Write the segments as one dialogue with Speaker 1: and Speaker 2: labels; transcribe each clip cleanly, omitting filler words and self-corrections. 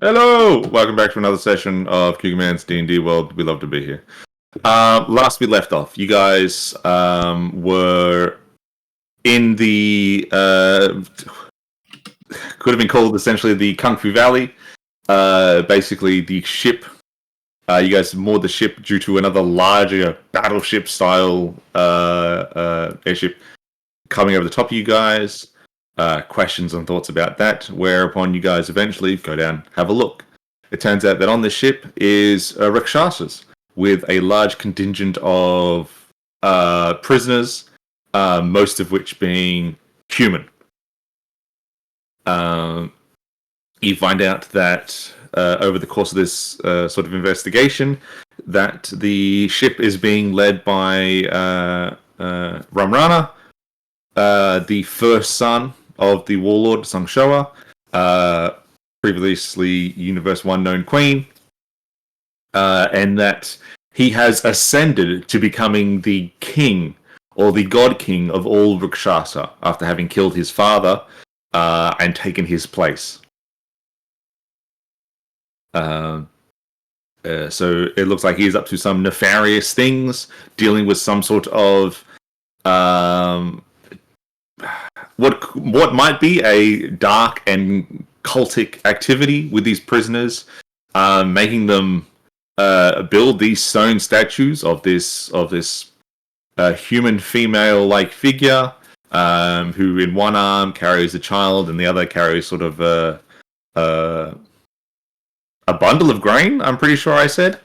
Speaker 1: Hello! Welcome back to another session of Cougar Man's D&D World. We love to be here. Last we left off, you guys were in the... could have been called essentially the Kung Fu Valley. Basically, the ship... you guys moored the ship due to another larger battleship-style airship coming over the top of you guys. Questions and thoughts about that, whereupon you guys eventually go down, have a look. It turns out that on this ship is Rakshasas, with a large contingent of prisoners, most of which being human. You find out that over the course of this sort of investigation, that the ship is being led by Ramrana, the first son of the warlord Sangshoa, previously Universe 1 known queen, and that he has ascended to becoming the king, or the god king of all Rakshasa, after having killed his father and taken his place. So it looks like he's up to some nefarious things, dealing with some sort of what might be a dark and cultic activity with these prisoners, making them build these stone statues of this human female-like figure, who in one arm carries a child and the other carries sort of a bundle of grain. I'm pretty sure I said.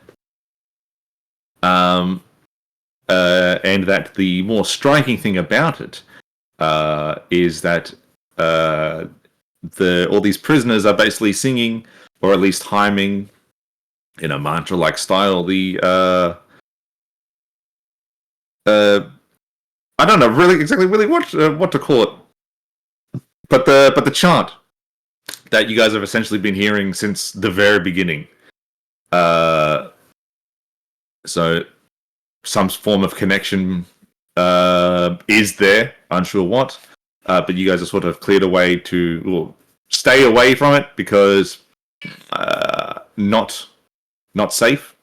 Speaker 1: And that the more striking thing about it is that all these prisoners are basically singing, or at least hymning, in a mantra-like style, I don't know really what to call it, but the chant that you guys have essentially been hearing since the very beginning. So some form of connection is there, unsure what, but you guys are sort of cleared away to stay away from it because not safe.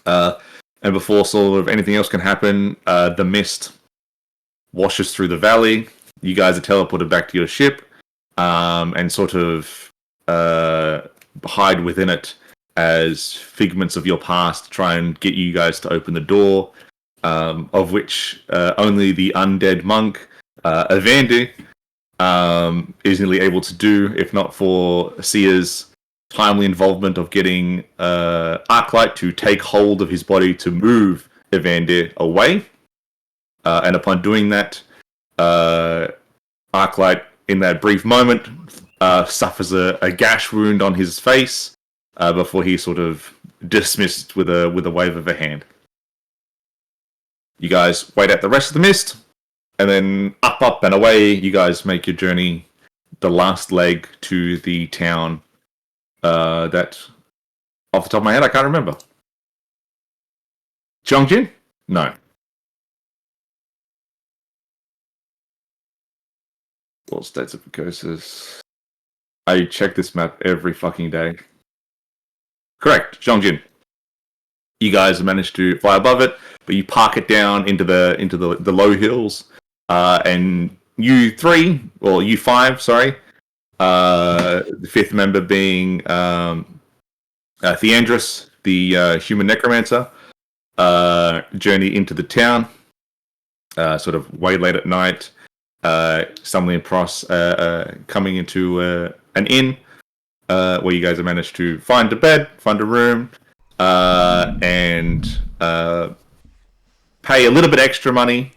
Speaker 1: And before sort of anything else can happen, the mist washes through the valley. You guys are teleported back to your ship, and sort of hide within it as figments of your past try and get you guys to open the door, of which only the undead monk, Evander, is nearly able to do, if not for Sia's timely involvement of getting Arclight to take hold of his body to move Evander away. And upon doing that, Arclight, in that brief moment, suffers a gash wound on his face before he sort of dismissed with a wave of a hand. You guys wait out the rest of the mist, and then up and away you guys make your journey, the last leg to the town that, off the top of my head, I can't remember. Zhongjin? No. World States of Precursus. I check this map every fucking day. Correct, Zhongjin. You guys managed to fly above it, but you park it down into the low hills, and you five, sorry, the fifth member being Theandris, the human necromancer, journey into the town, sort of way late at night, stumbling across coming into an inn, where you guys have managed to find a bed, find a room, and pay a little bit extra money.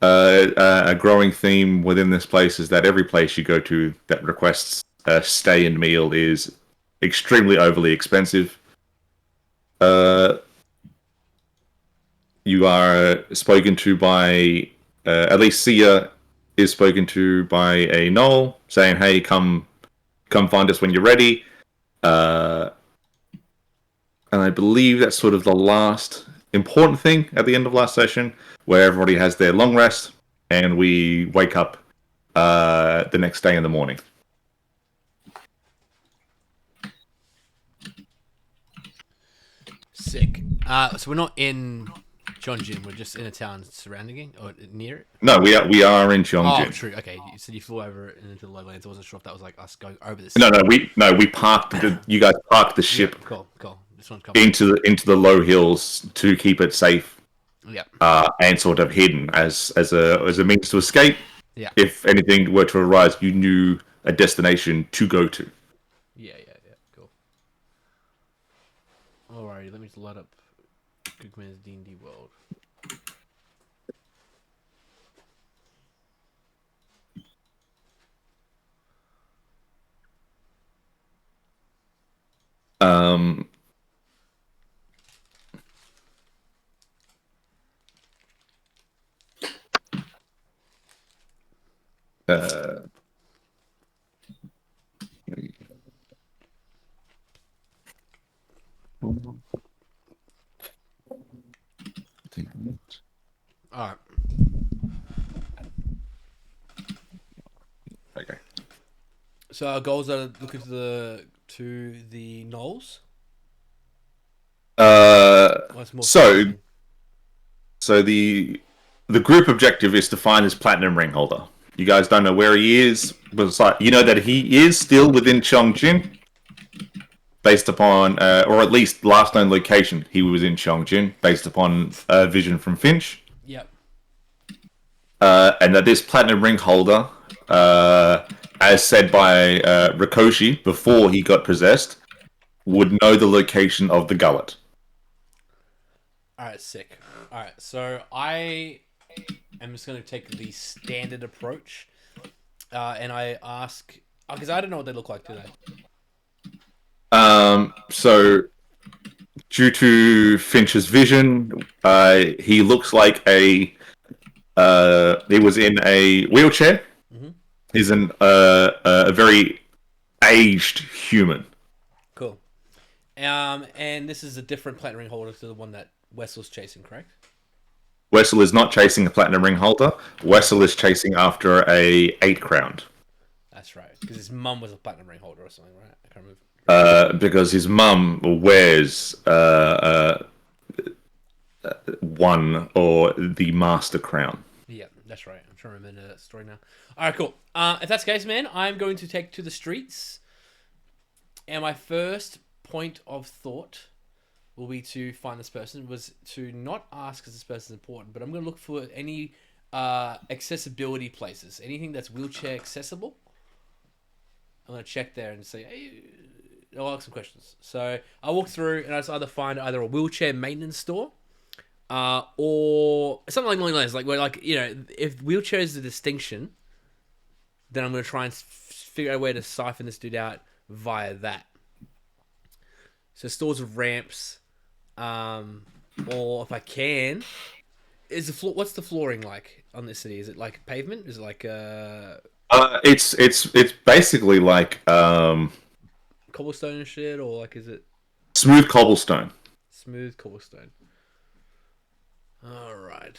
Speaker 1: A growing theme within this place is that every place you go to that requests a stay and meal is extremely overly expensive. You are spoken to by, at least Sia is spoken to by a Knoll, saying, "Hey, come find us when you're ready." And I believe that's sort of the last important thing at the end of last session, where everybody has their long rest, and we wake up the next day in the morning.
Speaker 2: Sick. So we're not in Chongjin. We're just in a town surrounding it or near it.
Speaker 1: No, we are in Cheongjin.
Speaker 2: Oh, true. Okay, you said you flew over into the lowlands. I wasn't sure if that was like us going over this.
Speaker 1: We parked you guys parked the ship
Speaker 2: Cool. This one's coming.
Speaker 1: into the low hills to keep it safe.
Speaker 2: Yeah.
Speaker 1: And sort of hidden as a means to escape.
Speaker 2: Yeah.
Speaker 1: If anything were to arise, you knew a destination to go to.
Speaker 2: Yeah. Cool. Alrighty, let me just load up Googman's D&D world. Alright.
Speaker 1: Okay.
Speaker 2: So our goals are looking to the Knolls.
Speaker 1: So the group objective is to find his platinum ring holder. You guys don't know where he is, but it's like, you know that he is still within Cheongjin, based upon, or at least last known location, he was in Cheongjin, based upon vision from Finch.
Speaker 2: Yep.
Speaker 1: And that this platinum ring holder, as said by Rikoshi before he got possessed, would know the location of the gullet.
Speaker 2: Alright, sick. Alright, so I am just going to take the standard approach. And I ask... Because I don't know what they look like, do they?
Speaker 1: So, due to Finch's vision, he looks like he was in a wheelchair. Mm-hmm. He's a very aged human.
Speaker 2: Cool. And this is a different platinum ring holder to the one that Wessel's chasing, correct?
Speaker 1: Wessel is not chasing a platinum ring holder. Wessel is chasing after a 8 crown.
Speaker 2: That's right, because his mum was a platinum ring holder or something, right? I can't
Speaker 1: remember. Because his mum wears one or the master crown.
Speaker 2: Yeah, that's right. I'm trying to remember that story now. All right, cool. If that's the case, man, I'm going to take to the streets. And my first point of thought will be to find this person, was to not ask if this person is important, but I'm going to look for any accessibility places. Anything that's wheelchair accessible. I'm going to check there and say, hey, I'll ask some questions. So I walk through and I just find either a wheelchair maintenance store or something along those lines. Like, where, like, you know, if wheelchair is the distinction, then I'm going to try and figure out a way to siphon this dude out via that. So stores with ramps, or if I can, is the floor? What's the flooring like on this city? Is it like pavement? Is it like
Speaker 1: It's basically like
Speaker 2: cobblestone and shit, or like is it
Speaker 1: smooth cobblestone?
Speaker 2: Smooth cobblestone. All right.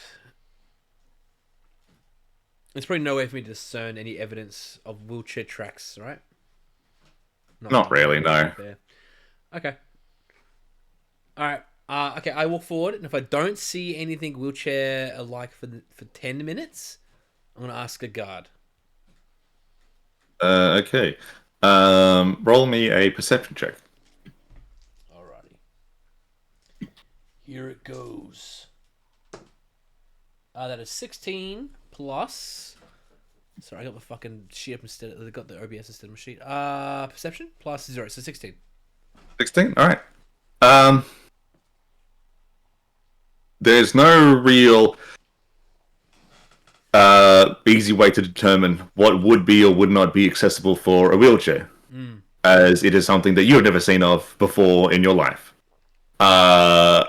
Speaker 2: There's probably no way for me to discern any evidence of wheelchair tracks, right?
Speaker 1: Not really, no.
Speaker 2: There. Okay. All right. Okay, I walk forward, and if I don't see anything wheelchair-alike for 10 minutes, I'm going to ask a guard.
Speaker 1: Okay. Roll me a perception check.
Speaker 2: Alrighty. Here it goes. That is 16 plus... Sorry, I got the fucking sheet up instead. I got the OBS instead of my sheet. Perception plus 0, so 16.
Speaker 1: 16? Alright. There's no real easy way to determine what would be or would not be accessible for a wheelchair, as it is something that you have never seen of before in your life.
Speaker 2: Right.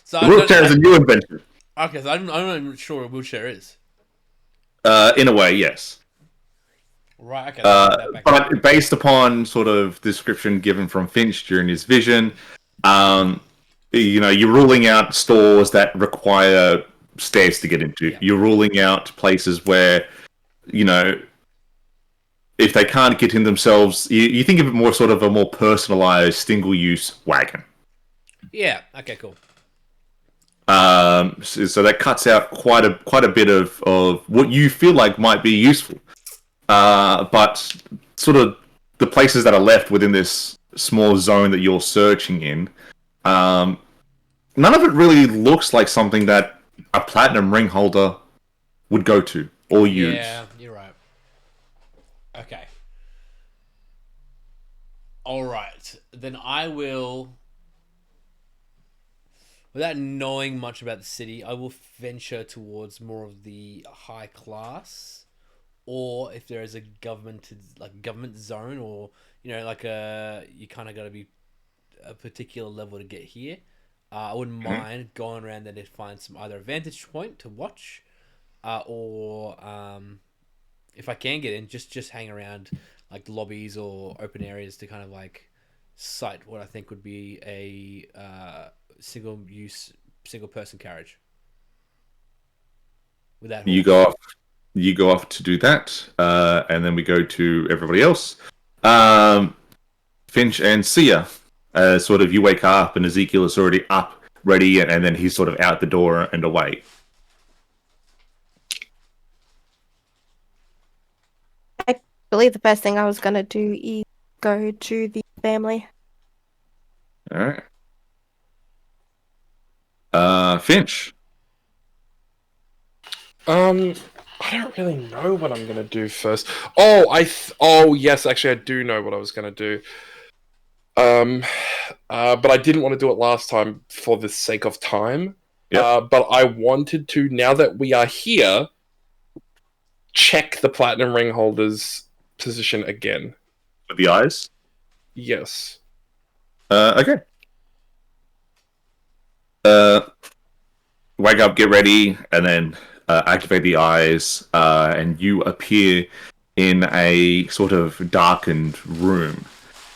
Speaker 2: So
Speaker 1: wheelchair is a new invention.
Speaker 2: Okay, so I'm not even sure what a wheelchair is.
Speaker 1: In a way, yes.
Speaker 2: Right, okay.
Speaker 1: But based upon sort of description given from Finch during his vision, you know, you're ruling out stores that require stairs to get into. Yeah. You're ruling out places where, you know, if they can't get in themselves, you think of it more sort of a more personalized single-use wagon.
Speaker 2: Yeah. Okay. Cool.
Speaker 1: So that cuts out quite a bit of what you feel like might be useful. But sort of the places that are left within this small zone that you're searching in, none of it really looks like something that a platinum ring holder would go to or use.
Speaker 2: Yeah, you're right. Okay. All right. Then I will, without knowing much about the city, I will venture towards more of the high class, or if there is a government zone, or like you kind of got to be a particular level to get here. I wouldn't mind going around there to find some either a vantage point to watch, or if I can get in, just hang around like lobbies or open areas to kind of like sight what I think would be a single person carriage. With that
Speaker 1: You
Speaker 2: horse.
Speaker 1: go off. You go off to do that, and then we go to everybody else. Um, Finch and Sia. Sort of, you wake up and Ezekiel is already up, ready, and then he's sort of out the door and away.
Speaker 3: I believe the first thing I was going to do is go to the family.
Speaker 1: All right. Finch.
Speaker 4: I don't really know what I'm gonna do first. Oh yes, actually I do know what I was gonna do. But I didn't want to do it last time for the sake of time.
Speaker 1: Yep.
Speaker 4: But I wanted to, now that we are here, check the platinum ring holder's position again.
Speaker 1: With the eyes.
Speaker 4: Yes.
Speaker 1: Okay. Wake up, get ready, and then activate the eyes, and you appear in a sort of darkened room.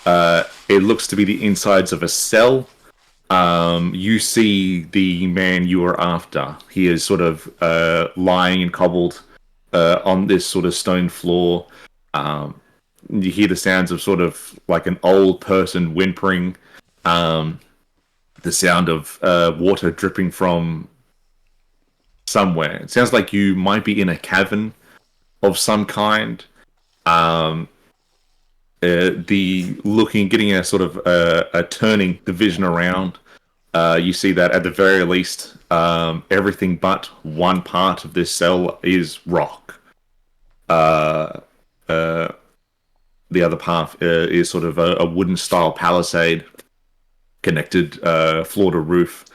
Speaker 1: It looks to be the insides of a cell. You see the man you are after. He is sort of lying and cobbled on this sort of stone floor. You hear the sounds of sort of like an old person whimpering. The sound of water dripping from somewhere. It sounds like you might be in a cavern of some kind. Getting a sort of a turning the vision around. You see that at the very least, everything but one part of this cell is rock. The other part is sort of a wooden style palisade connected floor to roof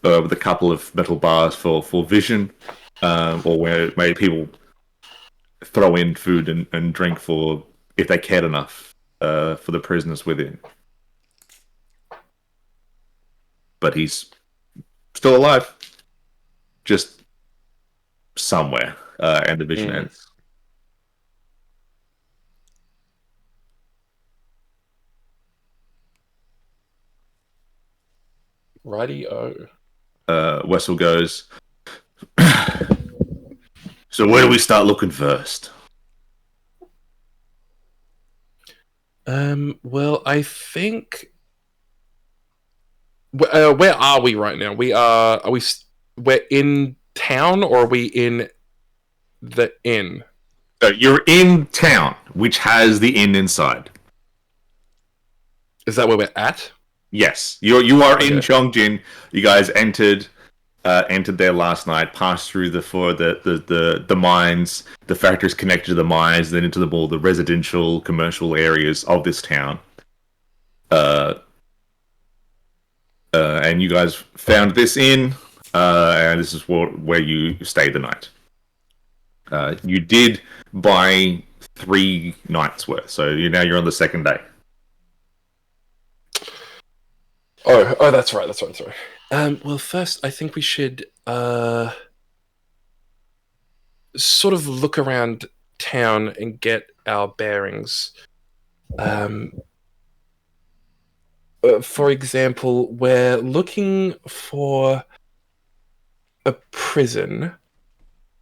Speaker 1: with a couple of metal bars for vision, or where maybe people throw in food and drink for if they cared enough for the prisoners within. But he's still alive, just somewhere, and the vision ends.
Speaker 4: Righty-o.
Speaker 1: Wessel goes, so where do we start looking first?
Speaker 4: Well, I think... where are we right now? We're in town, or are we in the inn?
Speaker 1: So you're in town, which has the inn inside.
Speaker 4: Is that where we're at?
Speaker 1: Yes, you are in
Speaker 4: Okay.
Speaker 1: Chongjin. You guys entered there last night. Passed through the mines, the factories connected to the mines, then into all the residential, commercial areas of this town. And you guys found this inn, and this is where you stayed the night. You did buy 3 nights worth, so you're on the second day.
Speaker 4: Oh, that's right. Well, first, I think we should sort of look around town and get our bearings. For example, we're looking for a prison,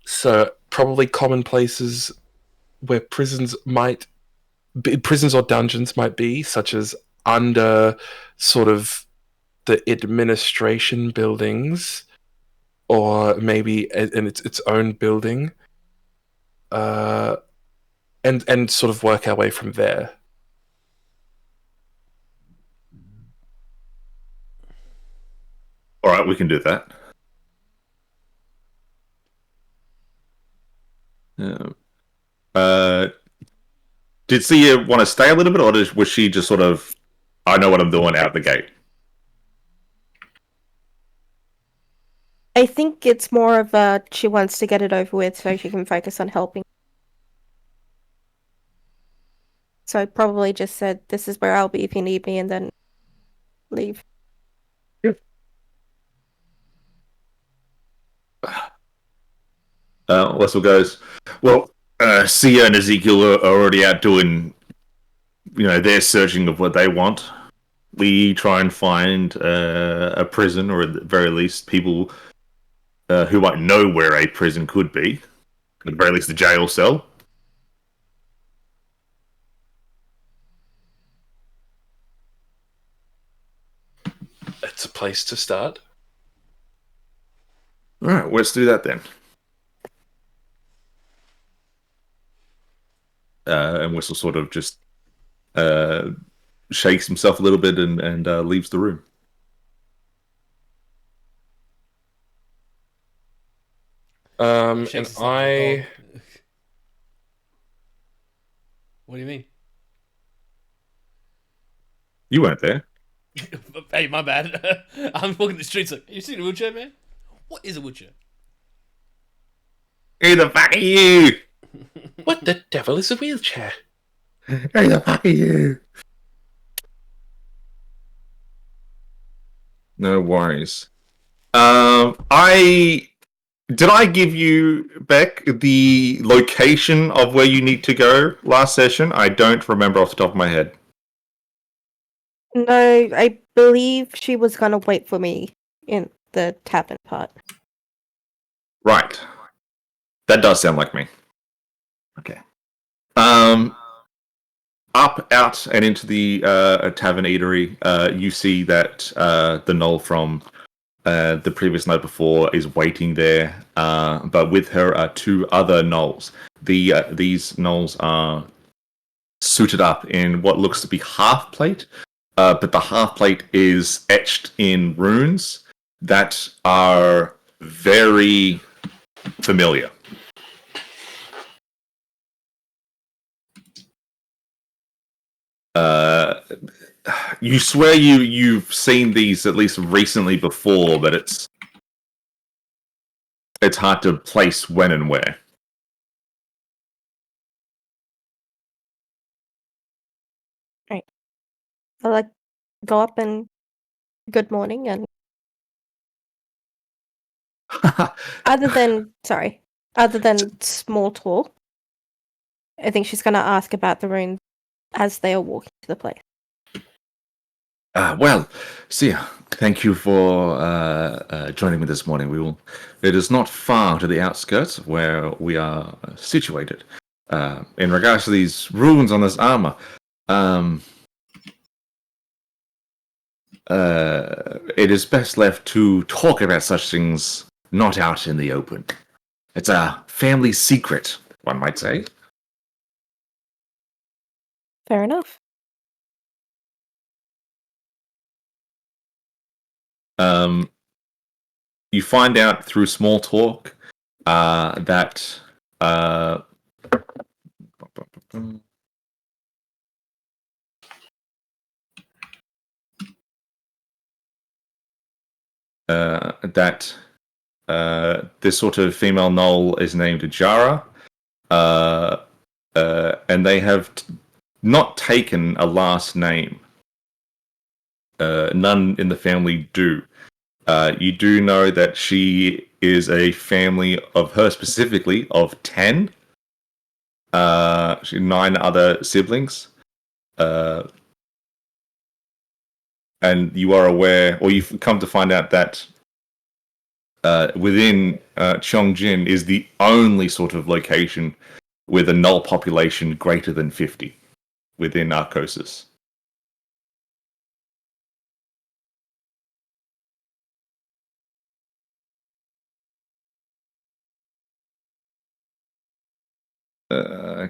Speaker 4: so probably common places where prisons might prisons or dungeons might be, such as under sort of the administration buildings, or maybe in its own building, and sort of work our way from there.
Speaker 1: All right, we can do that. Did Sia want to stay a little bit, or was she just sort of, I know what I'm doing out the gate?
Speaker 3: I think it's more of a she wants to get it over with so she can focus on helping. So I probably just said, "This is where I'll be if you need me," and then leave.
Speaker 1: Wessel goes, well, Sia and Ezekiel are already out doing, their searching of what they want. We try and find a prison, or at the very least, people who might know where a prison could be. At the very least, the jail cell.
Speaker 4: It's a place to start.
Speaker 1: All right, let's do that then. And Whistle sort of just shakes himself a little bit and leaves the room.
Speaker 4: And
Speaker 2: Shakes his
Speaker 4: I...
Speaker 2: dog. What do you mean?
Speaker 1: You weren't there.
Speaker 2: Hey, my bad. I'm walking the streets like, you seen a wheelchair, man? What is a wheelchair?
Speaker 1: Who the fuck are you?
Speaker 4: What the devil is a wheelchair?
Speaker 1: Who the fuck are you? No worries. Did I give you, Beck, the location of where you need to go last session? I don't remember off the top of my head.
Speaker 3: No, I believe she was gonna wait for me in the tavern part.
Speaker 1: Right. That does sound like me. Okay. Up, out, and into the tavern eatery, you see that the Knoll from the previous night before is waiting there, but with her are two other Knolls. These Knolls are suited up in what looks to be half plate, but the half plate is etched in runes that are very familiar. You swear you've seen these at least recently before, but it's hard to place when and where.
Speaker 3: Right. I'll go up and good morning, and other than small talk, I think she's gonna ask about the runes as they are walking to the place.
Speaker 1: Well, Sia, thank you for joining me this morning. It is not far to the outskirts of where we are situated. In regards to these runes on this armor, it is best left to talk about such things not out in the open. It's a family secret, one might say.
Speaker 3: Fair enough.
Speaker 1: You find out through small talk that this sort of female Knoll is named Jara, and they have not taken a last name. None in the family do. You do know that she is a family of her specifically of 10. She has 9 other siblings. And you are aware, or you've come to find out that within Chongjin is the only sort of location with a Null population greater than 50. within Arcosis.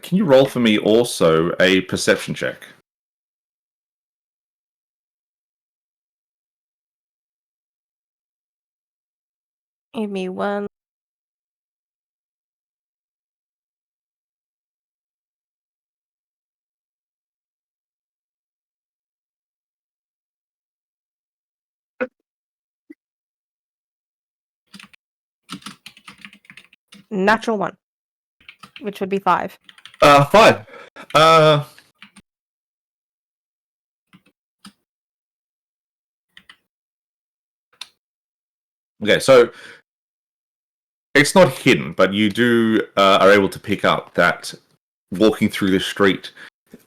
Speaker 1: Can you roll for me also a perception check?
Speaker 3: Give me one. Natural one, which would be 5.
Speaker 1: 5. Okay, so it's not hidden, but you are able to pick up that walking through the street,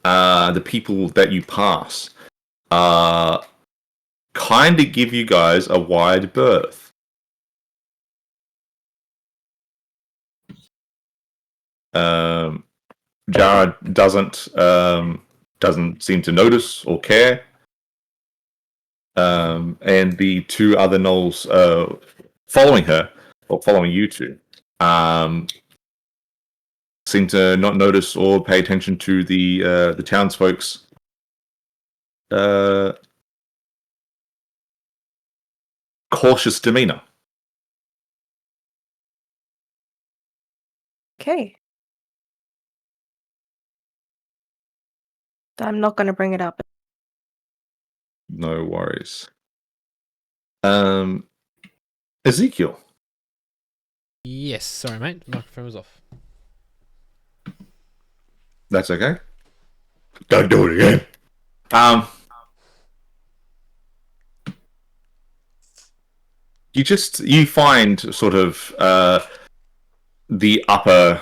Speaker 1: the people that you pass kind of give you guys a wide berth. Jara doesn't seem to notice or care. And the two other gnolls following her, or following you two, seem to not notice or pay attention to the townsfolk's cautious demeanor.
Speaker 3: Okay. I'm not going to bring it up.
Speaker 1: No worries. Ezekiel.
Speaker 2: Yes, sorry, mate. Microphone was off.
Speaker 1: That's okay. Don't do it again. You find sort of the upper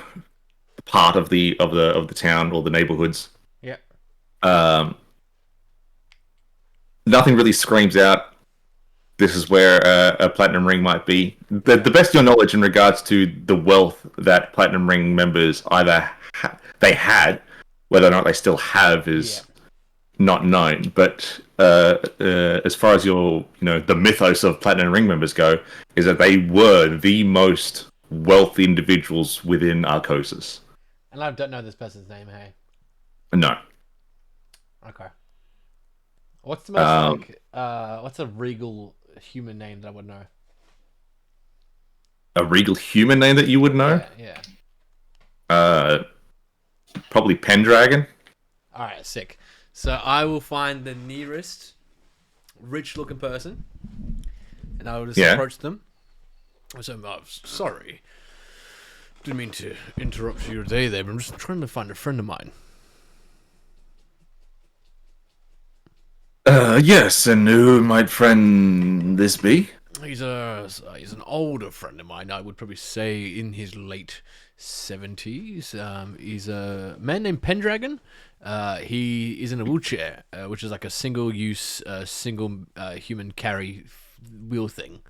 Speaker 1: part of the town or the neighborhoods.
Speaker 2: Yeah.
Speaker 1: Nothing really screams out, this is where a Platinum Ring might be. The best of your knowledge in regards to the wealth that Platinum Ring members either they had, whether or not they still have is not known. But as far as the mythos of Platinum Ring members go, is that they were the most wealthy individuals within Arcosis.
Speaker 2: And I don't know this person's name, hey?
Speaker 1: No.
Speaker 2: Okay. What's the most what's a regal human name that I would know?
Speaker 1: A regal human name that you would know?
Speaker 2: Yeah.
Speaker 1: Probably Pendragon.
Speaker 2: Alright, sick. So I will find the nearest rich-looking person, and I will just approach them. So, sorry. Didn't mean to interrupt your day there, but I'm just trying to find a friend of mine.
Speaker 1: Yes, and who might friend this be?
Speaker 2: He's an older friend of mine. I would probably say in his late 70s. He's a man named Pendragon. He is in a wheelchair, which is like a single-use, human carry wheel thing.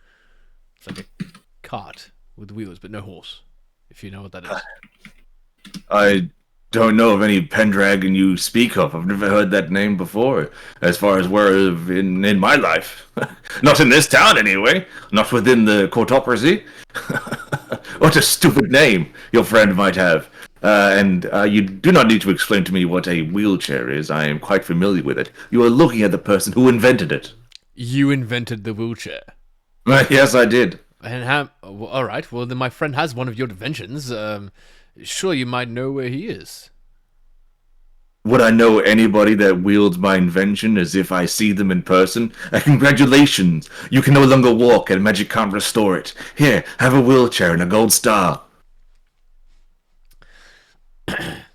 Speaker 2: It's like a cart with wheels, but no horse. If you know what that is.
Speaker 1: I don't know of any Pendragon you speak of. I've never heard that name before, as far as where in my life. Not in this town, anyway. Not within the Cortoperacy. What a stupid name your friend might have. And you do not need to explain to me what a wheelchair is. I am quite familiar with it. You are looking at the person who invented it.
Speaker 2: You invented the wheelchair.
Speaker 1: Yes, I did.
Speaker 2: And all right. Well, then my friend has one of your inventions. Sure, you might know where he is.
Speaker 1: Would I know anybody that wields my invention as if I see them in person? Congratulations! You can no longer walk and magic can't restore it. Here, have a wheelchair and a gold star.
Speaker 2: I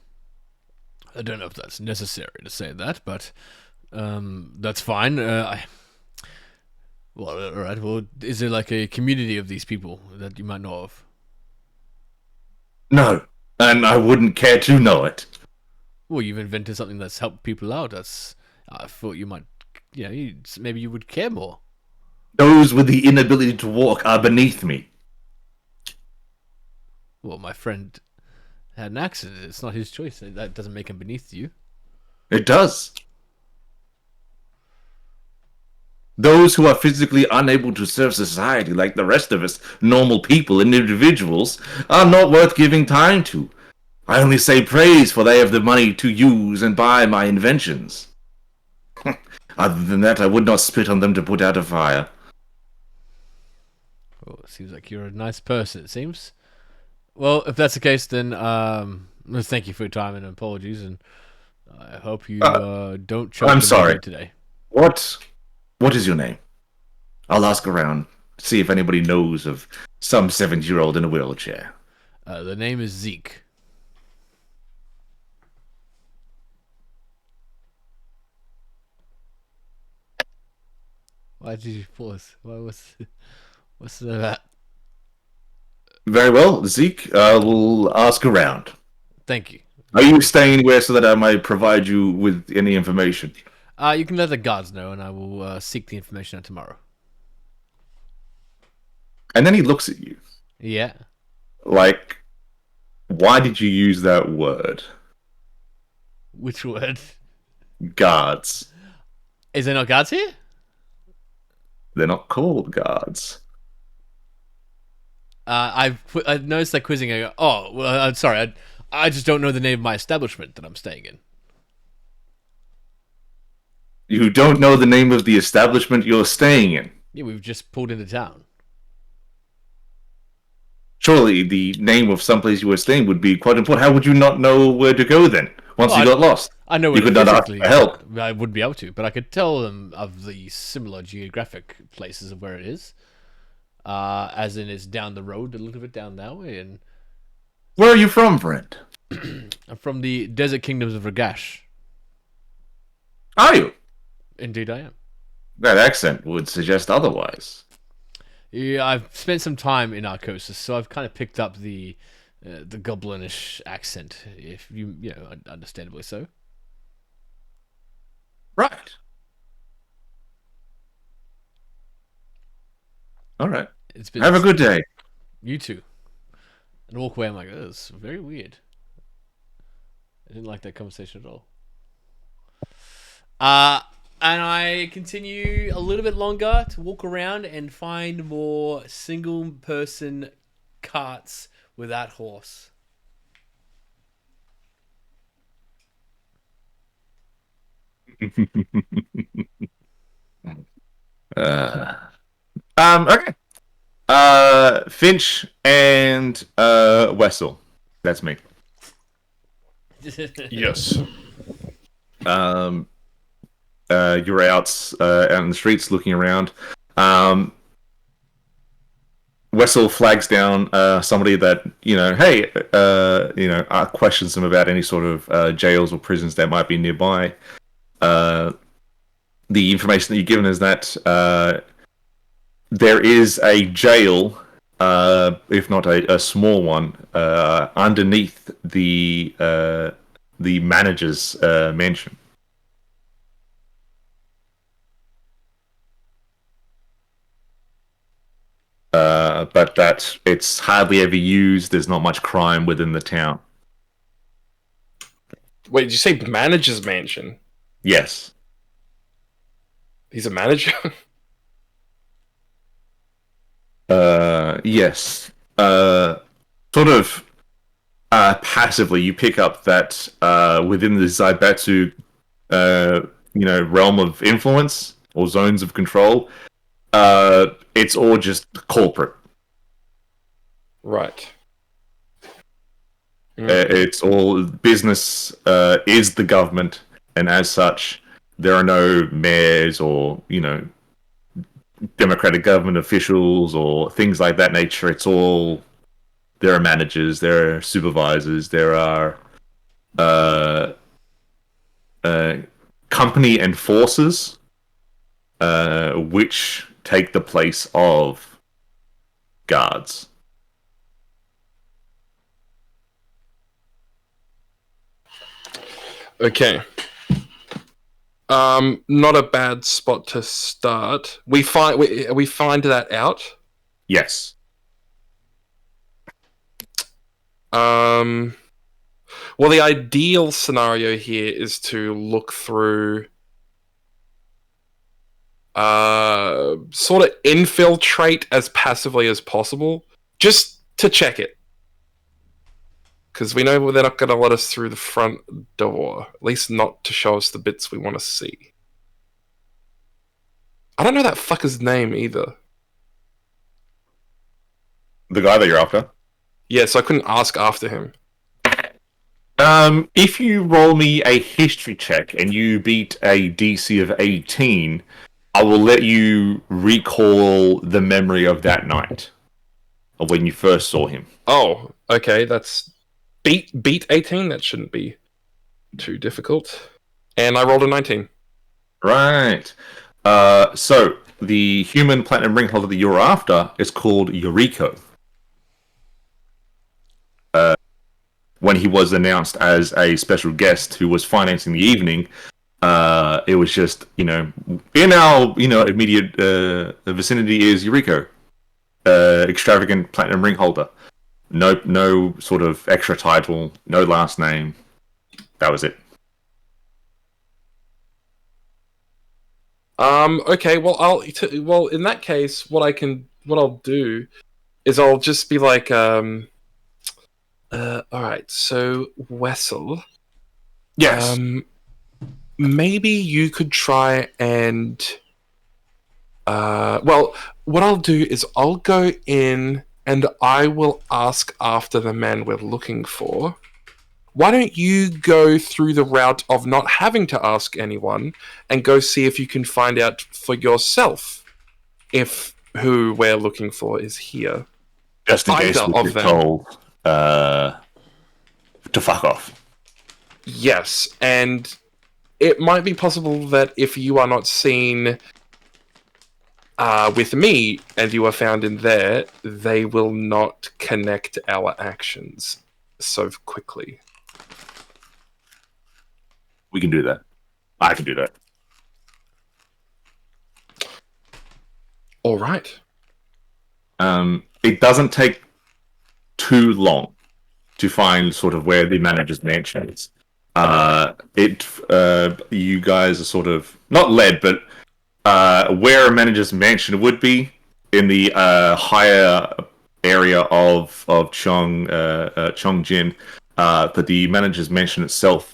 Speaker 2: don't know if that's necessary to say that, but that's fine. Well, all right. Well, is there like a community of these people that you might know of?
Speaker 1: No, and I wouldn't care to know it.
Speaker 2: Well, you've invented something that's helped people out. I thought you might, maybe you would care more.
Speaker 1: Those with the inability to walk are beneath me.
Speaker 2: Well, my friend had an accident. It's not his choice. That doesn't make him beneath you.
Speaker 1: It does. Those who are physically unable to serve society like the rest of us, normal people and individuals, are not worth giving time to. I only say praise for they have the money to use and buy my inventions. Other than that, I would not spit on them to put out a fire.
Speaker 2: Well, it seems like you're a nice person, it seems. Well, if that's the case, then thank you for your time and apologies, and I hope you don't choke
Speaker 1: I'm
Speaker 2: the
Speaker 1: sorry.
Speaker 2: meeting today.
Speaker 1: What is your name? I'll ask around, see if anybody knows of some 70-year-old in a wheelchair.
Speaker 2: The name is Zeke. Why did you pause? What's that?
Speaker 1: Very well, Zeke. We'll ask around.
Speaker 2: Thank you.
Speaker 1: Are you staying where so that I might provide you with any information?
Speaker 2: You can let the guards know, and I will seek the information out tomorrow.
Speaker 1: And then he looks at you.
Speaker 2: Yeah.
Speaker 1: Like, why did you use that word?
Speaker 2: Which word?
Speaker 1: Guards.
Speaker 2: Is there no guards here?
Speaker 1: They're not called guards.
Speaker 2: I've noticed that quizzing. I go, oh, well, I'm sorry. I just don't know the name of my establishment that I'm staying in.
Speaker 1: You don't know the name of the establishment you're staying in.
Speaker 2: Yeah, we've just pulled into town.
Speaker 1: Surely the name of someplace you were staying would be quite important. How would you not know where to go then? Once
Speaker 2: Well,
Speaker 1: you got lost,
Speaker 2: I know
Speaker 1: you
Speaker 2: where
Speaker 1: could
Speaker 2: to
Speaker 1: not ask
Speaker 2: physically
Speaker 1: for help.
Speaker 2: I wouldn't be able to, but I could tell them of the similar geographic places of where it is. As in, it's down the road a little bit down that way, and
Speaker 1: Where are you from, friend?
Speaker 2: I'm from the desert kingdoms of Ragash.
Speaker 1: Are you?
Speaker 2: Indeed, I am.
Speaker 1: That accent would suggest otherwise.
Speaker 2: Yeah, I've spent some time in Arcosis, so I've kind of picked up the goblinish accent, if you know, understandably so.
Speaker 1: Right. All right.
Speaker 2: It's been
Speaker 1: Have a good day.
Speaker 2: You too. And walk away. I'm like, oh, this is very weird. I didn't like that conversation at all. And I continue a little bit longer to walk around and find more single person carts without horse.
Speaker 1: Okay. Finch and Wessel. That's me.
Speaker 4: Yes.
Speaker 1: You're out in the streets looking around. Wessel flags down somebody that questions them about any sort of jails or prisons that might be nearby. The information that you're given is that there is a jail, if not a small one, underneath the manager's mansion. But that it's hardly ever used. There's not much crime within the town.
Speaker 4: Wait, did you say manager's mansion?
Speaker 1: Yes.
Speaker 4: He's a manager?
Speaker 1: Yes. Sort of passively, you pick up that within the Zaibatsu, realm of influence or zones of control, it's all just corporate.
Speaker 4: Right.
Speaker 1: It's all business is the government, and as such, there are no mayors or democratic government officials or things like that nature. It's all there are managers, there are supervisors, there are company enforcers, which take the place of guards.
Speaker 4: Okay. Not a bad spot to start. We find that out.
Speaker 1: Yes.
Speaker 4: Well, the ideal scenario here is to look through, sort of infiltrate as passively as possible, just to check it. Because we know they're not going to let us through the front door. At least not to show us the bits we want to see. I don't know that fucker's name either.
Speaker 1: The guy that you're after.
Speaker 4: Yeah, so I couldn't ask after him.
Speaker 1: If you roll me a history check and you beat a DC of 18, I will let you recall the memory of that night, of when you first saw him.
Speaker 4: Oh, okay, that's... Beat 18? That shouldn't be too difficult. And I rolled a 19.
Speaker 1: Right. So, the human platinum ring holder that you're after is called Yuriko. When he was announced as a special guest who was financing the evening, it was just, in our, immediate vicinity is Yuriko, extravagant platinum ring holder. No sort of extra title, no last name. That was it.
Speaker 4: Okay, well, well, in that case, what I'll do is I'll just be like, alright, so, Wessel.
Speaker 1: Yes.
Speaker 4: Maybe you could try and, well, what I'll do is I'll go in and I will ask after the man we're looking for. Why don't you go through the route of not having to ask anyone and go see if you can find out for yourself if who we're looking for is here.
Speaker 1: Just in case
Speaker 4: Either
Speaker 1: we
Speaker 4: of
Speaker 1: get
Speaker 4: them.
Speaker 1: told to fuck off.
Speaker 4: Yes, and it might be possible that if you are not seen with me and you are found in there, they will not connect our actions so quickly.
Speaker 1: We can do that. I can do that.
Speaker 4: All right.
Speaker 1: It doesn't take too long to find sort of where the manager's mansion is. You guys are sort of not led, but where a manager's mansion would be in the higher area of Chongjin, but the manager's mansion itself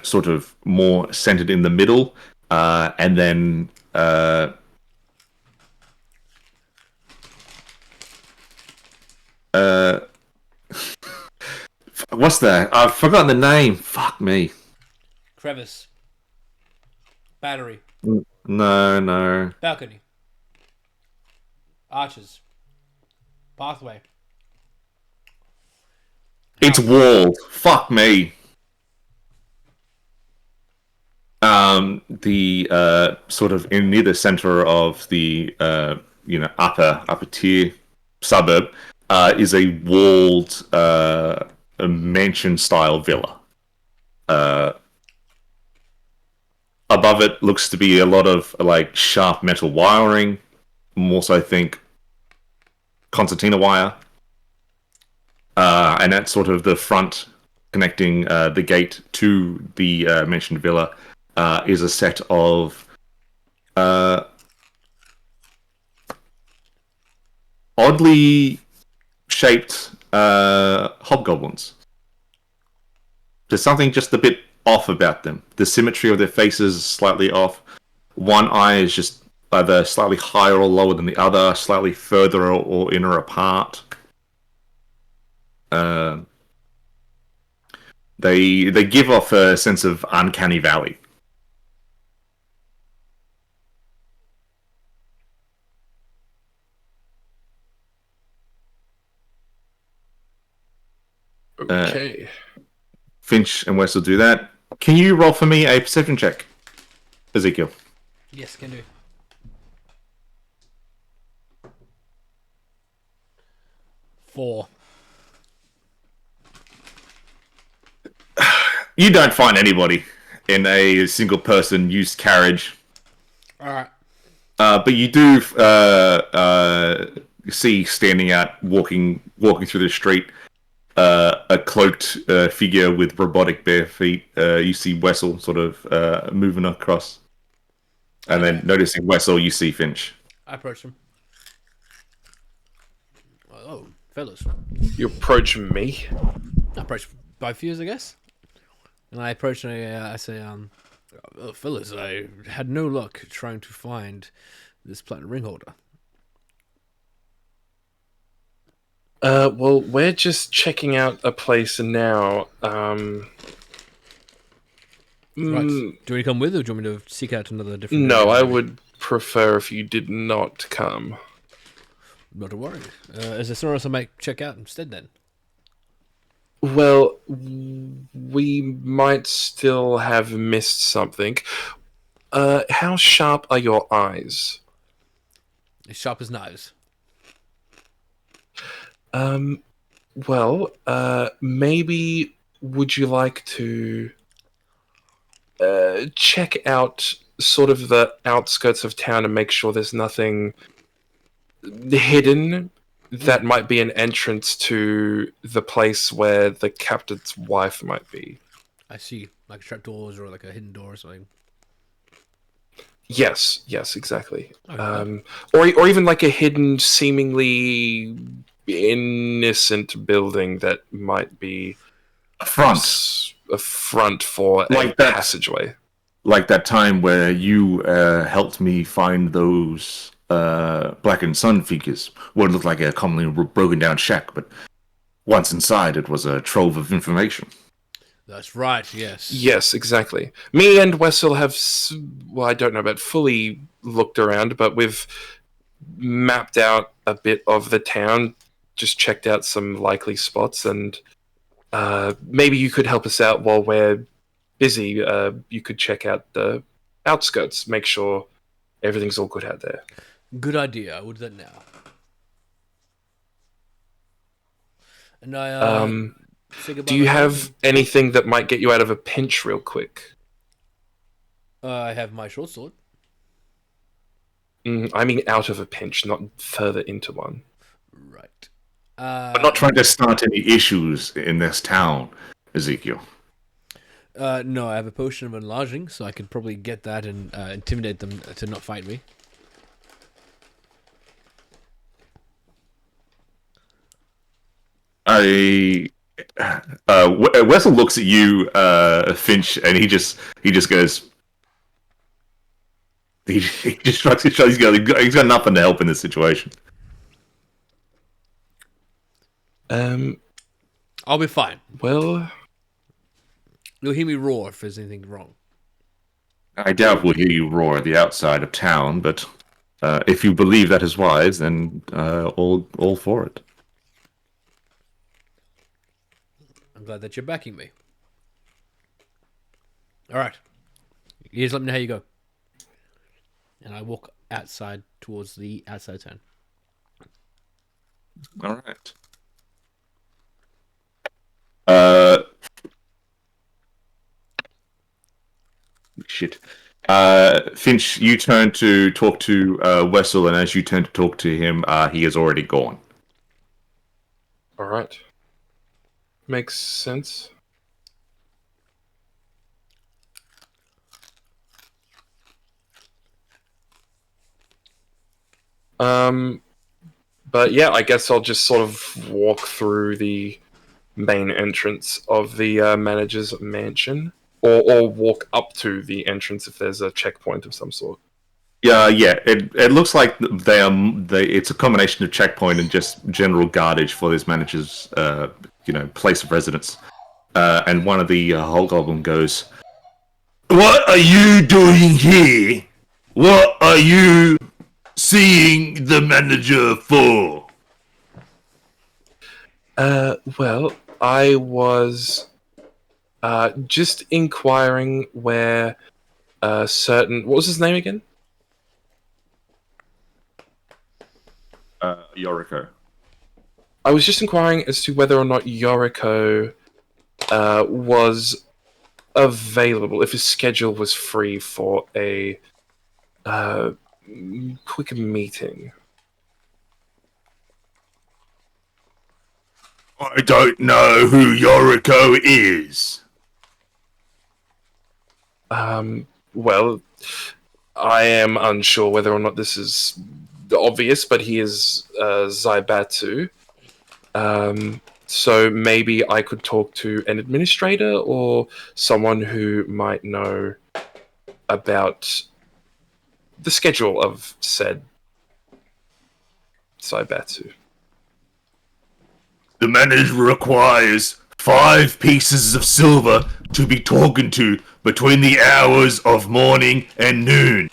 Speaker 1: sort of more centered in the middle, and then what's that? I've forgotten the name. Fuck me.
Speaker 2: Crevice. Battery.
Speaker 1: No.
Speaker 2: Balcony. Arches. Pathway.
Speaker 1: It's walled. Fuck me. The sort of in near the center of the upper tier suburb is a walled mansion style villa. Above it looks to be a lot of like sharp metal wiring. More so, I think concertina wire, and that's sort of the front connecting the gate to the mentioned villa. Is a set of oddly shaped hobgoblins. There's something just a bit off about them. The symmetry of their faces is slightly off. One eye is just either slightly higher or lower than the other, slightly further or inner apart. They give off a sense of uncanny valley.
Speaker 4: Okay.
Speaker 1: Finch and West will do that. Can you roll for me a perception check, Ezekiel?
Speaker 2: Yes, can do. Four.
Speaker 1: You don't find anybody in a single person used carriage.
Speaker 2: Alright.
Speaker 1: But you do see standing out, walking through the street, a cloaked figure with robotic bare feet. You see Wessel sort of moving across, and then noticing Wessel, you see Finch.
Speaker 2: I approach him. Oh, fellas.
Speaker 4: You approach me.
Speaker 2: I approach both of you, I guess. And I approach and I say, oh, fellas, I had no luck trying to find this platinum ring holder.
Speaker 4: Well, we're just checking out a place now.
Speaker 2: Right. Do you want to come with, or do you want me to seek out another different?
Speaker 4: No,
Speaker 2: area,
Speaker 4: I
Speaker 2: maybe?
Speaker 4: would prefer if you did not come.
Speaker 2: Not to worry. Is there somewhere else I might check out instead then?
Speaker 4: Well, we might still have missed something. How sharp are your eyes?
Speaker 2: As sharp as knives.
Speaker 4: Well, maybe would you like to check out sort of the outskirts of town and make sure there's nothing hidden that might be an entrance to the place where the captain's wife might be?
Speaker 2: I see, like trapdoors or like a hidden door or something.
Speaker 4: Yes, exactly.
Speaker 2: Okay.
Speaker 4: Or even like a hidden, seemingly innocent building that might be
Speaker 1: A front,
Speaker 4: a front for
Speaker 1: Like
Speaker 4: a
Speaker 1: that.
Speaker 4: passageway.
Speaker 1: like that time where you helped me find those blackened sun figures. What looked like a commonly broken down shack, but once inside, it was a trove of information.
Speaker 2: That's right, yes.
Speaker 4: Yes, exactly. Me and Wessel have, well, I don't know about fully looked around, but we've mapped out a bit of the town, just checked out some likely spots, and maybe you could help us out while we're busy. You could check out the outskirts, make sure everything's all good out there.
Speaker 2: Good idea. I will do that now. And I say goodbye
Speaker 4: Do you
Speaker 2: to my
Speaker 4: have
Speaker 2: wife
Speaker 4: anything that might get you out of a pinch real quick?
Speaker 2: and, I have my short sword.
Speaker 4: I mean out of a pinch, not further into one.
Speaker 2: Right.
Speaker 1: I'm not trying to start any issues in this town, Ezekiel.
Speaker 2: No, I have a potion of enlarging, so I could probably get that and intimidate them to not fight me.
Speaker 1: Wessel looks at you, Finch, and he just goes. He just shrugs his shoulders. He's got nothing to help in this situation.
Speaker 2: I'll be fine.
Speaker 4: Well,
Speaker 2: You'll hear me roar if there's anything wrong.
Speaker 1: I doubt we'll hear you roar at the outside of town, but if you believe that is wise, then all for it.
Speaker 2: I'm glad that you're backing me. All right. You just let me know how you go. And I walk outside towards the outside town.
Speaker 1: All right. Shit. Finch, you turn to talk to Wessel, and as you turn to talk to him, he is already gone.
Speaker 4: all right. Makes sense. But yeah, I guess I'll just sort of walk through the main entrance of the manager's mansion, or walk up to the entrance if there's a checkpoint of some sort.
Speaker 1: Yeah. It looks like it's a combination of checkpoint and just general guardage for this manager's place of residence. And one of the hobgoblin goes, "What are you doing here? What are you seeing the manager for?"
Speaker 4: Well, I was just inquiring where certain. What was his name again?
Speaker 1: Yoriko.
Speaker 4: I was just inquiring as to whether or not Yoriko was available, if his schedule was free for a quick meeting.
Speaker 1: I don't know who Yoriko is.
Speaker 4: Well, I am unsure whether or not this is obvious, but he is Zaibatsu. So maybe I could talk to an administrator or someone who might know about the schedule of said Zaibatsu.
Speaker 1: The manager requires 5 pieces of silver to be talking to between the hours of morning and noon.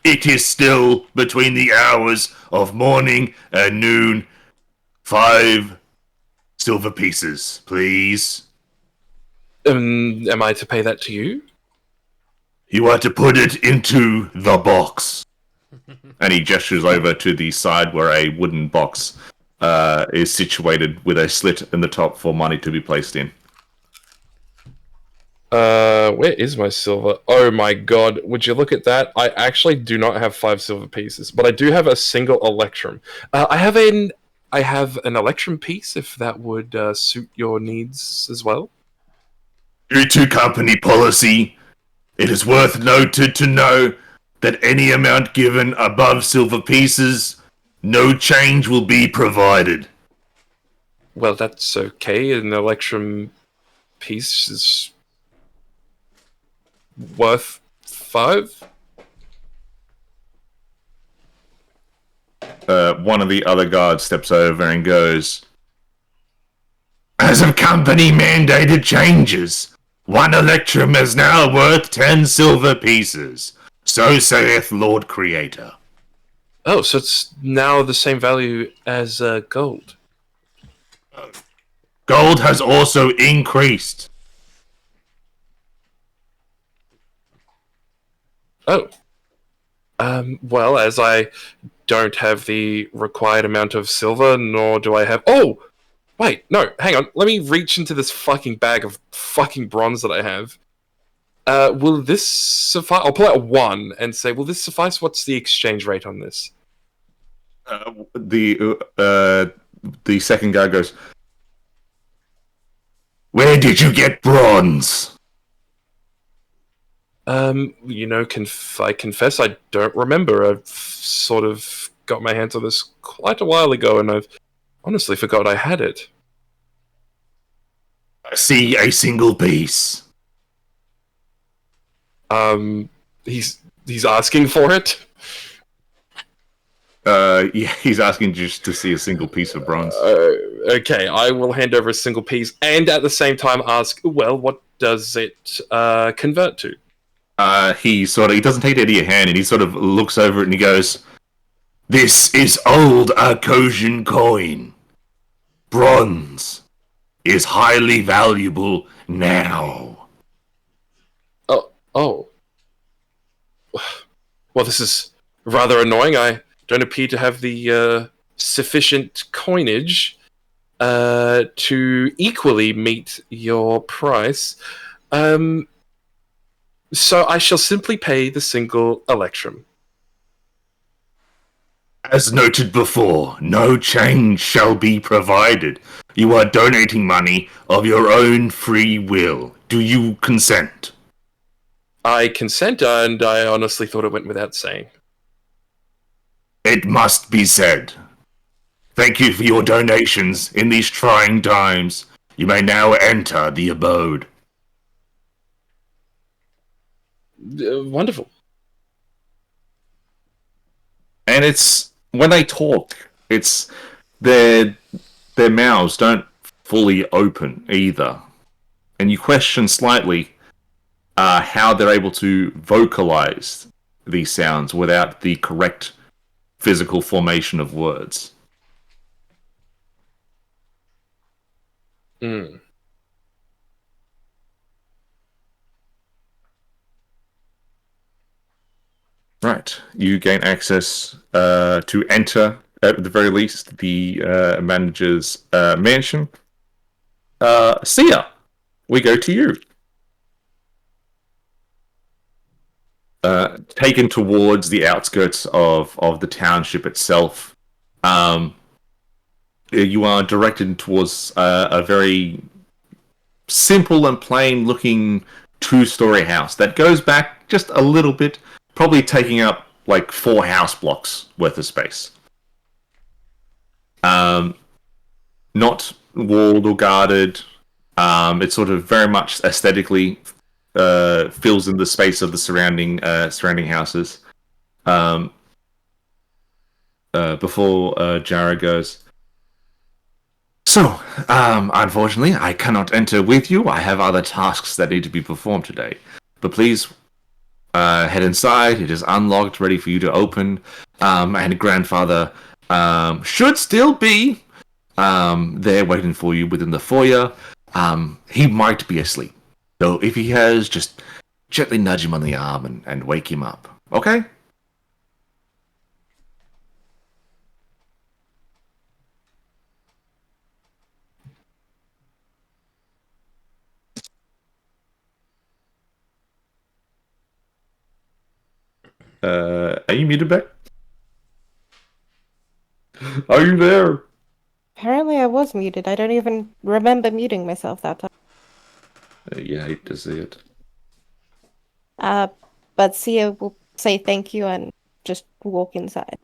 Speaker 1: It is still between the hours of morning and noon. 5 silver pieces, please.
Speaker 4: Am I to pay that to you?
Speaker 1: You are to put it into the box. And he gestures over to the side where a wooden box is situated with a slit in the top for money to be placed in.
Speaker 4: Where is my silver? Oh my god, would you look at that? I actually do not have 5 silver pieces, but I do have a single electrum. I have an electrum piece, if that would suit your needs as well.
Speaker 1: Due to company policy, it is worth noted to know that any amount given above silver pieces, no change will be provided.
Speaker 4: Well, that's okay. An electrum piece is worth 5.
Speaker 1: One of the other guards steps over and goes, as of company mandated changes, 1 electrum is now worth 10 silver pieces. So saith Lord Creator.
Speaker 4: Oh, so it's now the same value as gold.
Speaker 1: Gold has also increased.
Speaker 4: Oh. Well, as I don't have the required amount of silver, nor do I have... Oh! Wait, no, hang on. Let me reach into this fucking bag of fucking bronze that I have. Will this suffice? I'll pull out 1 and say, will this suffice? What's the exchange rate on this?
Speaker 1: The second guy goes, where did you get bronze?
Speaker 4: You know, I confess I don't remember. I've sort of got my hands on this quite a while ago, and I've honestly forgot I had it.
Speaker 1: I see a single piece.
Speaker 4: He's asking for it?
Speaker 1: Yeah, he's asking just to see a single piece of bronze.
Speaker 4: Okay, I will hand over a single piece, and at the same time ask, well, what does it convert to?
Speaker 1: He doesn't take it out of your hand, and he sort of looks over it and he goes, this is old Arcosian coin. Bronze is highly valuable now.
Speaker 4: Oh. Well, this is rather annoying. I don't appear to have the sufficient coinage to equally meet your price. So I shall simply pay the single electrum.
Speaker 1: As noted before, no change shall be provided. You are donating money of your own free will. Do you consent?
Speaker 4: I consent, and I honestly thought it went without saying.
Speaker 1: It must be said. Thank you for your donations in these trying times. You may now enter the abode.
Speaker 4: Wonderful.
Speaker 1: And it's when they talk, it's their mouths don't fully open either, and you question slightly how they're able to vocalize these sounds without the correct physical formation of words. Right, you gain access to enter, at the very least, the manager's mansion. Sia, we go to you. Taken towards the outskirts of the township itself, you are directed towards a very simple and plain looking 2-story house that goes back just a little bit, probably taking up like 4 house blocks worth of space. Not walled or guarded. It's sort of very much aesthetically fills in the space of the surrounding houses. Before Jara goes, so, unfortunately, I cannot enter with you. I have other tasks that need to be performed today. But please, head inside. It is unlocked, ready for you to open. And grandfather should still be there waiting for you within the foyer. He might be asleep. So if he has, just gently nudge him on the arm and wake him up. Okay? Are you muted back? Are you there?
Speaker 3: Apparently I was muted. I don't even remember muting myself that time.
Speaker 1: Yeah, I hate to see it.
Speaker 3: But Sia will say thank you and just walk inside.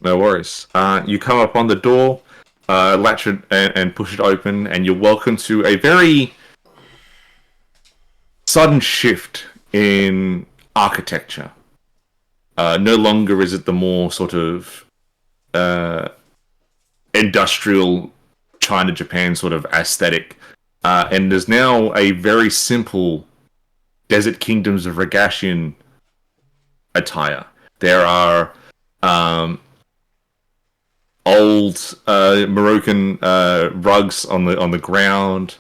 Speaker 1: No worries. You come up on the door, latch it and push it open, and you're welcome to a very sudden shift in architecture. No longer is it the more sort of industrial China-Japan sort of aesthetic. And there's now a very simple Desert Kingdoms of Ragashian attire. There are old Moroccan rugs on the ground.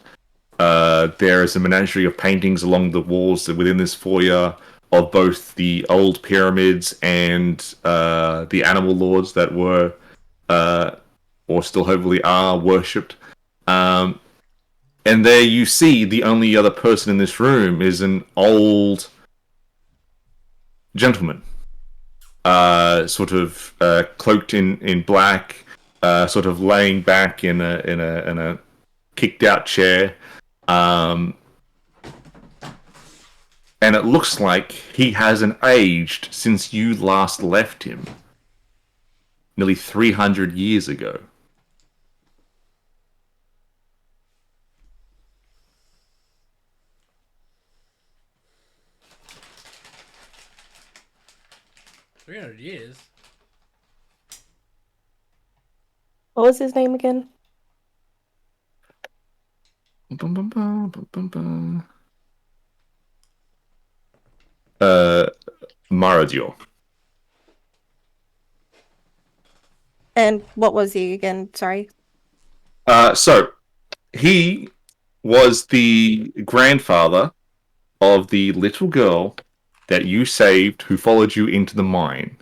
Speaker 1: There is a menagerie of paintings along the walls within this foyer of both the old pyramids and the animal lords that were, or still hopefully are, worshipped. And there you see the only other person in this room is an old gentleman. Sort of cloaked in black, sort of laying back in a kicked out chair, and it looks like he hasn't aged since you last left him, nearly 300 years ago.
Speaker 2: $300.
Speaker 3: What was his name again?
Speaker 1: Bum, bum, bum, bum, bum, bum. Maradio.
Speaker 3: And what was he again? Sorry.
Speaker 1: So he was the grandfather of the little girl that you saved who followed you into the mine.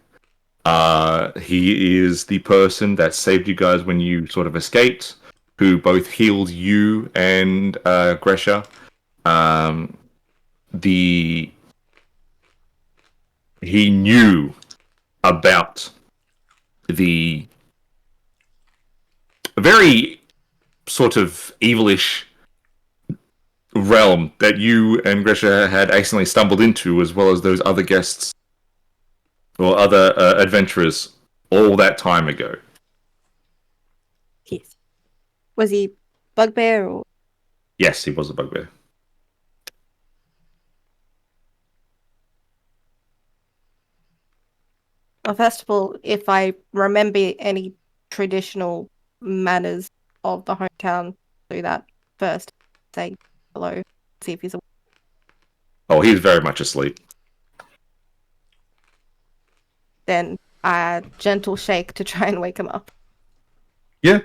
Speaker 1: He is the person that saved you guys when you sort of escaped, who both healed you and Gresha. He knew about the very sort of evilish realm that you and Gresha had accidentally stumbled into, as well as those other guests or other adventurers all that time ago.
Speaker 3: Yes. Was he bugbear or?
Speaker 1: Yes, he was a bugbear.
Speaker 3: Well, first of all, if I remember any traditional manners of the hometown, do that first. Say hello, see if he's awake.
Speaker 1: Oh, he's very much asleep.
Speaker 3: Then a gentle shake to try and wake him up.
Speaker 1: Yeah.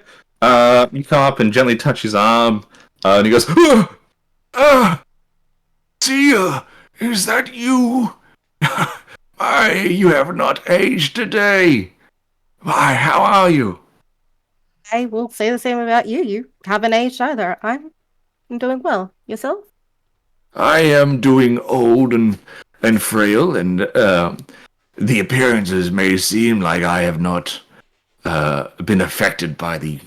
Speaker 1: You come up and gently touch his arm, and he goes, Tia, is that you? You have not aged today. Why, how are you?
Speaker 3: I will say the same about you. You haven't aged either. I'm doing well. Yourself?
Speaker 1: I am doing old and frail, and the appearances may seem like I have not been affected by the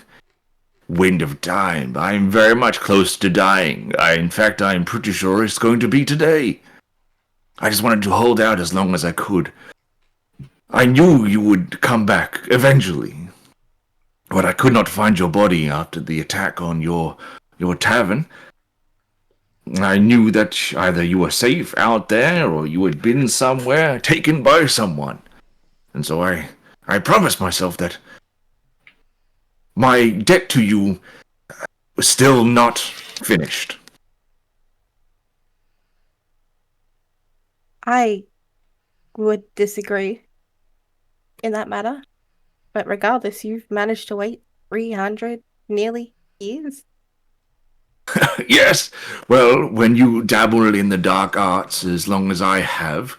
Speaker 1: wind of time. I'm very much close to dying. In fact, I'm pretty sure it's going to be today. I just wanted to hold out as long as I could. I knew you would come back eventually, but I could not find your body after the attack on your tavern. I knew that either you were safe out there or you had been somewhere taken by someone. And so I promised myself that my debt to you was still not finished.
Speaker 3: I would disagree in that matter. But regardless, you've managed to wait 300 nearly years.
Speaker 1: Yes, well, when you dabble in the dark arts as long as I have,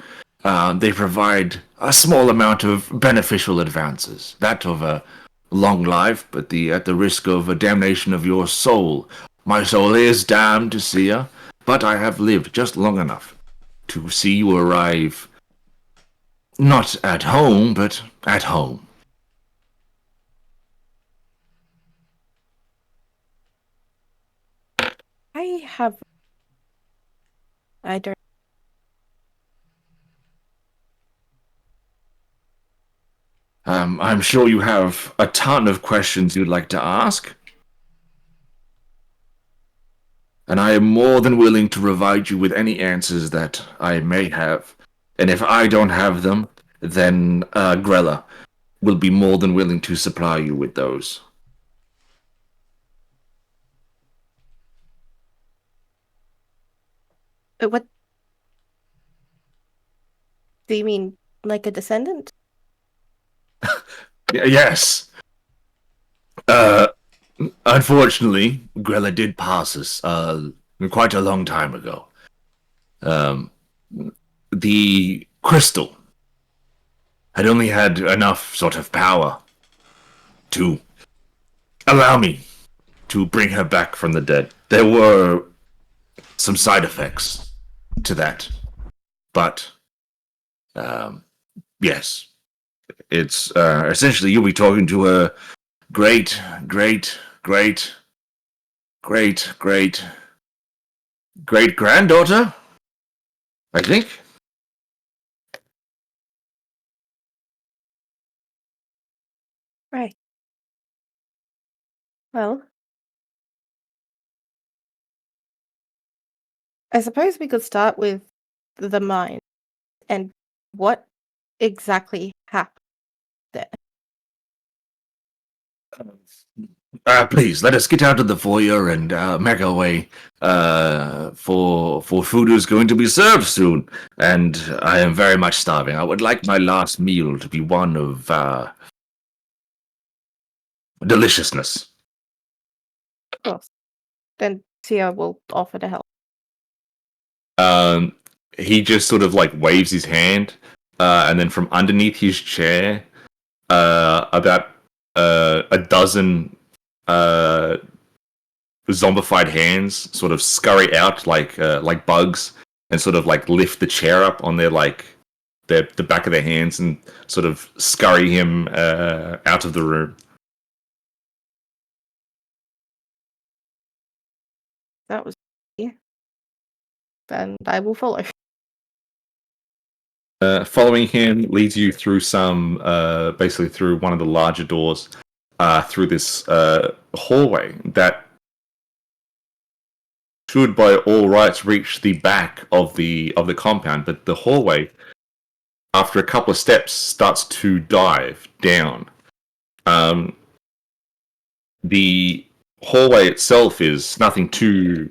Speaker 1: they provide a small amount of beneficial advances. That of a long life, but at the risk of a damnation of your soul. My soul is damned to see ya, but I have lived just long enough to see you arrive not at home, but at home.
Speaker 3: I don't.
Speaker 1: I'm sure you have a ton of questions you'd like to ask. And I am more than willing to provide you with any answers that I may have. And if I don't have them, then Grella will be more than willing to supply you with those.
Speaker 3: What do you mean, like a descendant?
Speaker 1: Yes. Unfortunately, Grella did pass us quite a long time ago. The crystal had only had enough sort of power to allow me to bring her back from the dead. There were some side effects to that, but yes, it's essentially you'll be talking to a great granddaughter, I think.
Speaker 3: Right. Well, I suppose we could start with the mine and what exactly happened there.
Speaker 1: Please let us get out of the foyer and make our way. For food is going to be served soon, and I am very much starving. I would like my last meal to be one of deliciousness.
Speaker 3: Of course. Then Tia will offer to help.
Speaker 1: He just sort of like waves his hand, and then from underneath his chair, about a dozen zombified hands sort of scurry out like bugs and sort of like lift the chair up on the back of their hands and sort of scurry him out of the room.
Speaker 3: That was and I will follow.
Speaker 1: Following him leads you through basically through one of the larger doors, through this hallway that should by all rights reach the back of the compound, but the hallway, after a couple of steps, starts to dive down. The hallway itself is nothing too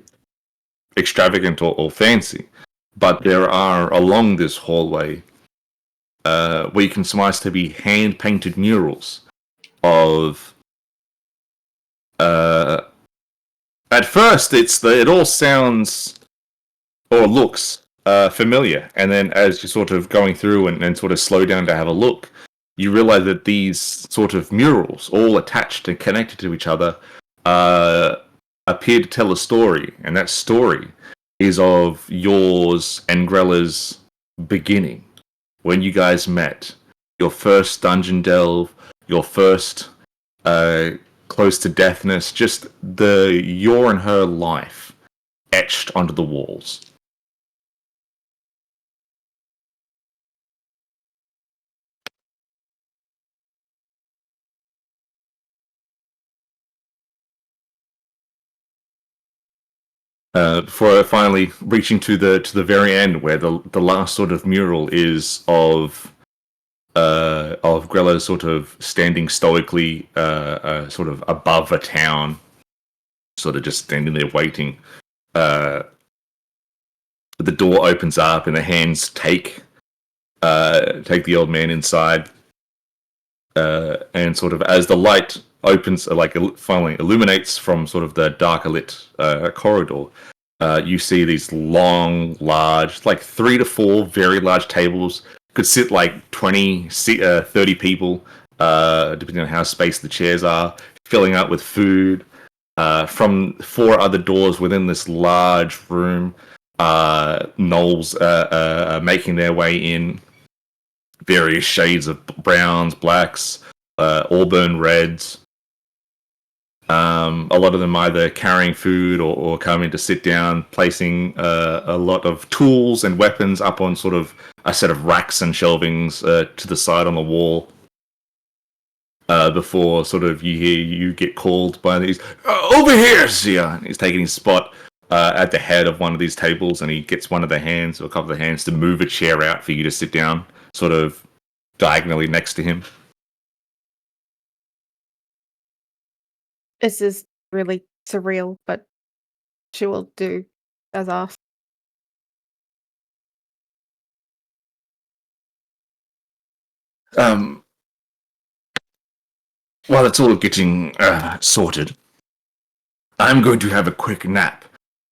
Speaker 1: extravagant or fancy, but there are along this hallway where you can surmise to be hand-painted murals of at first it all sounds or looks familiar, and then as you're sort of going through and sort of slow down to have a look, you realize that these sort of murals, all attached and connected to each other, appear to tell a story, and that story is of yours and Grella's beginning, when you guys met, your first dungeon delve, your first close to deathness, just your and her life etched onto the walls. Before finally reaching to the very end, where the last sort of mural is of Grella sort of standing stoically, sort of above a town, sort of just standing there waiting. The door opens up and the hands take the old man inside, and sort of as the light opens, finally illuminates from sort of the darker lit corridor, you see these long, large, like 3 to 4 very large tables. Could sit like 20, 30 people, depending on how spaced the chairs are, filling up with food. From 4 other doors within this large room, gnolls making their way in. Various shades of browns, blacks, auburn reds. A lot of them either carrying food or coming to sit down, placing a lot of tools and weapons up on sort of a set of racks and shelvings to the side on the wall. Before sort of you get called by these, over here, Zia! And he's taking his spot at the head of one of these tables, and he gets one of the hands, or a couple of the hands, to move a chair out for you to sit down, sort of diagonally next to him.
Speaker 3: This is really surreal, but she will do as asked.
Speaker 1: While it's all getting sorted, I'm going to have a quick nap.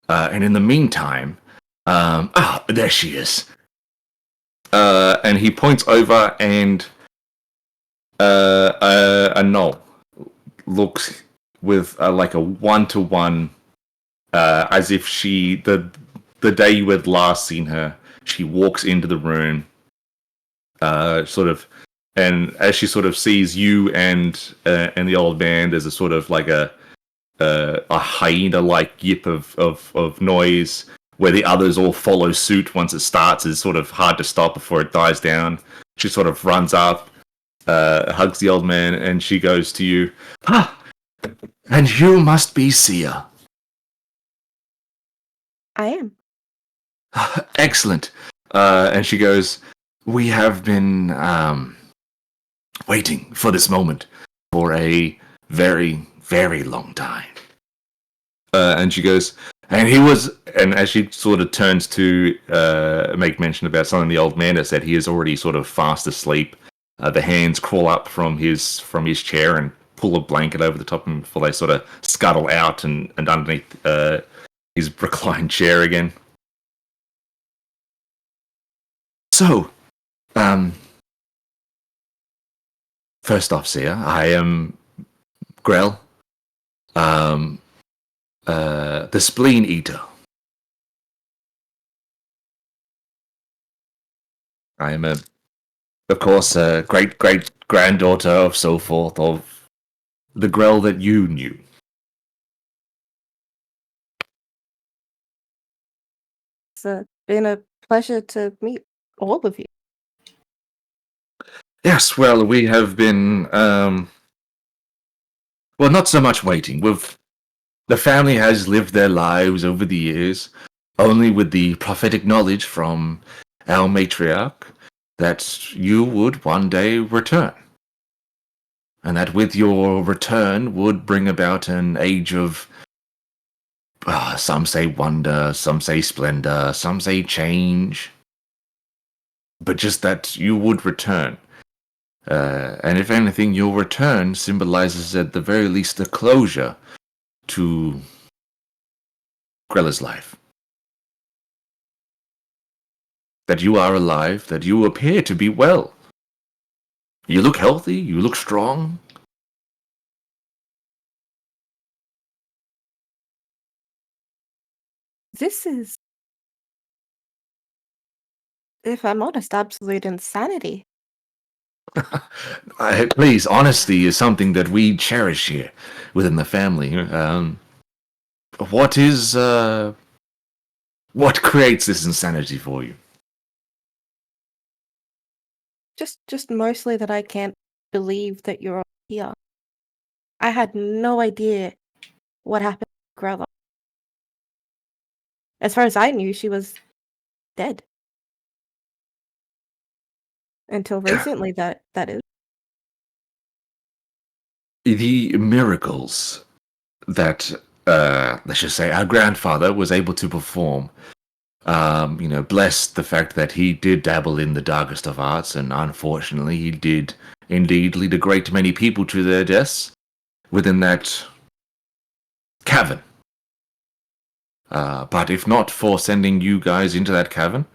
Speaker 1: And in the meantime, there she is. And he points over, and a gnoll looks with like a 1-to-1, as if the day you had last seen her, she walks into the room, sort of, and as she sort of sees you and the old man, there's a sort of like a hyena-like yip of noise, where the others all follow suit once it starts. It's sort of hard to stop before it dies down. She sort of runs up, hugs the old man, and she goes to you, and you must be Sia.
Speaker 3: I am.
Speaker 1: Excellent. And she goes, we have been waiting for this moment for a very, very long time. And she goes, and as she sort of turns to make mention about something the old man has said, he is already sort of fast asleep. The hands crawl up from his chair and pull a blanket over the top of him before they sort of scuttle out and underneath his reclined chair again. So, first off, Sia, I am Grell, the Spleen Eater. I am, of course, a great-great-granddaughter of so forth of the Grell that you knew.
Speaker 3: It's been a pleasure to meet all of you.
Speaker 1: Yes, well, we have been, well, not so much waiting. The family has lived their lives over the years, only with the prophetic knowledge from our matriarch that you would one day return. And that with your return would bring about an age of, some say wonder, some say splendor, some say change. But just that you would return. And if anything, your return symbolizes at the very least a closure to Grella's life. That you are alive, that you appear to be well. You look healthy, you look strong.
Speaker 3: This is, if I'm honest, absolute insanity.
Speaker 1: Please, honesty is something that we cherish here within the family. What is what creates this insanity for you?
Speaker 3: Just mostly that I can't believe that you're here. I had no idea what happened to Grella. As far as I knew, she was dead. Until recently, that is.
Speaker 1: The miracles that, let's just say, our grandfather was able to perform, blessed the fact that he did dabble in the darkest of arts, and unfortunately, he did indeed lead a great many people to their deaths within that cavern. But if not for sending you guys into that cavern,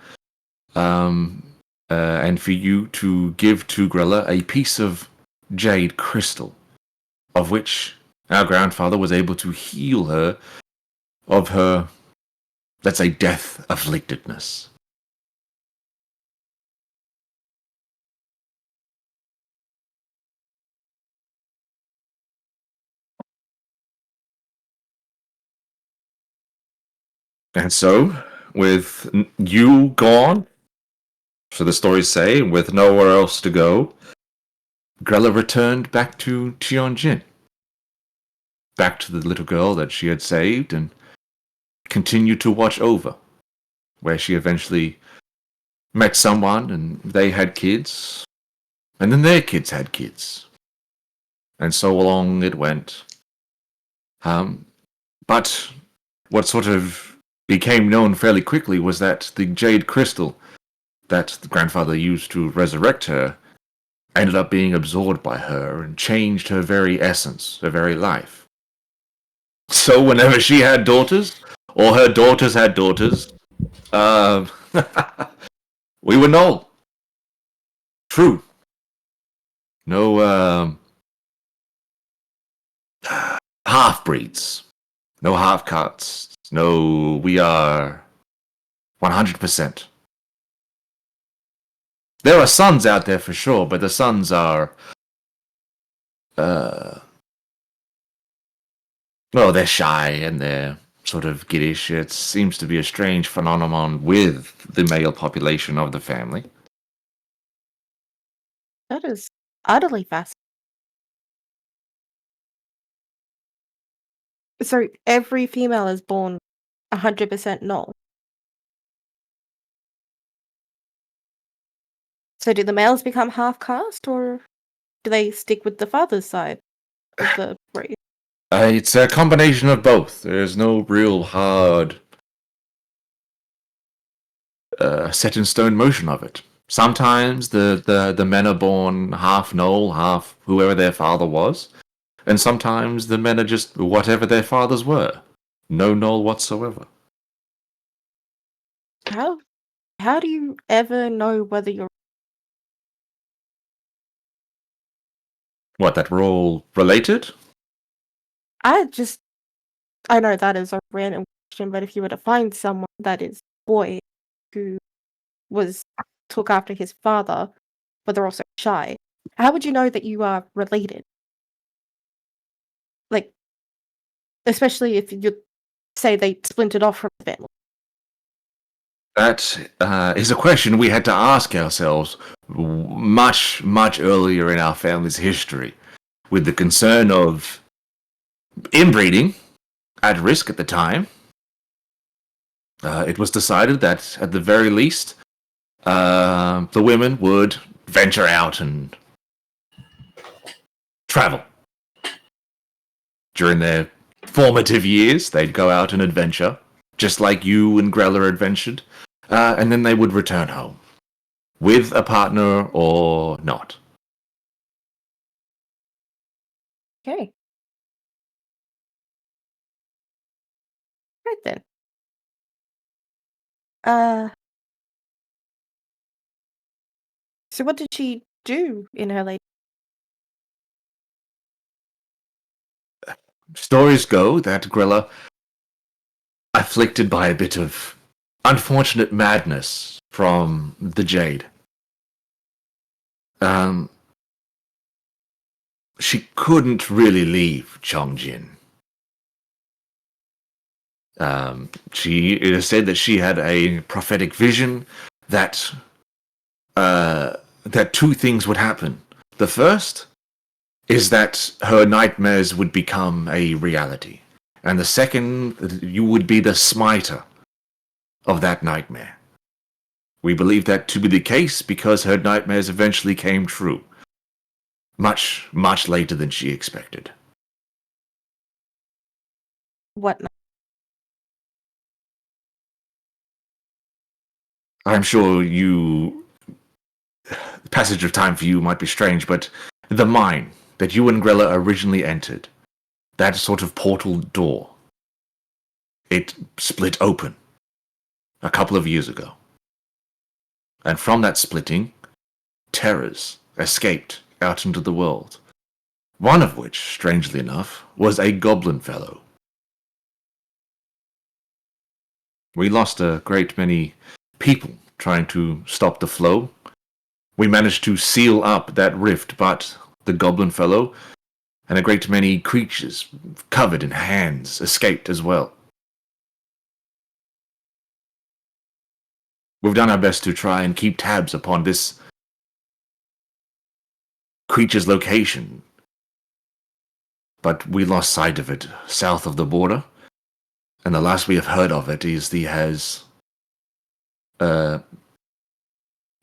Speaker 1: and for you to give to Grella a piece of jade crystal, of which our grandfather was able to heal her of her, let's say, death afflictedness. And so, with you gone, so the stories say, with nowhere else to go, Grella returned back to Tianjin. Back to the little girl that she had saved and continued to watch over, where she eventually met someone and they had kids, and then their kids had kids. And so along it went. But what sort of became known fairly quickly was that the jade crystal that the grandfather used to resurrect her ended up being absorbed by her and changed her very essence, her very life. So whenever she had daughters, or her daughters had daughters, we were null. True. No half-breeds. No half-cuts. No, we are 100%. There are sons out there for sure, but the sons are, well, they're shy and they're sort of giddish. It seems to be a strange phenomenon with the male population of the family.
Speaker 3: That is utterly fascinating. So every female is born 100% null. So do the males become half caste, or do they stick with the father's side of the race?
Speaker 1: It's a combination of both. There's no real hard set in stone motion of it. Sometimes the men are born half null, half whoever their father was, and sometimes the men are just whatever their fathers were. No null whatsoever.
Speaker 3: How do you ever know whether you're...
Speaker 1: What, that we're all related?
Speaker 3: I know that is a random question, but if you were to find someone that is boy who took after his father, but they're also shy, how would you know that you are related? Like, especially if you say they splintered off from the family.
Speaker 1: That is a question we had to ask ourselves much, much earlier in our family's history, with the concern of inbreeding at risk at the time. It was decided that, at the very least, the women would venture out and travel. During their formative years, they'd go out and adventure, just like you and Grella adventured, and then they would return home, with a partner or not.
Speaker 3: Okay. Right then. So what did she do in her late...
Speaker 1: Stories go that Grella, afflicted by a bit of unfortunate madness from the Jade, she couldn't really leave Chongjin. It is said that she had a prophetic vision that that two things would happen. The first is that her nightmares would become a reality, and the second, that you would be the smiter of that nightmare. We believe that to be the case because her nightmares eventually came true, much, much later than she expected.
Speaker 3: What?
Speaker 1: I'm sure the passage of time for you might be strange, but the mine that you and Grella originally entered, that sort of portal door, it split open a couple of years ago. And from that splitting, terrors escaped out into the world. One of which, strangely enough, was a goblin fellow. We lost a great many people trying to stop the flow. We managed to seal up that rift, but the goblin fellow and a great many creatures covered in hands escaped as well. We've done our best to try and keep tabs upon this creature's location, but we lost sight of it south of the border, and the last we have heard of it is he has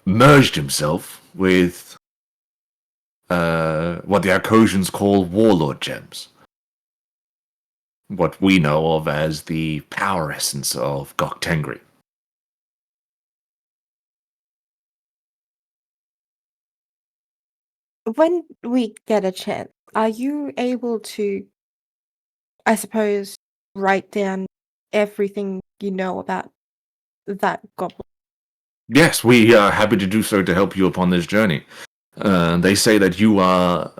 Speaker 1: merged himself with what the Arcosians call warlord gems. What we know of as the power essence of Gok Tengri.
Speaker 3: When we get a chance, are you able to, I suppose, write down everything you know about that goblin?
Speaker 1: Yes, we are happy to do so to help you upon this journey. They say that you are,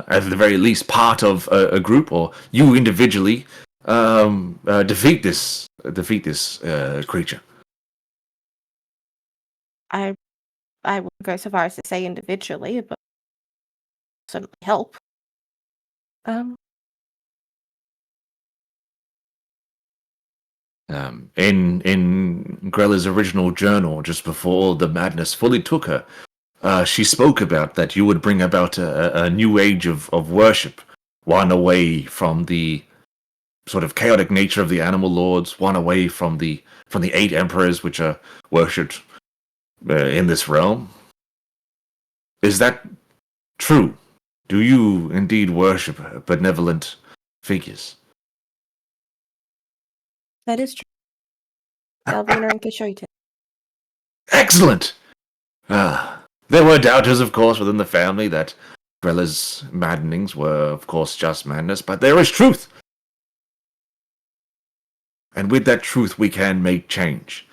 Speaker 1: at the very least, part of a group, or you individually defeat this creature.
Speaker 3: I wouldn't go so far as to say individually, but certainly help.
Speaker 1: In Grella's original journal, just before the madness fully took her, she spoke about that you would bring about a new age of worship, one away from the sort of chaotic nature of the animal lords, one away from the 8 emperors which are worshipped in this realm. Is that true? Do you indeed worship benevolent figures?
Speaker 3: That is true. Galvina and Kishoita.
Speaker 1: Excellent! There were doubters, of course, within the family that Grella's maddenings were, of course, just madness, but there is truth! And with that truth, we can make change.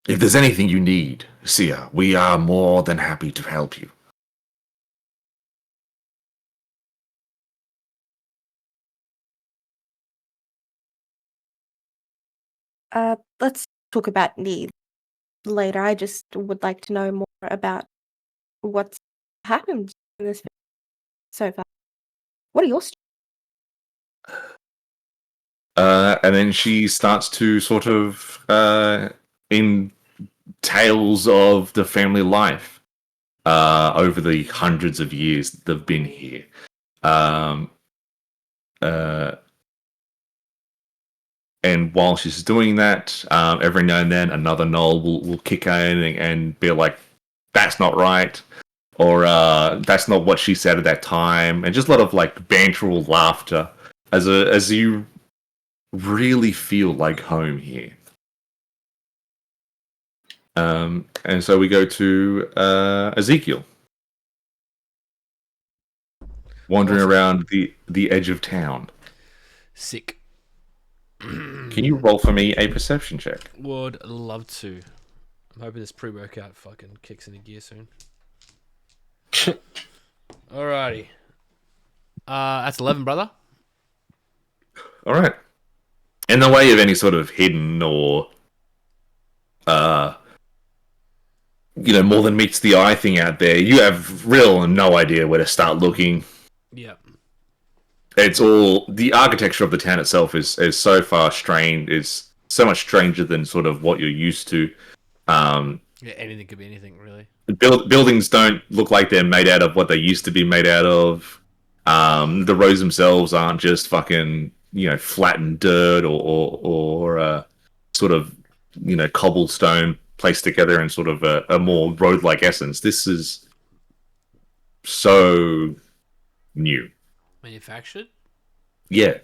Speaker 1: If there's anything you need, Sia, we are more than happy to help you.
Speaker 3: Let's talk about needs later. I just would like to know more about what's happened in this so far. What are your
Speaker 1: And then she starts to sort of, in tales of the family life, over the hundreds of years they've been here. And while she's doing that, every now and then another Knoll will kick in and be like, "That's not right," or "That's not what she said at that time," and just a lot of like banteral laughter as you really feel like home here. And so we go to Ezekiel, wandering
Speaker 2: Awesome.
Speaker 1: around the edge of town.
Speaker 2: Sick.
Speaker 1: Can you roll for me a perception check?
Speaker 2: Would love to. I'm hoping this pre-workout fucking kicks into gear soon. Alrighty. That's 11, brother.
Speaker 1: All right. In the way of any sort of hidden or more than meets the eye thing out there. You have real no idea where to start looking.
Speaker 2: Yeah.
Speaker 1: It's all the architecture of the town itself is so far strange. Is so much stranger than sort of what you're used to.
Speaker 2: Yeah, anything could be anything, really.
Speaker 1: Buildings don't look like they're made out of what they used to be made out of. The roads themselves aren't just fucking flattened dirt or sort of cobblestone placed together in sort of a more road-like essence. This is so new.
Speaker 2: Manufactured?
Speaker 1: Yeah.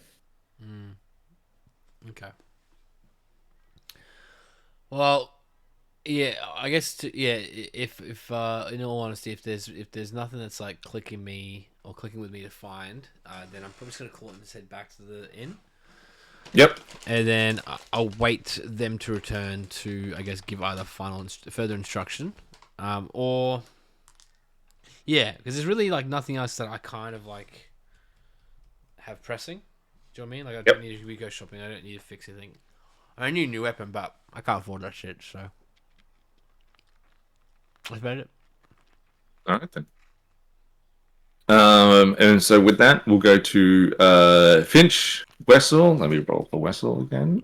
Speaker 2: Okay. Well, yeah, I guess if in all honesty, if there's nothing that's like clicking with me to find, then I'm probably just gonna call it and just head back to the inn.
Speaker 1: Yep.
Speaker 2: And then I'll wait them to return to, I guess, give either further instruction, or because there's really like nothing else that I kind of like have pressing. Do you know what I mean? Like I don't need to go shopping. I don't need to fix anything. I need a new weapon, but I can't afford that shit. So that's about it.
Speaker 1: All right then. And so with that, we'll go to Finch, Wessel. Let me roll for Wessel again.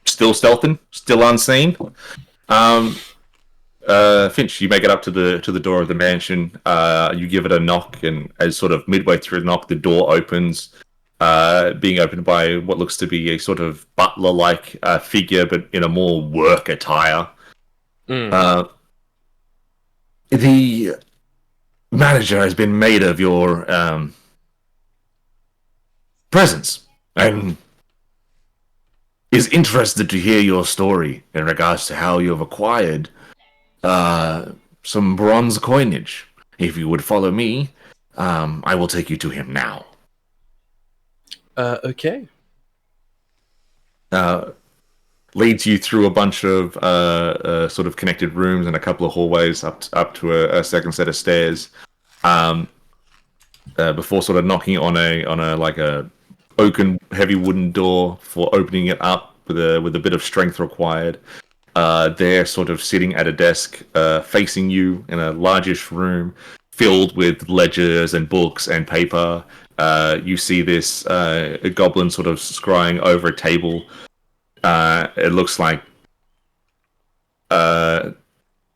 Speaker 1: Still stealthing, still unseen. Finch, you make it up to the door of the mansion. You give it a knock, and as sort of midway through the knock, the door opens, being opened by what looks to be a sort of butler-like figure, but in a more work attire. The manager has been made of your presence and is interested to hear your story in regards to how you have acquired some bronze coinage. If you would follow me, I will take you to him now.
Speaker 4: Okay.
Speaker 1: Leads you through a bunch of sort of connected rooms and a couple of hallways up to a second set of stairs. Before sort of knocking on a like a oaken heavy wooden door for opening it up with a bit of strength required. They're sort of sitting at a desk facing you in a largish room filled with ledgers and books and paper. You see this a goblin sort of scrying over a table. It looks like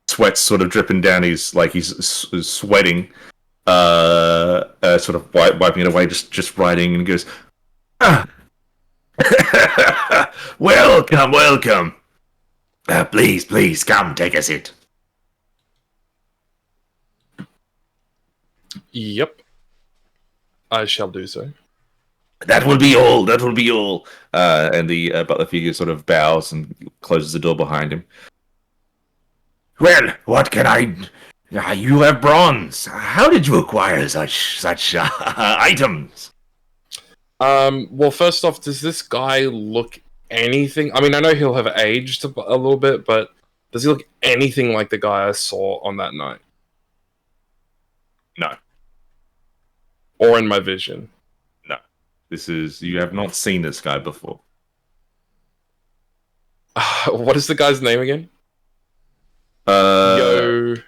Speaker 1: sweat's sort of dripping down his, like he's sweating, sort of wiping it away, just writing, and goes, welcome. Please, come, take a seat.
Speaker 4: Yep. I shall do so.
Speaker 1: That will be all. And the butler figure sort of bows and closes the door behind him. Well, what can I... You have bronze. How did you acquire such items?
Speaker 4: Well, first off, does this guy look anything... I mean, I know he'll have aged a little bit, but does he look anything like the guy I saw on that night?
Speaker 1: No.
Speaker 4: Or in my vision?
Speaker 1: No. You have not seen this guy before.
Speaker 4: What is the guy's name again? Yotai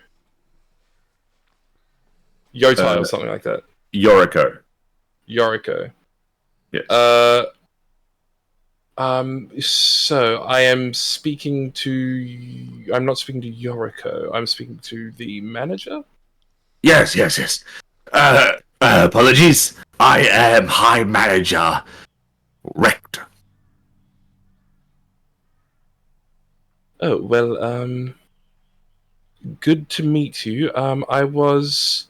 Speaker 4: or something like that.
Speaker 1: Yoriko.
Speaker 4: Yes. So I am speaking to... I'm not speaking to Yoriko. I'm speaking to the manager?
Speaker 1: Yes. Apologies. I am High Manager Rector.
Speaker 4: Oh, well, good to meet you. I was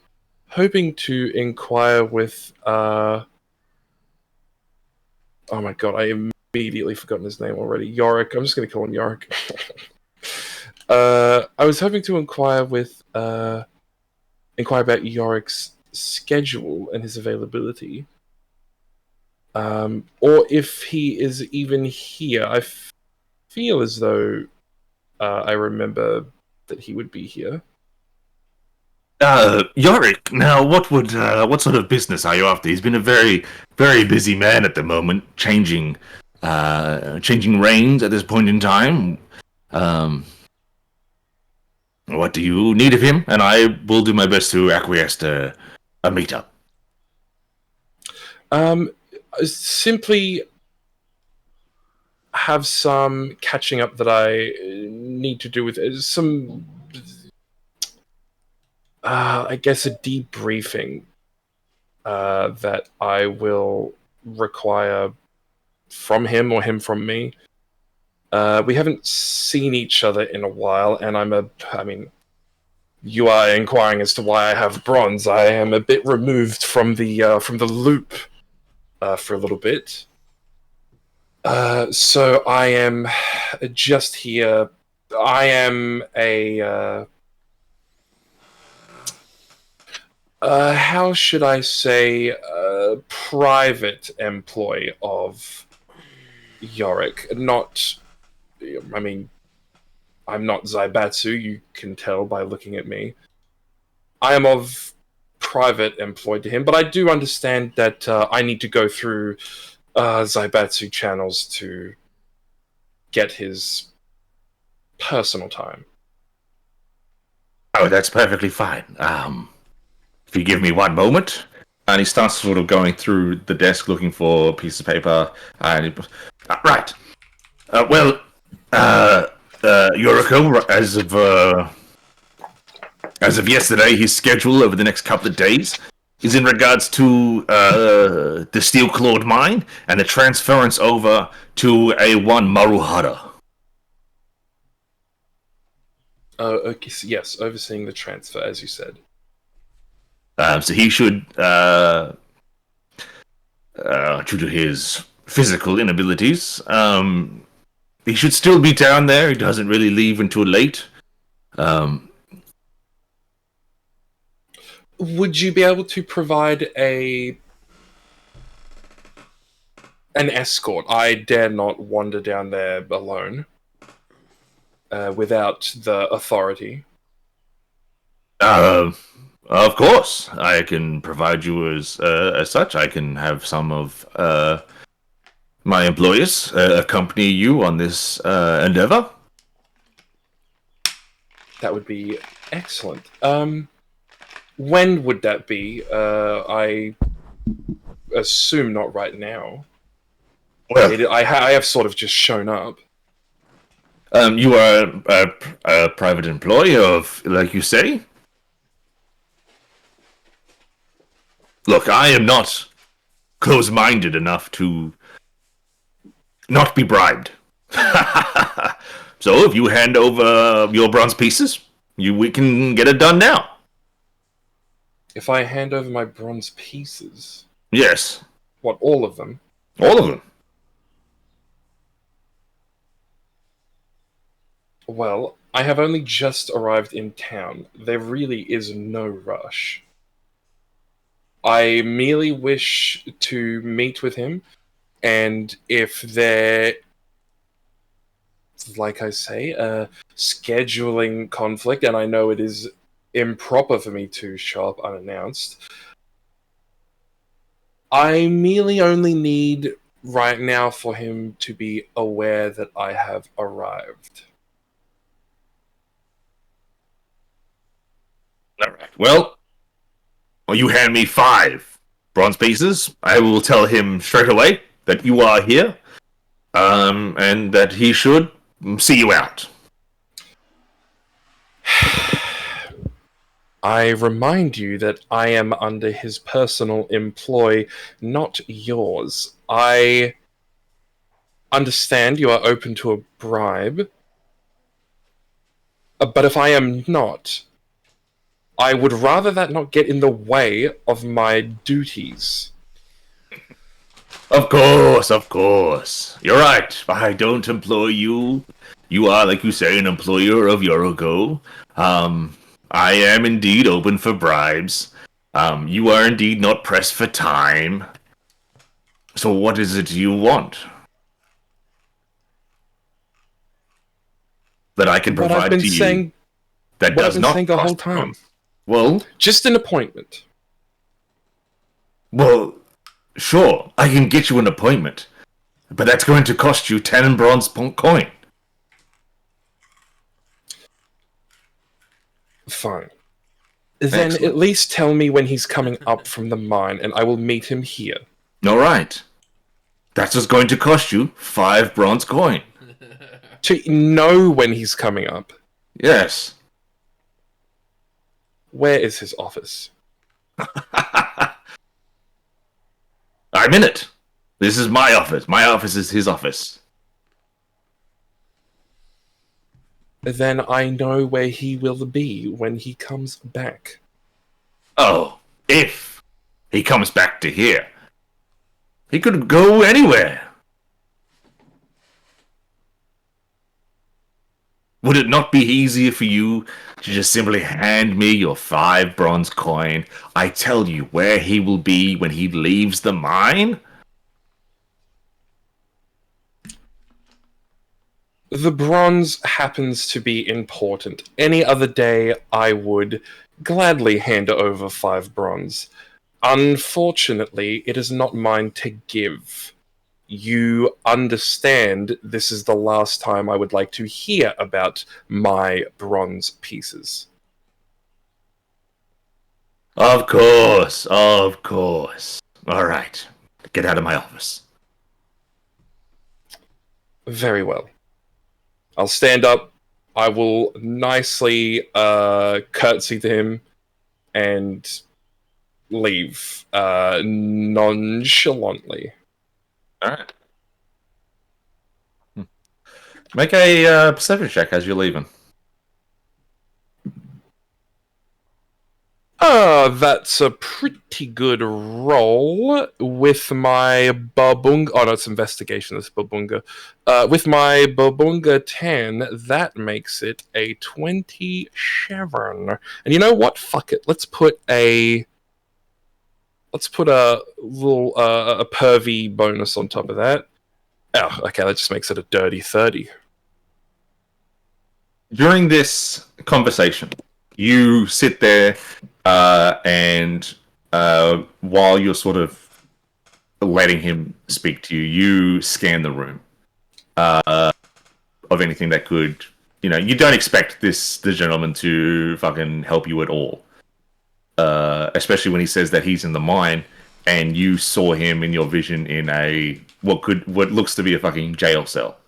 Speaker 4: hoping to inquire with, oh my god, I immediately forgotten his name already. Yorick. I'm just going to call him Yorick. I was hoping to inquire about Yorick's schedule and his availability. Or if he is even here. I feel as though I remember that he would be here.
Speaker 1: Yorick, now what sort of business are you after? He's been a very, very busy man at the moment, changing reigns at this point in time. What do you need of him? And I will do my best to acquiesce to a meetup.
Speaker 4: Simply have some catching up that I need to do with some, I guess, a debriefing that I will require from him or him from me. We haven't seen each other in a while, and you are inquiring as to why I have bronze. I am a bit removed from the loop for a little bit. So I am just here. I am a how should I say, private employee of Yorick. Not, I mean, I'm not Zaibatsu, you can tell by looking at me. I am of private employed to him, but I do understand that I need to go through Zaibatsu channels to get his personal time.
Speaker 1: Oh, that's perfectly fine. If you give me one moment. And he starts sort of going through the desk looking for a piece of paper. And right. Yoriko, as of yesterday, his schedule over the next couple of days is in regards to the Steel Clawed Mine and the transference over to A1 Maruhara.
Speaker 4: Okay, so yes, overseeing the transfer, as you said.
Speaker 1: So he should, due to his physical inabilities, he should still be down there. He doesn't really leave until late.
Speaker 4: Would you be able to provide an escort? I dare not wander down there alone without the authority.
Speaker 1: Of course, I can provide you as such. I can have some of my employers accompany you on this endeavor.
Speaker 4: That would be excellent. When would that be? I assume not right now.
Speaker 1: Well,
Speaker 4: I have sort of just shown up.
Speaker 1: You are a private employee of, like you say. Look, I am not close-minded enough to not be bribed. So if you hand over your bronze pieces, we can get it done now.
Speaker 4: If I hand over my bronze pieces...
Speaker 1: Yes.
Speaker 4: What, all of them?
Speaker 1: All of them.
Speaker 4: Well, I have only just arrived in town. There really is no rush. I merely wish to meet with him, and if there, like I say, a scheduling conflict, and I know it is improper for me to show up unannounced, I merely only need right now for him to be aware that I have arrived.
Speaker 1: All right. Well, you hand me 5 bronze pieces. I will tell him straight away that you are here, and that he should see you out.
Speaker 4: I remind you that I am under his personal employ, not yours. I understand you are open to a bribe, but if I am not, I would rather that not get in the way of my duties.
Speaker 1: Of course, of course. You're right. I don't employ you. You are, like you say, an employer of Yoriko. I am indeed open for bribes. You are indeed not pressed for time. So what is it you want? That I can provide to you. That does not
Speaker 4: saying the whole
Speaker 1: cost
Speaker 4: time.
Speaker 1: bronze. Well,
Speaker 4: Just an appointment.
Speaker 1: well, sure, I can get you an appointment, but that's going to cost you 10 bronze coin.
Speaker 4: Fine. Then
Speaker 1: Excellent.
Speaker 4: at least tell me when he's coming up from the mine, and I will meet him here.
Speaker 1: All right. That's what's going to cost you 5 bronze coin.
Speaker 4: To know when he's coming up.
Speaker 1: Yes.
Speaker 4: Where is his office?
Speaker 1: I'm in it. This is my office. My office is his office.
Speaker 4: Then I know where he will be when he comes back.
Speaker 1: Oh, if he comes back to here. He could go anywhere. Would it not be easier for you to just simply hand me your 5 bronze coin? I tell you where he will be when he leaves the mine?
Speaker 4: The bronze happens to be important. Any other day, I would gladly hand over 5 bronze. Unfortunately, it is not mine to give. You understand this is the last time I would like to hear about my bronze pieces.
Speaker 1: Of course, of course. All right, get out of my office.
Speaker 4: Very well. I'll stand up. I will nicely curtsy to him and leave nonchalantly.
Speaker 1: All right. Make a perception check as you're leaving.
Speaker 4: That's a pretty good roll with my babunga. Oh, no, it's investigation. That's babunga. With my babunga 10, that makes it a 27. And you know what? Fuck it. Let's put a little a pervy bonus on top of that. Oh, okay. That just makes it a dirty 30.
Speaker 1: During this conversation, you sit there and while you're sort of letting him speak to you, you scan the room of anything that could, you don't expect the gentleman to fucking help you at all. Especially when he says that he's in the mine and you saw him in your vision in what looks to be a fucking jail cell.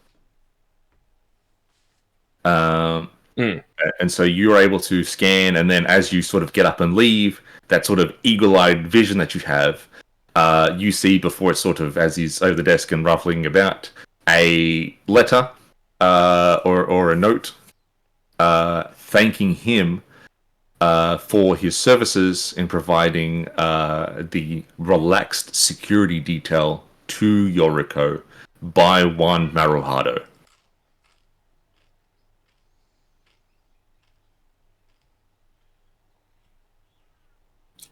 Speaker 1: And so you're able to scan, and then as you sort of get up and leave, that sort of eagle-eyed vision that you have, you see before it's sort of, as he's over the desk and ruffling about, a letter or a note thanking him for his services in providing the relaxed security detail to Yoriko by one Maruhado.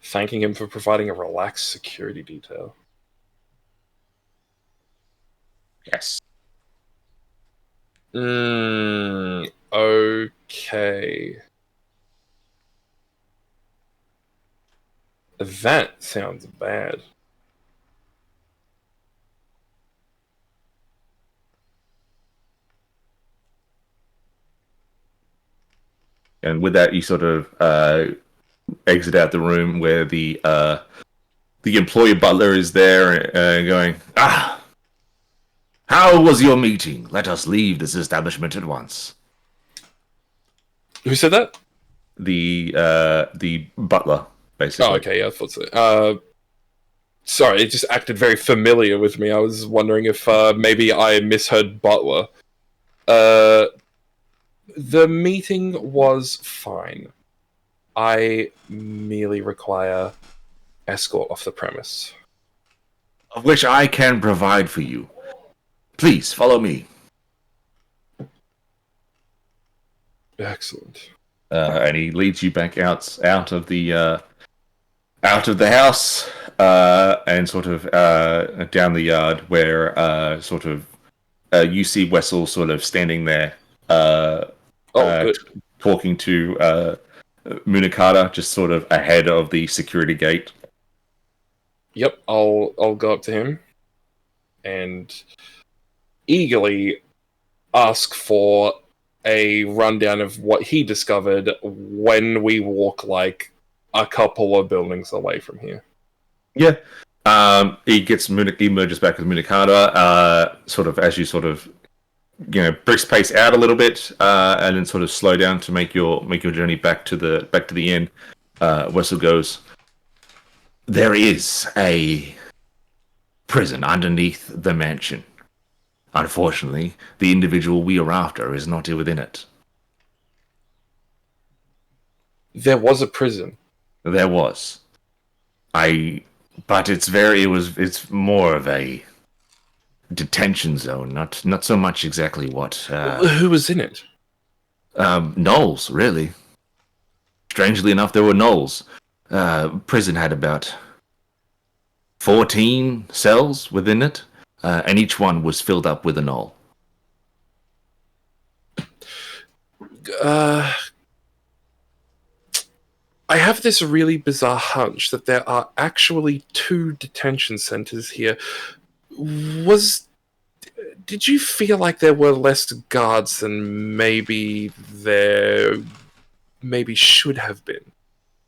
Speaker 4: Thanking him for providing a relaxed security detail.
Speaker 1: Yes.
Speaker 4: Okay. That sounds bad.
Speaker 1: And with that, you sort of exit out the room where the employee butler is there, going, how was your meeting? Let us leave this establishment at once.
Speaker 4: Who said that?
Speaker 1: The butler, basically.
Speaker 4: Oh, okay, yeah, I thought so. Sorry, it just acted very familiar with me. I was wondering if maybe I misheard butler. The meeting was fine. I merely require escort off the premise.
Speaker 1: Of which I can provide for you. Please, follow me.
Speaker 4: Excellent.
Speaker 1: And he leads you back out of the house and sort of down the yard where sort of you see Wessel sort of standing there
Speaker 4: Good.
Speaker 1: talking to Munakata just sort of ahead of the security gate.
Speaker 4: Yep, I'll go up to him and eagerly ask for a rundown of what he discovered when we walk like a couple of buildings away from here.
Speaker 1: Yeah. He merges back with Munikata, sort of as you sort of brisk pace out a little bit, and then sort of slow down to make your journey back to the inn. Wessel goes, there is a prison underneath the mansion. Unfortunately, the individual we are after is not within it.
Speaker 4: There was a prison.
Speaker 1: There was. But it's more of a detention zone, not so much exactly what.
Speaker 4: Who was in it?
Speaker 1: Gnolls, really. Strangely enough, there were gnolls. Prison had about 14 cells within it, and each one was filled up with a gnoll.
Speaker 4: I have this really bizarre hunch that there are actually 2 detention centers here. Did you feel like there were less guards than maybe there should have been?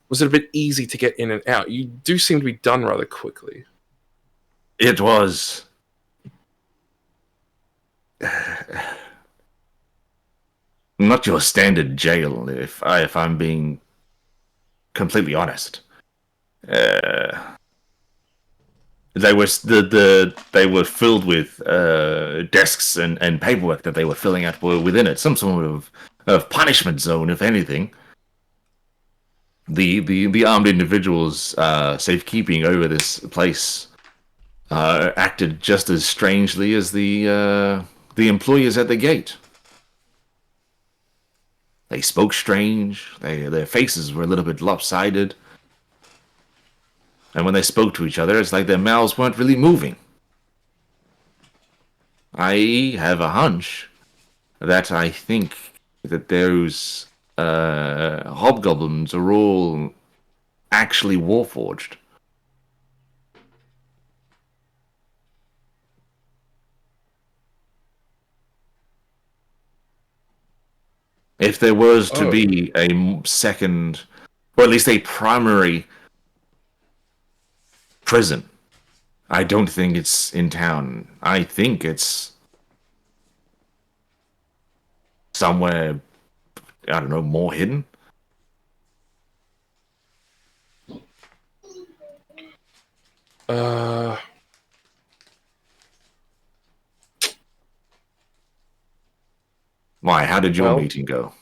Speaker 4: Was it a bit easy to get in and out? You do seem to be done rather quickly.
Speaker 1: It was not your standard jail, if I'm being completely honest. They were they were filled with desks and paperwork that they were filling out were within it. Some sort of punishment zone, if anything. The armed individuals safekeeping over this place acted just as strangely as the employees at the gate. They spoke strange. Their faces were a little bit lopsided. And when they spoke to each other, it's like their mouths weren't really moving. I have a hunch that I think that those hobgoblins are all actually warforged. If there was to be a second, or at least a primary prison, I don't think it's in town. I think it's somewhere, I don't know, more hidden. Why? How did your meeting go?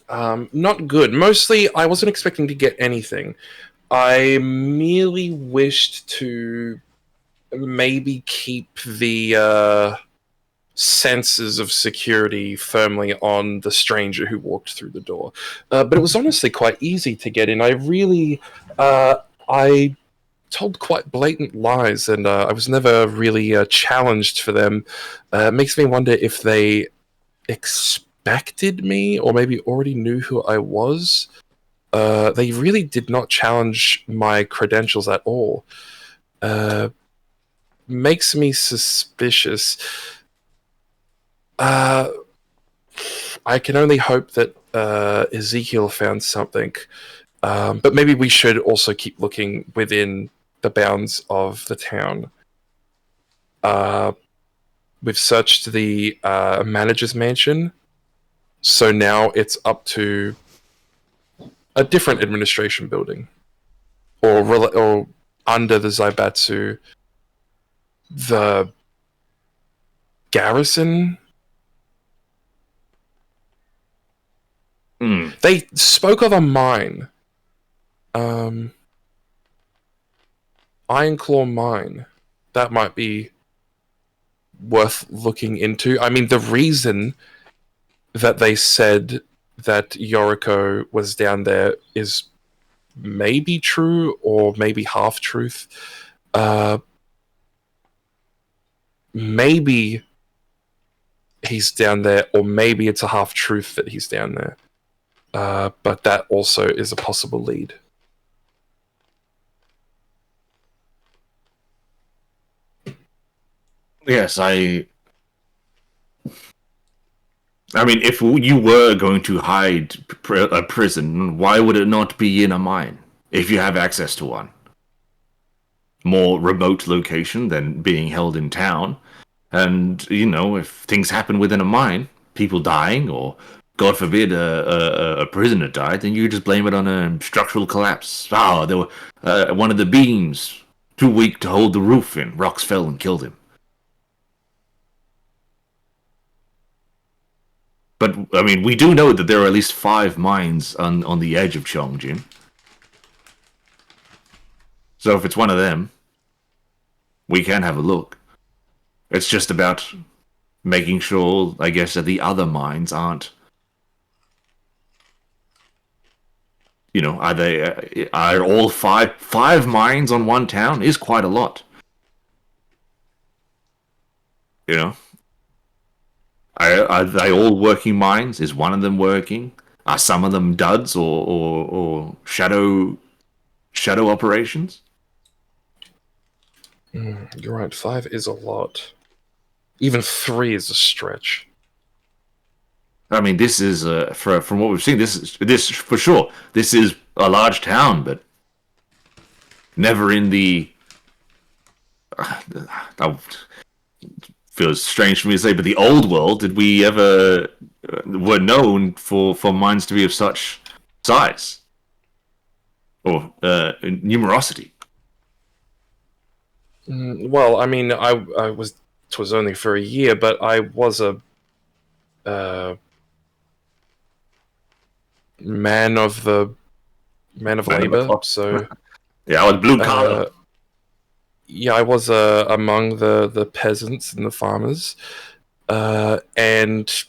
Speaker 4: Not good. Mostly, I wasn't expecting to get anything. I merely wished to maybe keep the senses of security firmly on the stranger who walked through the door. But it was honestly quite easy to get in. I told quite blatant lies, and I was never really challenged for them. It makes me wonder if they expected me, or maybe already knew who I was. They really did not challenge my credentials at all. Makes me suspicious. I can only hope that Ezekiel found something. But maybe we should also keep looking within the bounds of the town. We've searched the manager's mansion, so now it's up to a different administration building, or under the Zaibatsu, the garrison. They spoke of a mine. Ironclaw mine. That might be worth looking into. I mean, the reason that they said that Yoriko was down there is maybe true, or maybe half-truth. Maybe he's down there, or maybe it's a half-truth that he's down there. But that also is a possible lead.
Speaker 1: Yes, I mean, if you were going to hide a prison, why would it not be in a mine if you have access to one? More remote location than being held in town. And, if things happen within a mine, people dying, or God forbid, a prisoner died, then you just blame it on a structural collapse. There were one of the beams too weak to hold the roof in. Rocks fell and killed him. But, I mean, we do know that there are at least 5 mines on the edge of Chongjin. So if it's one of them, we can have a look. It's just about making sure, I guess, that the other mines aren't, are all five mines on one town is quite a lot. Are they all working mines? Is one of them working? Are some of them duds or shadow operations?
Speaker 4: You're right, 5 is a lot. Even 3 is a stretch.
Speaker 1: I mean, this is from what we've seen. This for sure. This is a large town, but never in the. Feels strange for me to say, but the old world, did we ever were known for mines to be of such size or numerosity?
Speaker 4: Well, I mean, I was. It was only for a year, but I was a man of labor. So
Speaker 1: yeah, I was blue collar.
Speaker 4: Yeah, I was among the peasants and the farmers, and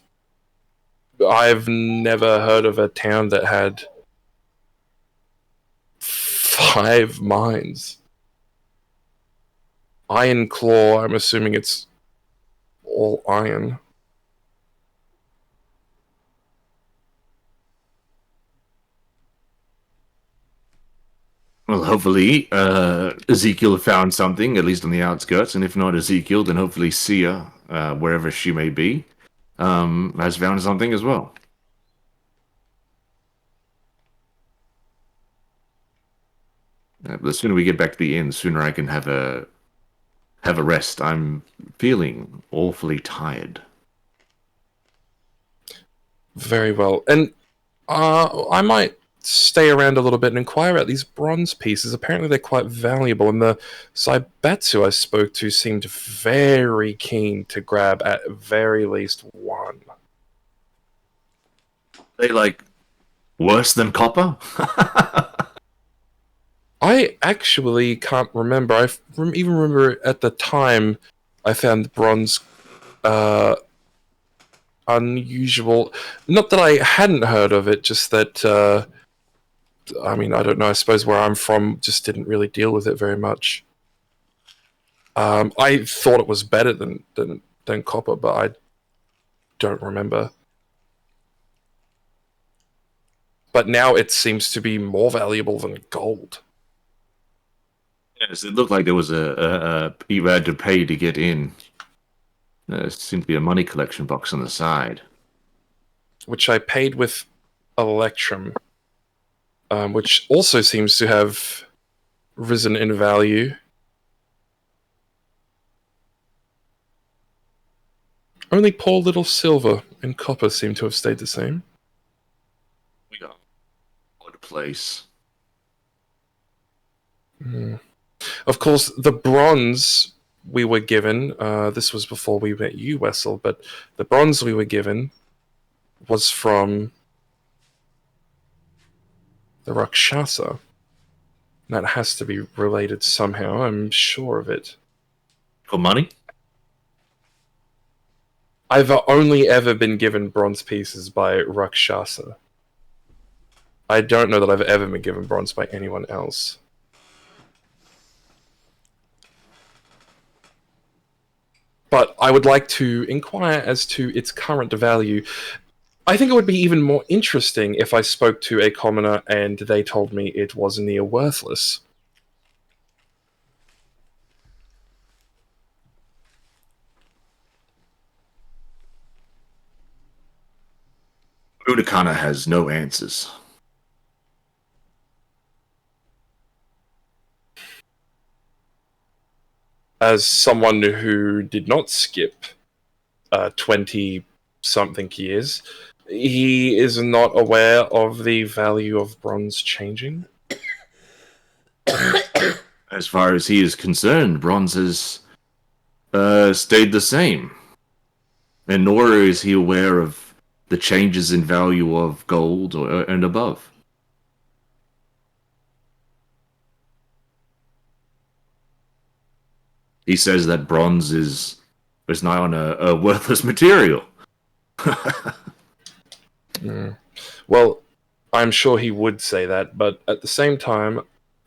Speaker 4: I've never heard of a town that had 5 mines. Iron Claw, I'm assuming it's all iron.
Speaker 1: Well, hopefully Ezekiel found something, at least on the outskirts, and if not Ezekiel, then hopefully Sia, wherever she may be, has found something as well. The sooner we get back to the inn, the sooner I can have a rest. I'm feeling awfully tired.
Speaker 4: Very well. And I might stay around a little bit and inquire about these bronze pieces. Apparently they're quite valuable, and the Saibatsu I spoke to seemed very keen to grab at very least one.
Speaker 1: They like worse than copper?
Speaker 4: I actually can't remember. I even remember at the time I found bronze unusual. Not that I hadn't heard of it, just that I mean, I don't know. I suppose where I'm from just didn't really deal with it very much. I thought it was better than copper, but I don't remember. But now it seems to be more valuable than gold.
Speaker 1: Yes, it looked like there was you had to pay to get in. There seemed to be a money collection box on the side.
Speaker 4: Which I paid with Electrum, which also seems to have risen in value. Only poor little silver and copper seem to have stayed the same.
Speaker 1: We got a place.
Speaker 4: Of course, the bronze we were given, this was before we met you, Wessel, but the bronze we were given was from the Rakshasa. That has to be related somehow, I'm sure of it.
Speaker 1: For money?
Speaker 4: I've only ever been given bronze pieces by Rakshasa. I don't know that I've ever been given bronze by anyone else. But I would like to inquire as to its current value. I think it would be even more interesting if I spoke to a commoner and they told me it was near worthless.
Speaker 1: Unicana has no answers.
Speaker 4: As someone who did not skip 20-something years, he is not aware of the value of bronze changing.
Speaker 1: As far as he is concerned, bronze has stayed the same. And nor is he aware of the changes in value of gold and above. He says that bronze is nigh on a worthless material.
Speaker 4: Well, I'm sure he would say that, but at the same time,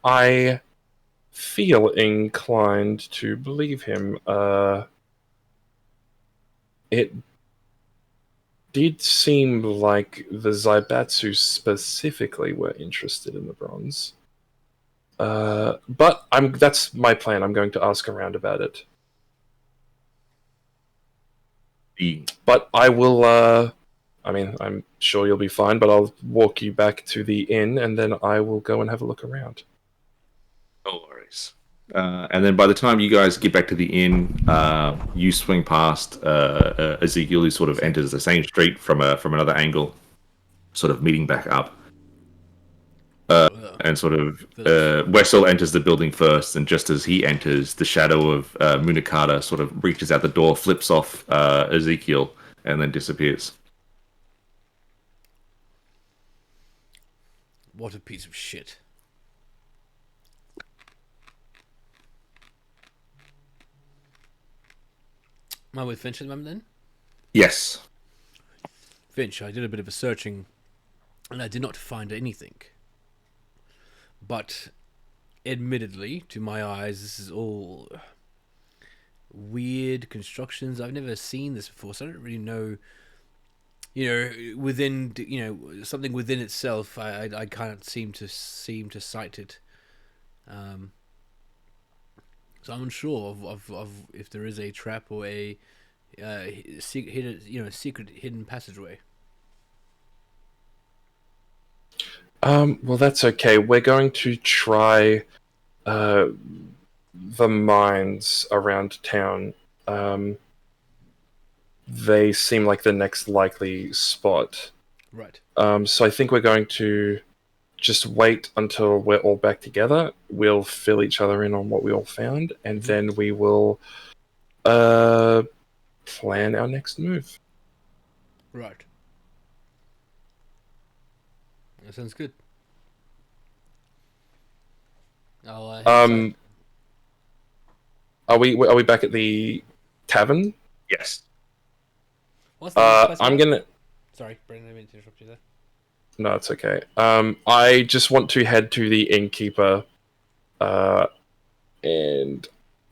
Speaker 4: I feel inclined to believe him. It did seem like the Zaibatsu specifically were interested in the bronze. But that's my plan. I'm going to ask around about it. But I will, I mean, I'm sure you'll be fine, but I'll walk you back to the inn, and then I will go and have a look around.
Speaker 1: No worries. And then by the time you guys get back to the inn, you swing past Ezekiel, who sort of enters the same street from another angle, sort of meeting back up. And sort of Wessel enters the building first, and just as he enters, the shadow of Munikata sort of reaches out the door, flips off Ezekiel, and then disappears.
Speaker 2: What a piece of shit. Am I with Finch at the moment then?
Speaker 1: Yes.
Speaker 2: Finch, I did a bit of a searching and I did not find anything. But admittedly, to my eyes, this is all weird constructions. I've never seen this before, so I don't really know. Within something within itself, I can't seem to cite it. So I'm unsure of if there is a trap or a secret hidden passageway.
Speaker 4: Well, that's okay. We're going to try the mines around town. They seem like the next likely spot.
Speaker 2: Right.
Speaker 4: So I think we're going to just wait until we're all back together. We'll fill each other in on what we all found, and then we will plan our next move.
Speaker 2: Right. That sounds good.
Speaker 4: Are we back at the tavern?
Speaker 1: Yes.
Speaker 2: What's the place
Speaker 4: I'm
Speaker 2: called?
Speaker 4: gonna.
Speaker 2: Sorry, Brendan, I didn't mean to interrupt you there.
Speaker 4: No, it's okay. I just want to head to the innkeeper, and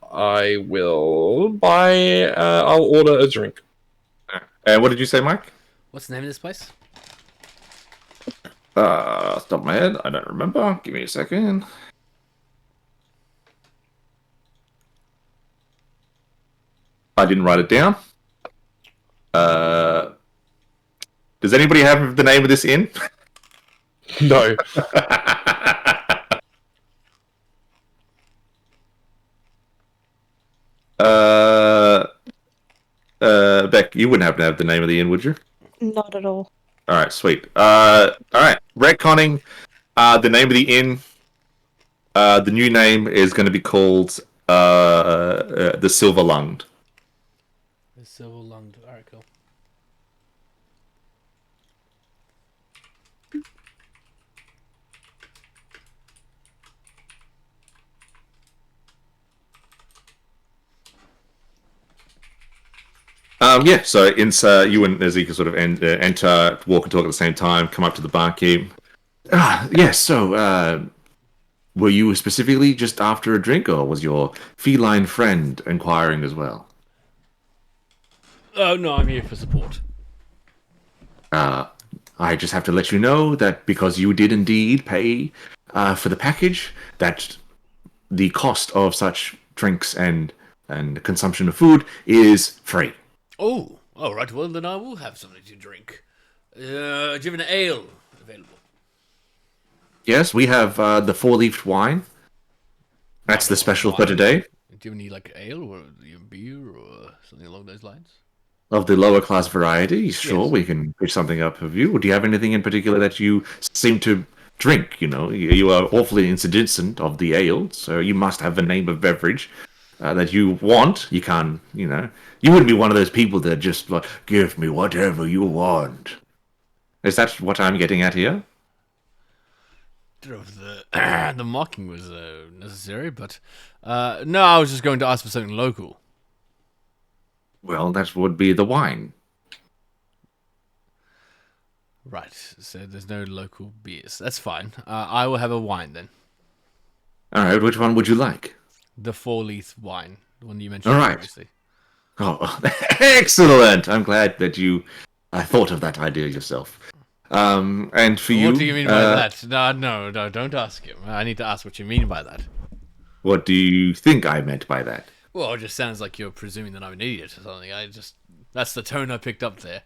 Speaker 4: I will buy. I'll order a drink.
Speaker 1: And what did you say, Mike?
Speaker 2: What's the name of this place?
Speaker 1: Off the top of my head, I don't remember. Give me a second. I didn't write it down. Does anybody have the name of this inn?
Speaker 4: No.
Speaker 1: Beck, you wouldn't happen to have the name of the inn, would you?
Speaker 3: Not at all.
Speaker 1: All right, sweet. All right, retconning. The name of the inn. The new name is going to be called the Silver Lunged.
Speaker 2: The Silver Lunged. Alright, cool.
Speaker 1: Yeah, so you and Ezekiel sort of enter, walk and talk at the same time, come up to the barkeep. Yes, so were you specifically just after a drink, or was your feline friend inquiring as well?
Speaker 2: Oh, no, I'm here for support.
Speaker 1: I just have to let you know that because you did indeed pay for the package, that the cost of such drinks and consumption of food is free.
Speaker 2: Oh, alright, well then I will have something to drink. Do you have an ale available?
Speaker 1: Yes, we have the four-leafed wine. That's the special for today.
Speaker 2: Do you have any like ale or beer or something along those lines?
Speaker 1: Of the lower class variety, sure,
Speaker 2: Yes.
Speaker 1: we can pitch something up of you. Do you have anything in particular that you seem to drink? You are awfully insistent of the ale, so you must have a name of beverage that you want. You can't, you wouldn't be one of those people that just like, give me whatever you want. Is that what I'm getting at here?
Speaker 2: I don't know if the the mocking was necessary, but no, I was just going to ask for something local.
Speaker 1: Well, that would be the wine.
Speaker 2: Right. So there's no local beers. That's fine. I will have a wine then.
Speaker 1: All right, which one would you like?
Speaker 2: The four-leaf wine, the one you mentioned
Speaker 1: All right.
Speaker 2: previously.
Speaker 1: Oh, excellent! I'm glad that you thought of that idea yourself. And for you,
Speaker 2: What do you mean by that? No, don't ask him. I need to ask what you mean by that.
Speaker 1: what do you think I meant by that?
Speaker 2: Well, it just sounds like you're presuming that I'm an idiot or something. That's the tone I picked up there.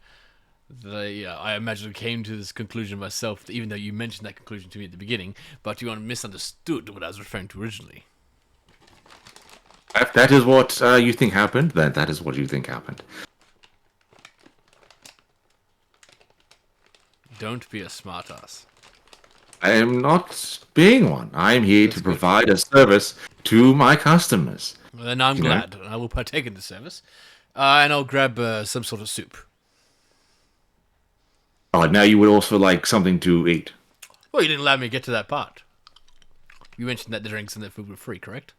Speaker 2: I imagine I came to this conclusion myself, even though you mentioned that conclusion to me at the beginning, but you misunderstood what I was referring to originally.
Speaker 1: If that is what you think happened, then that is what you think happened.
Speaker 2: Don't be a smartass.
Speaker 1: I am not being one. I am here
Speaker 2: That's
Speaker 1: to
Speaker 2: good.
Speaker 1: provide a service to my customers.
Speaker 2: Well, then I'm
Speaker 1: You know?
Speaker 2: glad. I will partake in the service. And I'll grab some sort of soup.
Speaker 1: Oh, now you would also like something to eat.
Speaker 2: Well, you didn't allow me to get to that part. You mentioned that the drinks and the food were free, correct?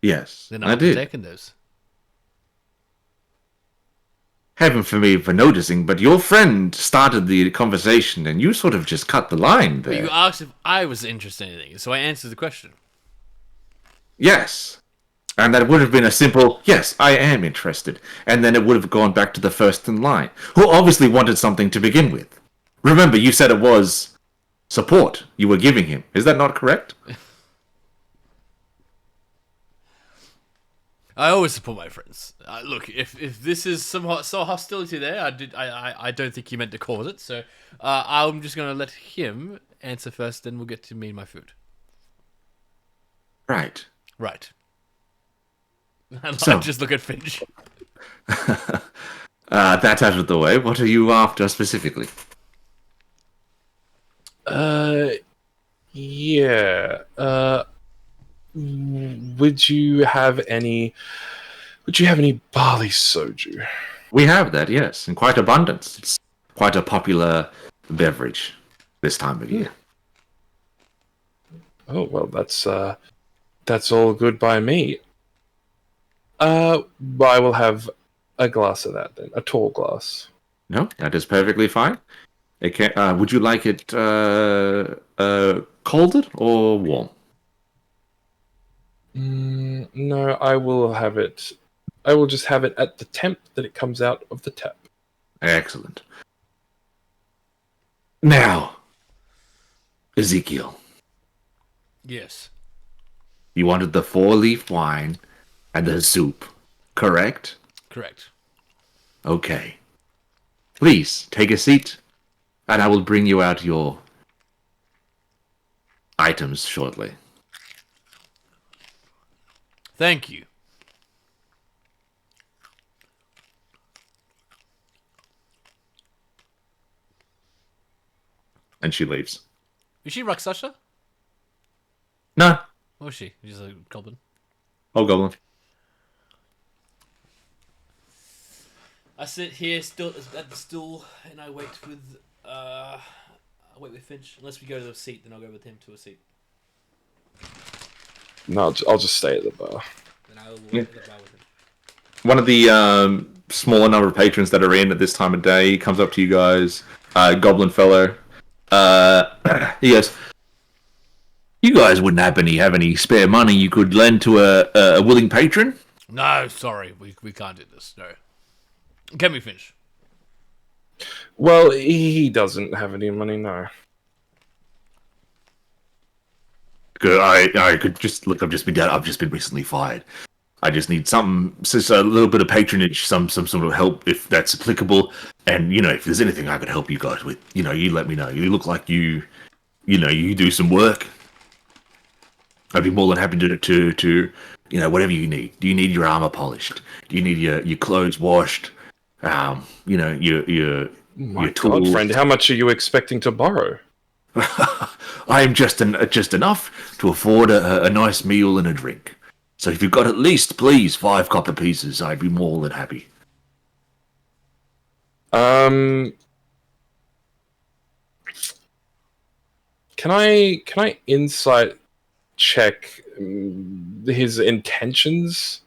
Speaker 1: Yes,
Speaker 2: Then
Speaker 1: I
Speaker 2: I'll
Speaker 1: did.
Speaker 2: partake in those.
Speaker 1: Heaven for me for noticing, but your friend started the conversation and you sort of just cut the line
Speaker 2: But
Speaker 1: there.
Speaker 2: you asked if I was interested in anything, so I answered the question.
Speaker 1: Yes. And that would have been a simple, yes, I am interested. And then it would have gone back to the first in line, who obviously wanted something to begin with. Remember, you said it was support you were giving him. Is that not correct?
Speaker 2: I always support my friends. Look, if this is some hostility there, I don't think he meant to cause it. So I'm just gonna let him answer first, then we'll get to me and my food.
Speaker 1: Right.
Speaker 2: Right. I
Speaker 1: So-
Speaker 2: just look at Finch.
Speaker 1: That out of the way, what are you after specifically?
Speaker 4: Yeah. Would you have any barley soju?
Speaker 1: We have that, yes, in quite abundance. It's quite a popular beverage this time of year.
Speaker 4: Oh well, that's all good by me. I will have a glass of that then, a tall glass.
Speaker 1: No, that is perfectly fine. It can, would you like it colded or warm?
Speaker 4: No, I will have it. I will just have it at the temp that it comes out of the tap.
Speaker 1: Excellent. Now, Ezekiel,
Speaker 2: Yes.
Speaker 1: you wanted the four-leaf wine and the soup, correct?
Speaker 2: Correct.
Speaker 1: Okay. Please, take a seat, and I will bring you out your items shortly.
Speaker 2: Thank you.
Speaker 1: And she leaves.
Speaker 2: Is she Rakshasa?
Speaker 1: No,
Speaker 2: Or is she? She's a goblin.
Speaker 1: oh goblin.
Speaker 2: I sit here still at the stool and I wait with Finch. Unless we go to the seat, then I'll go with him to a seat.
Speaker 4: No, I'll just stay at the bar.
Speaker 2: Then I will walk
Speaker 1: Yeah.
Speaker 2: to the bar with him.
Speaker 1: One of the smaller number of patrons that are in at this time of day comes up to you guys, goblin fellow. He goes, "You guys wouldn't happen to have any spare money you could lend to a willing patron?"
Speaker 2: No, sorry, we can't do this. No. Get me Finch.
Speaker 4: Well, he doesn't have any money now.
Speaker 1: Good. I could just look. I've just been recently fired. I just need something, just a little bit of patronage, some sort of help if that's applicable. And if there's anything I could help you guys with, you let me know. You look like you do some work. I'd be more than happy to whatever you need. Do you need your armor polished? Do you need your clothes washed? Your
Speaker 4: My
Speaker 1: tools.
Speaker 4: God, friend, how much are you expecting to borrow?
Speaker 1: I am just enough to afford a nice meal and a drink. So if you've got at least, please, 5 copper pieces, I'd be more than happy.
Speaker 4: Can I insight check his intentions?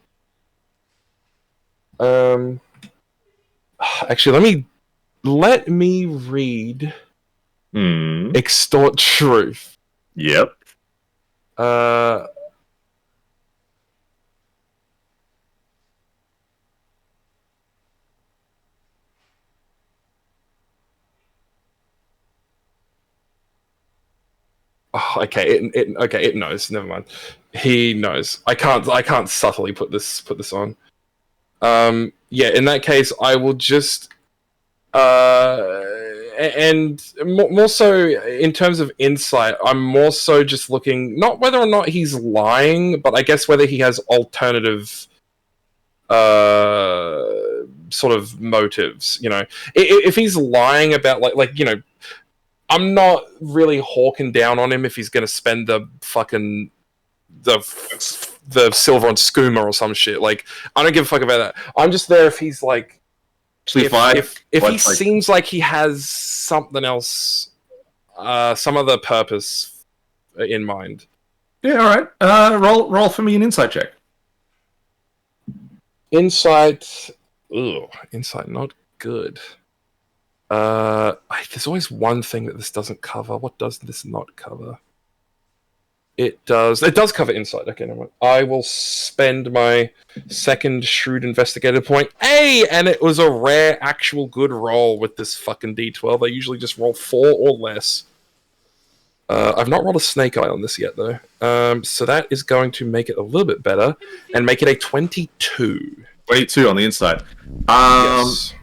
Speaker 4: Actually, let me read Extort Truth.
Speaker 1: Yep.
Speaker 4: Oh, okay, it knows. Never mind. He knows. I can't subtly put this on. Yeah, in that case, I will just and more so in terms of insight, I'm more so just looking not whether or not he's lying, but I guess whether he has alternative sort of motives. If he's lying about like I'm not really hawking down on him if he's going to spend the fucking the silver on skooma or some shit. Like, I don't give a fuck about that. I'm just there if he's like, if he seems like he has something else, some other purpose in mind.
Speaker 1: Yeah, all right. Roll for me an insight check.
Speaker 4: Insight, insight not good. There's always one thing that this doesn't cover. What does this not cover? It does cover insight. Okay, never mind. I will spend my second shrewd investigator point. Hey, and it was a rare actual good roll with this fucking D12. I usually just roll 4 or less. I've not rolled a snake eye on this yet, though. So that is going to make it a little bit better and make it a 22.
Speaker 1: 22 on the inside.
Speaker 4: Yes.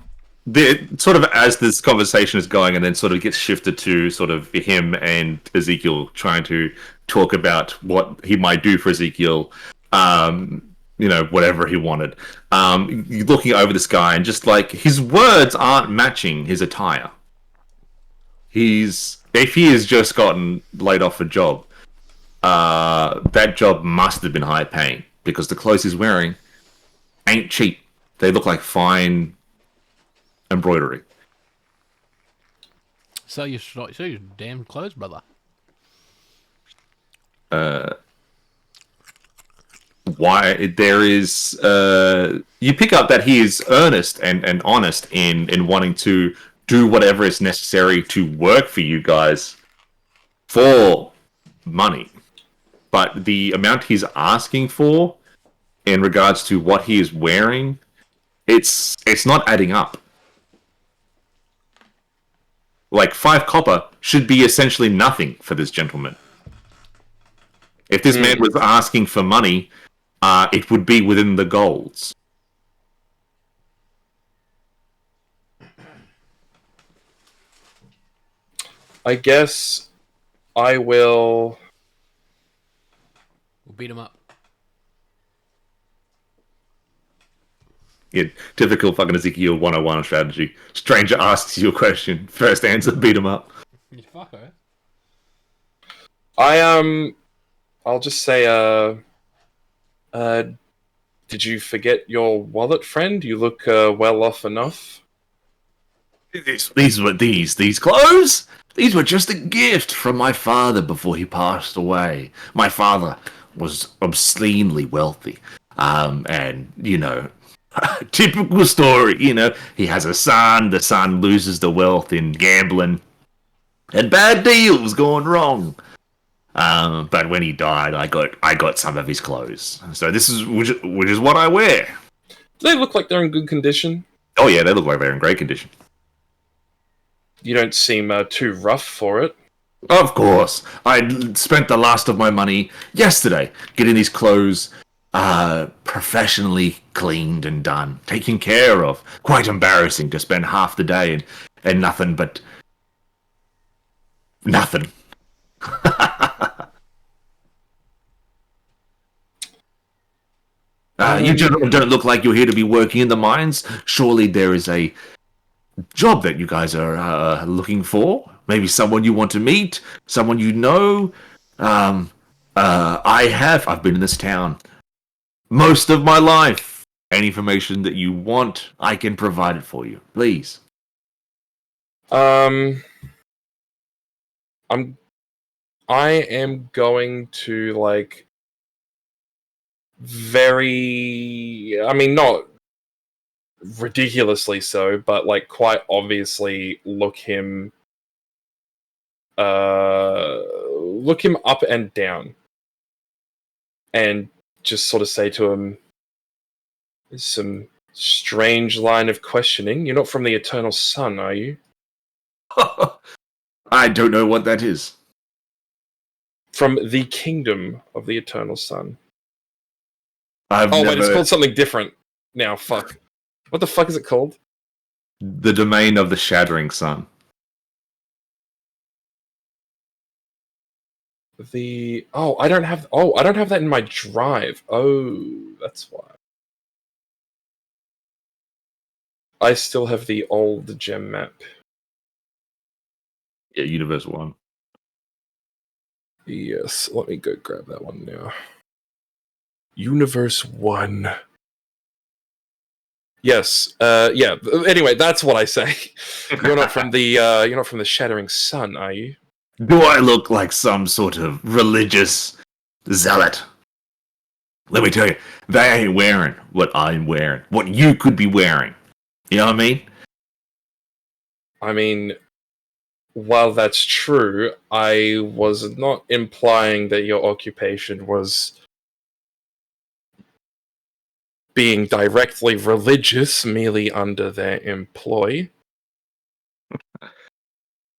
Speaker 1: Sort of as this conversation is going, and then sort of gets shifted to sort of him and Ezekiel trying to talk about what he might do for Ezekiel, whatever he wanted. You're looking over this guy, and just like his words aren't matching his attire. If he has just gotten laid off a job, that job must have been high paying because the clothes he's wearing ain't cheap. They look like fine embroidery.
Speaker 2: Sell your damn clothes, brother.
Speaker 1: Why there is you pick up that he is earnest and honest in wanting to do whatever is necessary to work for you guys for money, but the amount he's asking for in regards to what he is wearing, it's not adding up. Like 5 copper should be essentially nothing for this gentleman. If this man was asking for money, it would be within the golds.
Speaker 4: I guess I will...
Speaker 2: We'll beat him up.
Speaker 1: Yeah, typical fucking Ezekiel 101 strategy. Stranger asks you a question. First answer, beat him up.
Speaker 2: You fucker.
Speaker 4: I'll just say, did you forget your wallet, friend? You look, well off enough.
Speaker 1: These clothes? These were just a gift from my father before he passed away. My father was obscenely wealthy. And, typical story, he has a son, the son loses the wealth in gambling, and bad deals going wrong. But when he died, I got some of his clothes. So this is which is what I wear.
Speaker 4: Do they look like they're in good condition?
Speaker 1: Oh yeah, they look like they're in great condition.
Speaker 4: You don't seem too rough for it.
Speaker 1: Of course, I spent the last of my money yesterday getting these clothes professionally cleaned and done, taken care of. Quite embarrassing to spend half the day and nothing but nothing. You gentlemen don't look like you're here to be working in the mines. Surely there is a job that you guys are looking for. Maybe someone you want to meet, someone you know. I've been in this town most of my life. Any information that you want, I can provide it for you. Please.
Speaker 4: I am going to like not ridiculously so, but like quite obviously look him up and down and just sort of say to him, some strange line of questioning. You're not from the Eternal Sun, are you?
Speaker 1: I don't know what that is.
Speaker 4: From the Kingdom of the Eternal Sun.
Speaker 1: Wait,
Speaker 4: it's called something different now. Fuck. What the fuck is it called?
Speaker 1: The Domain of the Shattering Sun.
Speaker 4: I don't have that in my drive. Oh, that's why. I still have the old gem map.
Speaker 1: Yeah, Universe 1.
Speaker 4: Yes, let me go grab that one now. Universe 1. Yes. Yeah. Anyway, that's what I say. You're not from the Shattering Sun, are you?
Speaker 1: Do I look like some sort of religious zealot? Let me tell you, they ain't wearing what I'm wearing. What you could be wearing. You know what I mean?
Speaker 4: I mean, while that's true, I was not implying that your occupation was being directly religious, merely under their employ.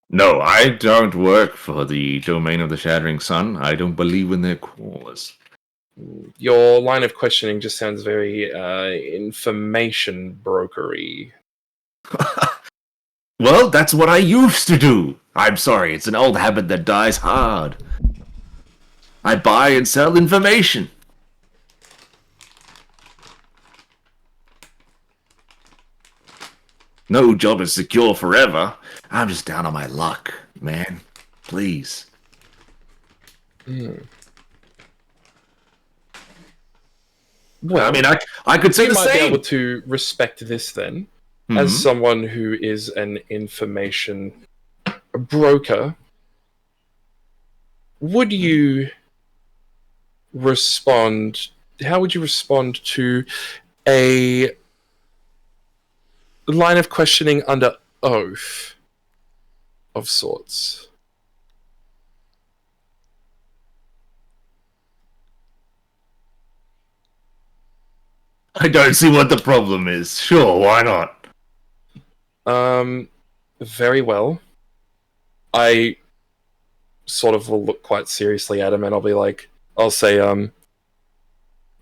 Speaker 1: No, I don't work for the Domain of the Shattering Sun. I don't believe in their cause.
Speaker 4: Your line of questioning just sounds very information brokery.
Speaker 1: Well, that's what I used to do. I'm sorry, it's an old habit that dies hard. I buy and sell information. No job is secure forever. I'm just down on my luck, man. Please.
Speaker 4: Well,
Speaker 1: I mean, I could say
Speaker 4: you
Speaker 1: the
Speaker 4: might be
Speaker 1: same.
Speaker 4: able to respect this then, as someone who is an information broker. Would you respond? How would you respond to a line of questioning under oath of sorts?
Speaker 1: I don't see what the problem is. Sure, why not?
Speaker 4: Very well. I sort of will look quite seriously at him and I'll say,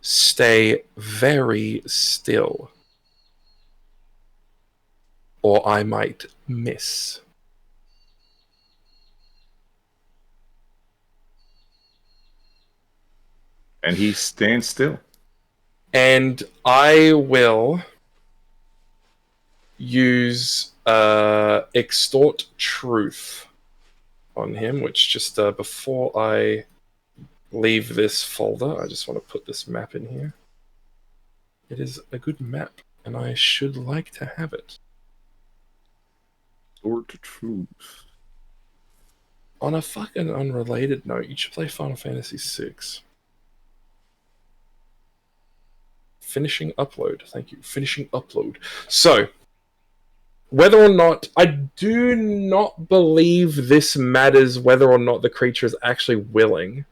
Speaker 4: stay very still. Or I might miss.
Speaker 1: And he stands still.
Speaker 4: And I will use extort truth on him, which just before I leave this folder, I just want to put this map in here. It is a good map, and I should like to have it.
Speaker 1: Extort truth.
Speaker 4: On a fucking unrelated note, you should play Final Fantasy VI. Finishing upload. Thank you. Finishing upload. So, whether or not... I do not believe this matters whether or not the creature is actually willing.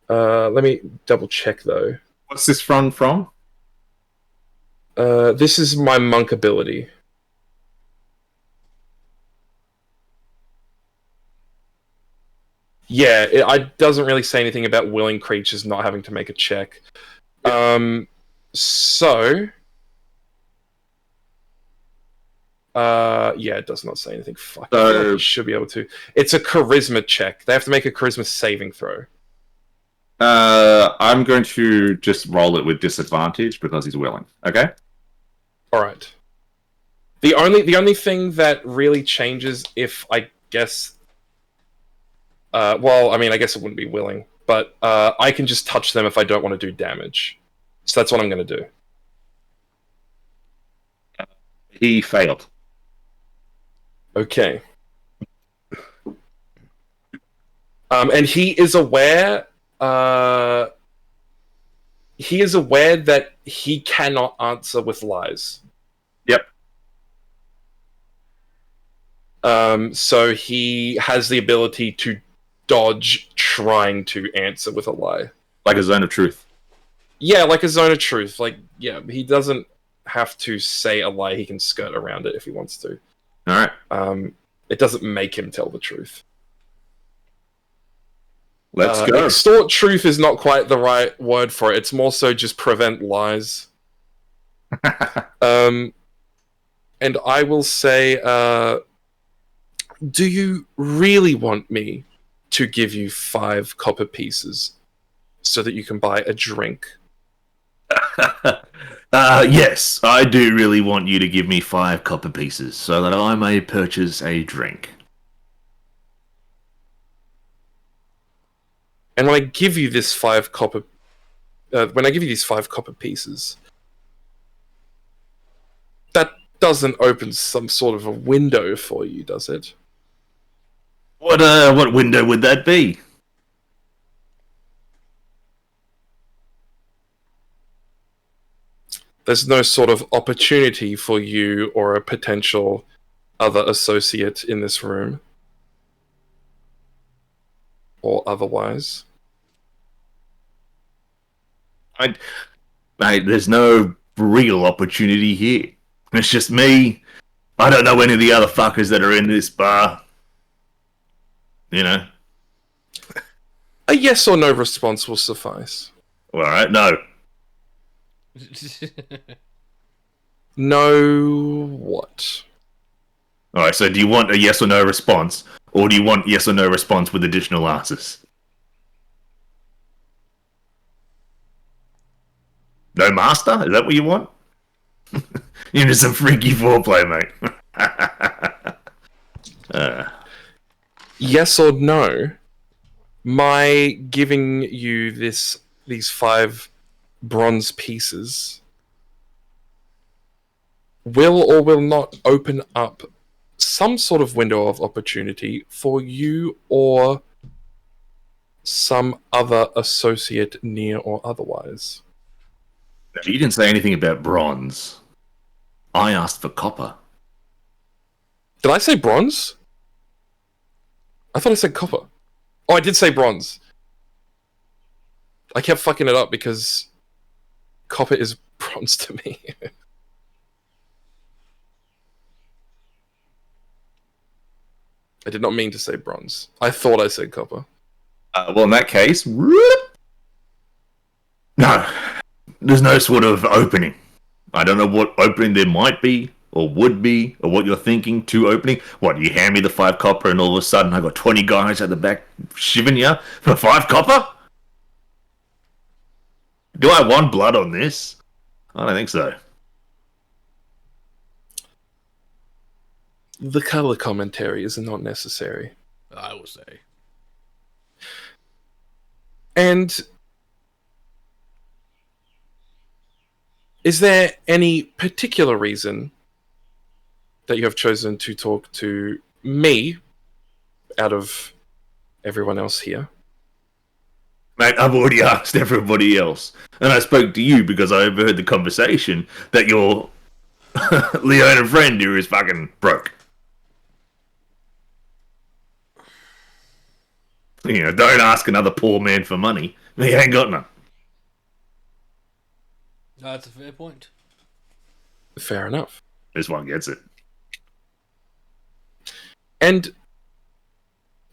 Speaker 4: Let me double check, though.
Speaker 1: What's this from?
Speaker 4: This is my monk ability. Yeah, it doesn't really say anything about willing creatures not having to make a check. So... yeah, it does not say anything. Fuck, I feel like you should be able to. It's a charisma check. They have to make a charisma saving throw.
Speaker 1: I'm going to just roll it with disadvantage because he's willing. Okay.
Speaker 4: All right. The only thing that really changes, if I guess, well, I mean, I guess it wouldn't be willing, but I can just touch them if I don't want to do damage. So that's what I'm going to do.
Speaker 1: He failed.
Speaker 4: Okay. And he is aware. He is aware that he cannot answer with lies.
Speaker 1: Yep.
Speaker 4: So he has the ability to dodge trying to answer with a lie.
Speaker 1: Like a zone of truth.
Speaker 4: Yeah, like a zone of truth. Like, yeah, he doesn't have to say a lie. He can skirt around it if he wants to.
Speaker 1: All right.
Speaker 4: It doesn't make him tell the truth.
Speaker 1: Let's go.
Speaker 4: Extort truth is not quite the right word for it. It's more so just prevent lies. And I will say, do you really want me to give you 5 copper pieces so that you can buy a drink?
Speaker 1: Yes, I do really want you to give me 5 copper pieces so that I may purchase a drink.
Speaker 4: And when I give you this 5 copper, these 5 copper pieces, that doesn't open some sort of a window for you, does it?
Speaker 1: What window would that be?
Speaker 4: There's no sort of opportunity for you or a potential other associate in this room. Or otherwise.
Speaker 1: Mate, there's no real opportunity here. It's just me. I don't know any of the other fuckers that are in this bar. You know?
Speaker 4: A yes or no response will suffice.
Speaker 1: Alright, no.
Speaker 4: No what?
Speaker 1: Alright, so do you want a yes or no response? Or do you want yes or no response with additional answers? No master? Is that what you want? You're just some freaky foreplay, mate.
Speaker 4: Yes or no? My giving you these 5 bronze pieces will or will not open up some sort of window of opportunity for you or some other associate, near or otherwise.
Speaker 1: You didn't say anything about bronze. I asked for copper.
Speaker 4: Did I say bronze? I thought I said copper. Oh, I did say bronze. I kept fucking it up because copper is bronze to me. I did not mean to say bronze. I thought I said copper.
Speaker 1: Well, in that case, no. There's no sort of opening. I don't know what opening there might be, or would be, or what you're thinking to opening. What, you hand me the 5 copper and all of a sudden I got 20 guys at the back shiving you for 5 copper? Do I want blood on this? I don't think so.
Speaker 4: The color commentary is not necessary.
Speaker 2: I will say.
Speaker 4: And is there any particular reason that you have chosen to talk to me out of everyone else here?
Speaker 1: Mate, I've already asked everybody else. And I spoke to you because I overheard the conversation that your Leona friend here is fucking broke. You know, don't ask another poor man for money. He ain't got none.
Speaker 2: That's a fair point.
Speaker 4: Fair enough.
Speaker 1: This one gets it.
Speaker 4: And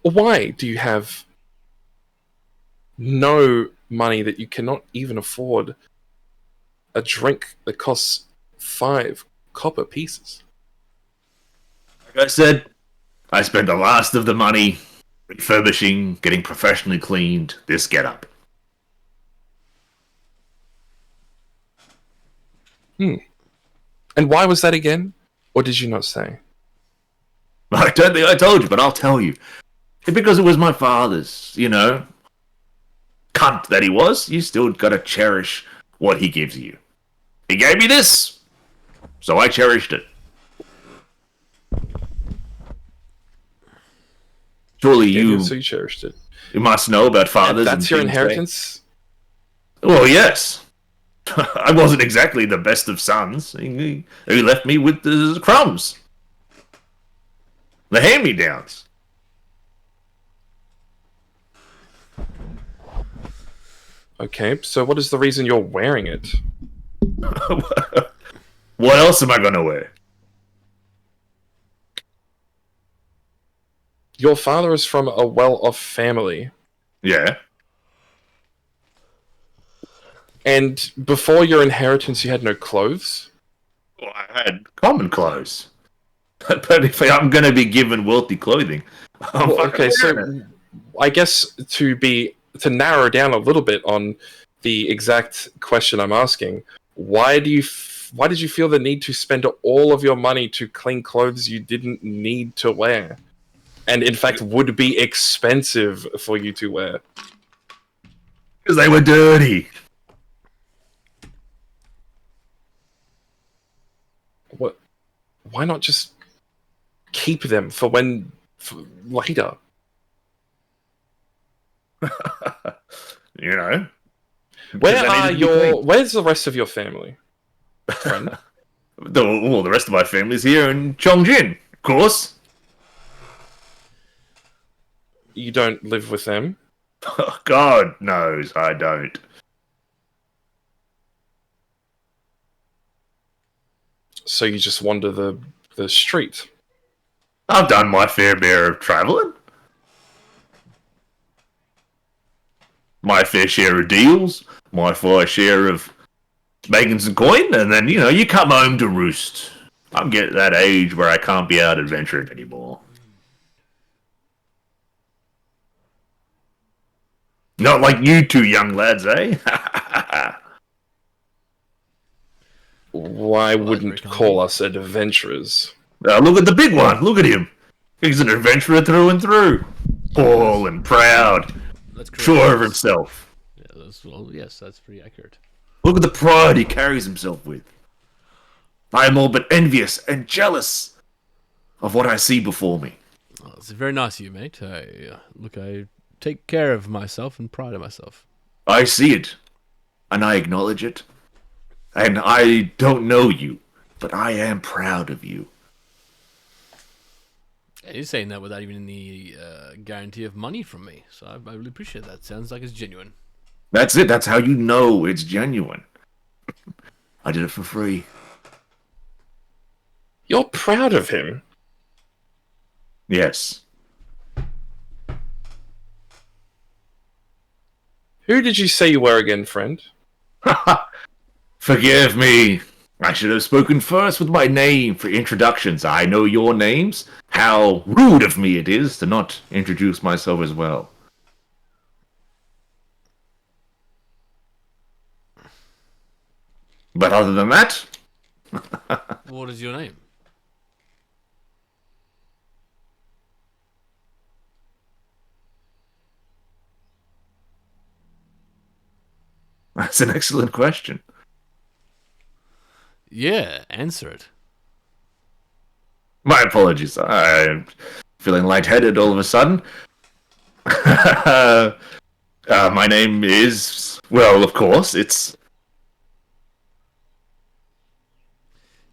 Speaker 4: why do you have no money that you cannot even afford a drink that costs 5 copper pieces.
Speaker 1: Like I said, I spent the last of the money refurbishing, getting professionally cleaned this getup.
Speaker 4: And why was that again? Or did you not say?
Speaker 1: I don't think I told you, but I'll tell you. Because it was my father's, you know. Cunt that he was, you still gotta cherish what he gives you. He gave me this, so I cherished it. Surely
Speaker 4: So you cherished it.
Speaker 1: you must know about fathers.
Speaker 4: And that's your
Speaker 1: things,
Speaker 4: inheritance?
Speaker 1: Well, yes. I wasn't exactly the best of sons. He left me with the crumbs. The hand-me-downs.
Speaker 4: Okay, so what is the reason you're wearing it?
Speaker 1: What else am I gonna wear?
Speaker 4: Your father is from a well-off family.
Speaker 1: Yeah.
Speaker 4: And before your inheritance, you had no clothes?
Speaker 1: Well, I had common clothes. But if I'm going to be given wealthy clothing,
Speaker 4: Well, okay, so I guess to narrow down a little bit on the exact question I'm asking, why did you feel the need to spend all of your money to clean clothes you didn't need to wear, and in fact would be expensive for you to wear?
Speaker 1: Because they were dirty.
Speaker 4: What? Why not just keep them for later?
Speaker 1: You know.
Speaker 4: Where's the rest of your family, friend?
Speaker 1: The rest of my family's here in Chongjin, of course.
Speaker 4: You don't live with them?
Speaker 1: God knows I don't.
Speaker 4: So you just wander the street?
Speaker 1: I've done my fair share of traveling. My fair share of deals. My fair share of making some coin. And then, you come home to roost. I'm getting that age where I can't be out adventuring anymore. Not like you two young lads, eh?
Speaker 4: Why wouldn't call us adventurers?
Speaker 1: Look at the big one. Look at him. He's an adventurer through and through. Tall and proud. Sure of himself.
Speaker 2: Yeah, yes, that's pretty accurate.
Speaker 1: Look at the pride he carries himself with. I am all but envious and jealous of what I see before me.
Speaker 2: Well, it's very nice of you, mate. I take care of myself and pride of myself.
Speaker 1: I see it, and I acknowledge it. And I don't know you, but I am proud of you.
Speaker 2: And you're saying that without even any guarantee of money from me, so I really appreciate that. Sounds like it's genuine.
Speaker 1: That's it. That's how you know it's genuine. I did it for free.
Speaker 4: You're proud of him?
Speaker 1: Yes.
Speaker 4: Who did you say you were again, friend?
Speaker 1: Forgive me. I should have spoken first with my name for introductions. I know your names. How rude of me it is to not introduce myself as well. But other than that...
Speaker 2: What is your name?
Speaker 1: That's an excellent question.
Speaker 2: Yeah, answer it.
Speaker 1: My apologies. I'm feeling lightheaded all of a sudden. My name is... Well, of course, it's...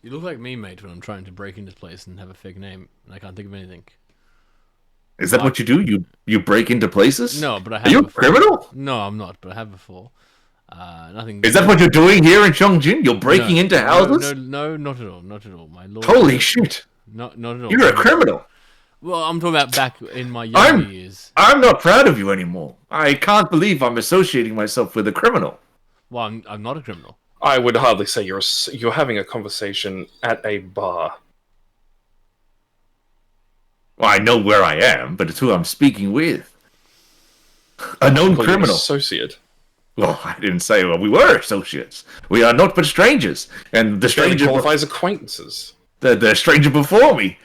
Speaker 2: You look like me, mate, when I'm trying to break into this place and have a fake name, and I can't think of anything.
Speaker 1: Is that what you do? You break into places?
Speaker 2: No, but I have.
Speaker 1: Are you a
Speaker 2: before.
Speaker 1: criminal?
Speaker 2: No, I'm not, but I have before. Nothing.
Speaker 1: Is that what you're doing here in Chongjin? You're breaking into houses?
Speaker 2: No, not at all. Not at all. My lord.
Speaker 1: Holy shit.
Speaker 2: Not at all.
Speaker 1: You're a criminal.
Speaker 2: Well, I'm talking about back in my younger years.
Speaker 1: I'm not proud of you anymore. I can't believe I'm associating myself with a criminal.
Speaker 2: Well, I'm not a criminal.
Speaker 4: I would hardly say you're having a conversation at a bar.
Speaker 1: Well, I know where I am, but it's who I'm speaking with. A known
Speaker 4: Well, you're an
Speaker 1: criminal.
Speaker 4: associate.
Speaker 1: Well, I didn't say we were associates. We are not but strangers. And the
Speaker 4: Barely
Speaker 1: stranger,
Speaker 4: qualifies acquaintances.
Speaker 1: the stranger before me,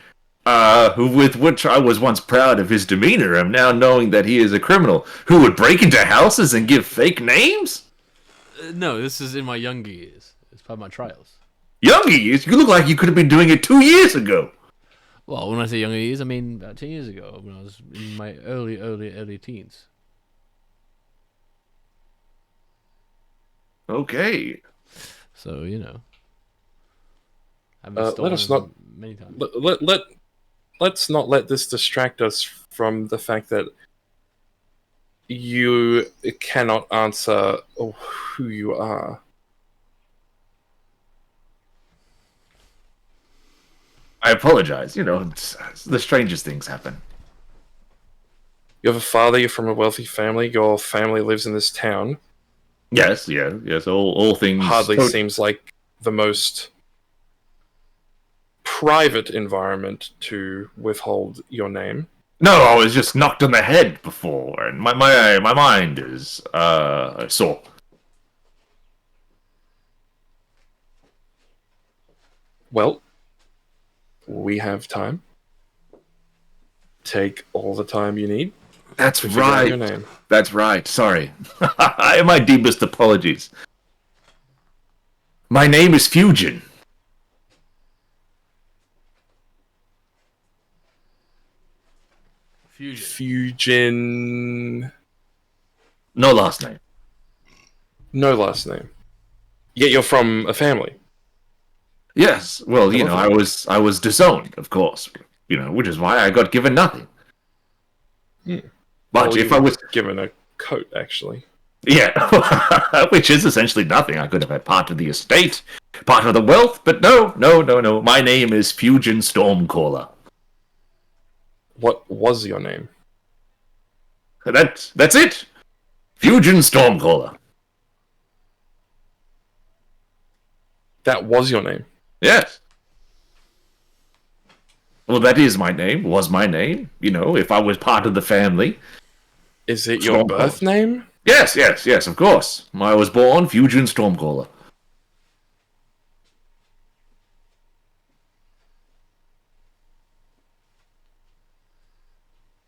Speaker 1: with which I was once proud of his demeanor, am now knowing that he is a criminal who would break into houses and give fake names.
Speaker 2: No, this is in my younger years. It's part of my trials.
Speaker 1: Younger years? You look like you could have been doing it 2 years ago.
Speaker 2: Well, when I say younger years, I mean about 10 years ago, when I was in my early teens.
Speaker 1: Okay.
Speaker 2: So, you know. I've
Speaker 4: Let us not
Speaker 2: many times.
Speaker 4: let's not let this distract us from the fact that you cannot answer who you are.
Speaker 1: I apologize. You know, the strangest things happen.
Speaker 4: You have a father, you're from a wealthy family, your family lives in this town.
Speaker 1: Yes, yes. All things
Speaker 4: Hardly seems like the most private environment to withhold your name.
Speaker 1: No, I was just knocked on the head before, and my mind is sore.
Speaker 4: Well, we have time. Take all the time you need.
Speaker 1: That's
Speaker 4: to figure out
Speaker 1: right.
Speaker 4: your name.
Speaker 1: That's right. Sorry. My deepest apologies. My name is Fusion.
Speaker 4: Fusion.
Speaker 1: No last name.
Speaker 4: No last name. Yet you're from a family.
Speaker 1: Yes. Well, you know, I was disowned, of course. You know, which is why I got given nothing. But
Speaker 4: Well,
Speaker 1: if
Speaker 4: you
Speaker 1: I was
Speaker 4: given a coat, actually.
Speaker 1: Yeah, which is essentially nothing. I could have had part of the estate, part of the wealth, but no. My name is Fusion Stormcaller.
Speaker 4: What was your name?
Speaker 1: That's it. Fusion Stormcaller.
Speaker 4: That was your name.
Speaker 1: Yes. Well, that is my name. Was my name. You know, if I was part of the family.
Speaker 4: Is it your birth name?
Speaker 1: Yes, of course. I was born Fusion Stormcaller.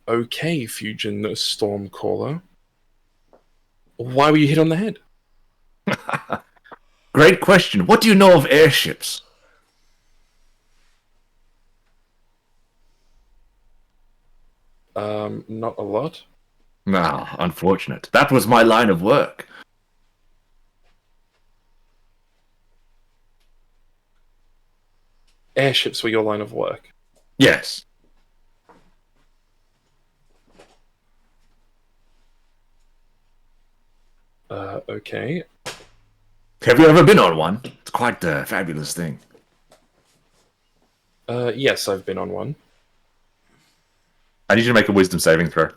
Speaker 4: Okay, Fusion Stormcaller. Why were you hit on the head?
Speaker 1: Great question. What do you know of airships?
Speaker 4: Not a lot.
Speaker 1: Ah, unfortunate. That was my line of work.
Speaker 4: Airships were your line of work.
Speaker 1: Yes.
Speaker 4: Okay.
Speaker 1: Have you ever been on one? It's quite a fabulous thing.
Speaker 4: Yes, I've been on one.
Speaker 1: I need you to make a wisdom saving throw.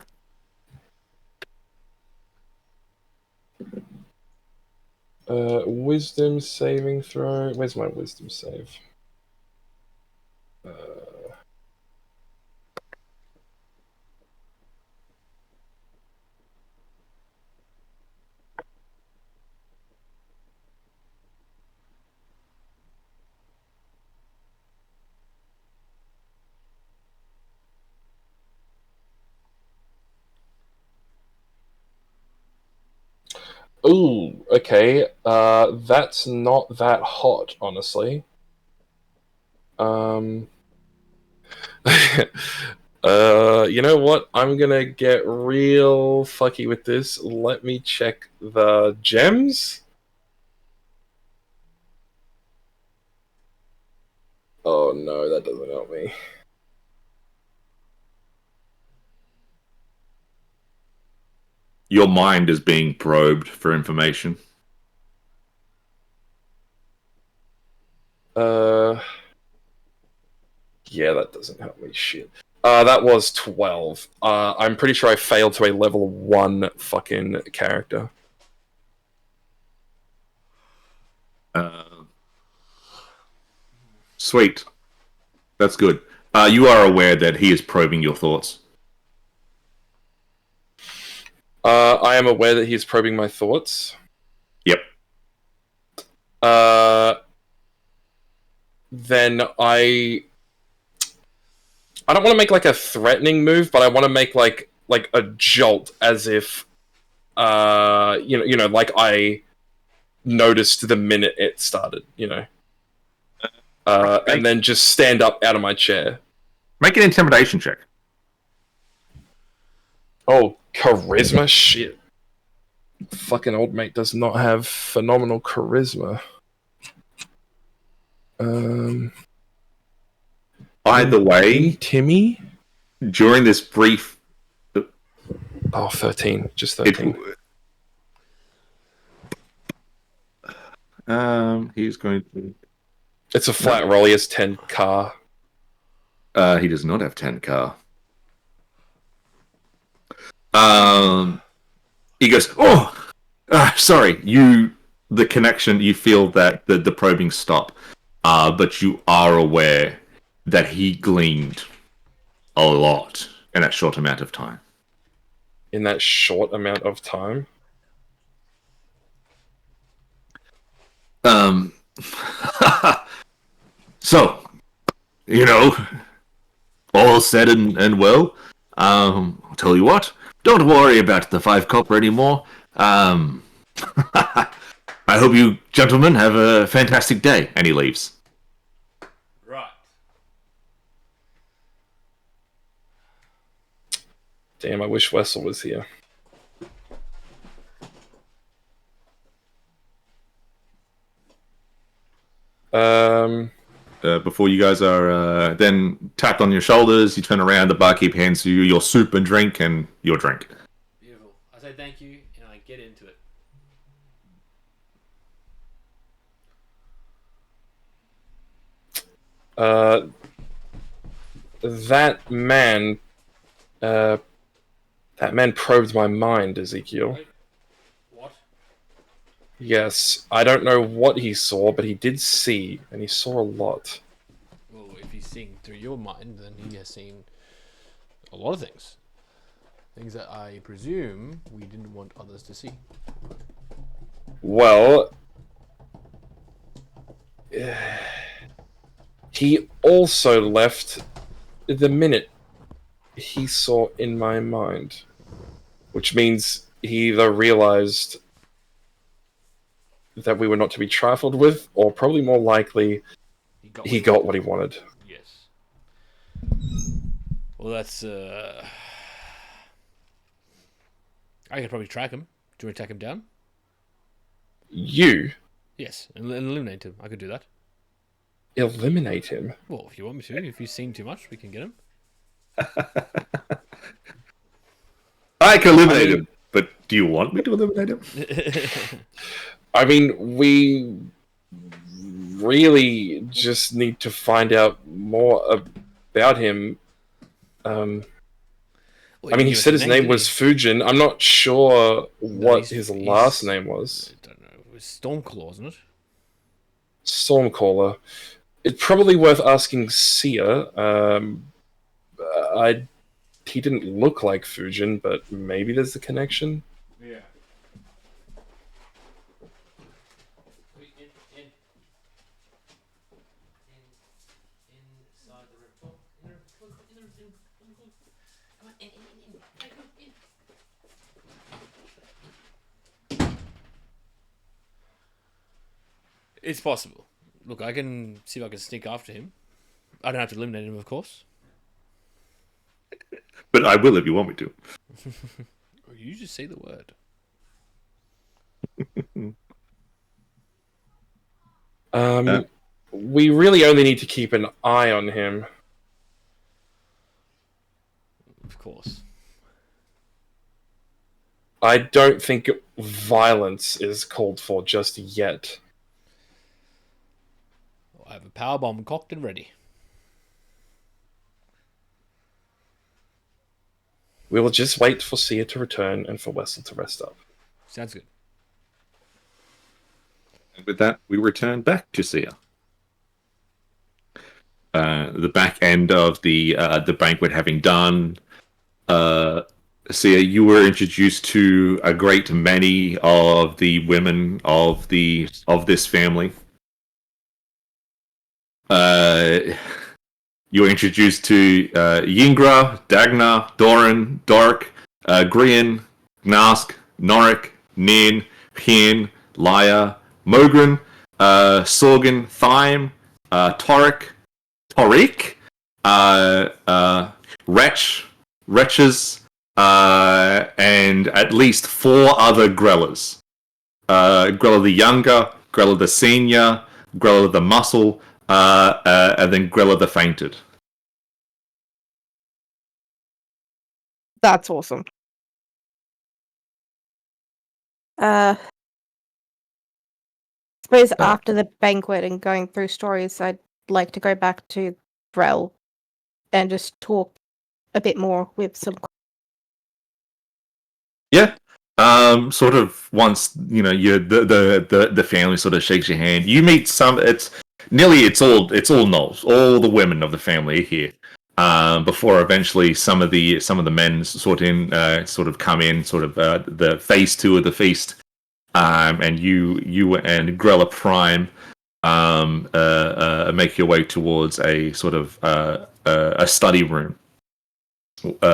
Speaker 4: Wisdom saving throw. Where's my wisdom save? Ooh, okay. That's not that hot, honestly. You know what? I'm gonna get real fucky with this. Let me check the gems. Oh no, that doesn't help me.
Speaker 1: Your mind is being probed for information.
Speaker 4: Yeah, that doesn't help me. Shit. That was 12. I'm pretty sure I failed to a level 1 fucking character.
Speaker 1: Sweet. That's good. You are aware that he is probing your thoughts.
Speaker 4: I am aware that he's probing my thoughts.
Speaker 1: Yep.
Speaker 4: Then I don't want to make like a threatening move, but I want to make like a jolt, as if like I noticed the minute it started, and then just stand up out of my chair.
Speaker 1: Make an intimidation check.
Speaker 4: Oh, charisma? Shit. Fucking old mate does not have phenomenal charisma.
Speaker 1: Either way,
Speaker 4: Timmy?
Speaker 1: during this brief...
Speaker 4: Oh, 13. Just 13.
Speaker 1: He's going to...
Speaker 4: It's a flat roll. He has 10 car.
Speaker 1: He does not have 10 car. He goes, sorry. The connection, you feel that the probing stop. But you are aware that he gleaned a lot in that short amount of time.
Speaker 4: In that short amount of time?
Speaker 1: So, all said and well, I'll tell you what, don't worry about the 5 copper anymore. I hope you gentlemen have a fantastic day. And he leaves.
Speaker 2: Right.
Speaker 4: Damn, I wish Wessel was here.
Speaker 1: Before you guys are then tapped on your shoulders, you turn around, the barkeep hands you your soup and drink and your drink.
Speaker 2: Beautiful. I say thank you, and I get into it.
Speaker 4: That man probed my mind, Ezekiel.
Speaker 2: What?
Speaker 4: Yes, I don't know what he saw, but he did see, and he saw a lot.
Speaker 2: Well, if he's seeing through your mind, then he has seen a lot of things. Things that I presume we didn't want others to see.
Speaker 4: Well, he also left the minute he saw in my mind, which means he either realized that we were not to be trifled with, or probably more likely, he got what he wanted.
Speaker 2: Yes. Well, that's I could probably track him. Do you want to track him down?
Speaker 4: You
Speaker 2: Yes, and eliminate him. I could do that.
Speaker 4: eliminate him?
Speaker 2: Well, if you want me to. If you've seen too much, we can get him.
Speaker 1: I can eliminate him, but do you want me to eliminate him?
Speaker 4: I mean, we really just need to find out more about him.
Speaker 2: Well,
Speaker 4: I mean, he said his name was
Speaker 2: didn't
Speaker 4: Fujin. I'm not sure what
Speaker 2: he's-
Speaker 4: his last name was.
Speaker 2: I don't know. It was Stormclaw, wasn't it?
Speaker 4: Stormcaller. It's probably worth asking Sia. He didn't look like Fujin, but maybe there's a connection.
Speaker 2: Yeah. Inside the room. Come on, in. It's possible. Look, I can see if I can sneak after him. I don't have to eliminate him, of course.
Speaker 1: But I will if you want me to.
Speaker 2: You just say the word.
Speaker 4: We really only need to keep an eye on him.
Speaker 2: Of course.
Speaker 4: I don't think violence is called for just yet.
Speaker 2: I have a power bomb cocked and ready.
Speaker 4: We will just wait for Sia to return and for Wessel to rest up.
Speaker 2: Sounds good.
Speaker 1: And with that, we return back to Sia. The back end of the banquet having done, Sia, you were introduced to a great many of the women of this family. You were introduced to Yingra, Dagna, Doran, Dork, Grian, Gnask, Norik, Nin, Pien, Laya, Mogren, Sorgan, Thyme, Torik, Wretches, and at least 4 other Grellers. Grella the Younger, Grella the Senior, Grella the Muscle, and then Grella the Fainted.
Speaker 3: That's awesome. Suppose after the banquet and going through stories, I'd like to go back to Grell and just talk a bit more with some.
Speaker 1: Yeah. Sort of once you the family sort of shakes your hand. You meet some. It's all Knowles. All the women of the family are here. Before eventually some of the men sort of come in, sort of the phase 2 of the feast. And you and Grella Prime make your way towards a sort of a study room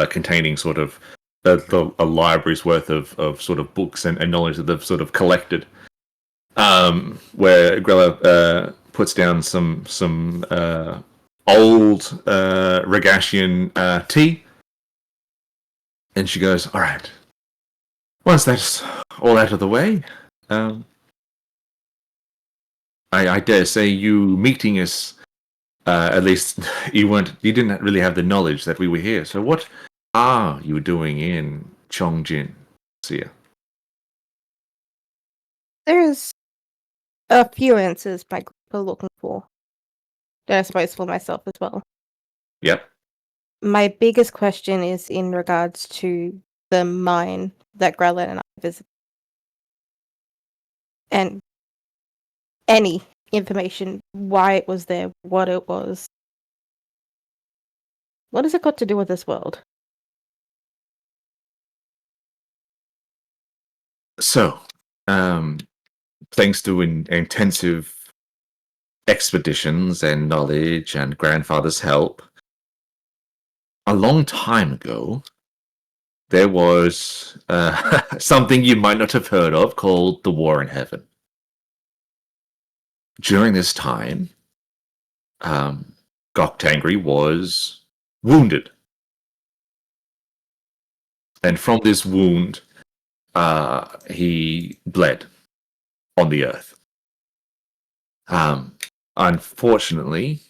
Speaker 1: containing sort of a library's worth of sort of books and knowledge that they've sort of collected. Where Grella puts down some old Regashian tea, and she goes, "All right. Once that's all out of the way, I dare say you meeting us. At least you didn't really have the knowledge that we were here. So what are you doing in Chongjin, Sia?"
Speaker 3: There's a few answers my group are looking for. And I suppose for myself as well.
Speaker 1: Yep.
Speaker 3: My biggest question is in regards to the mine that Grella and I visited. And any information, why it was there, what it was. What has it got to do with this world?
Speaker 1: So, thanks to intensive expeditions and knowledge and grandfather's help, a long time ago, there was something you might not have heard of called the War in Heaven. During this time, Goktangri was wounded. And from this wound, he bled on the earth. Unfortunately,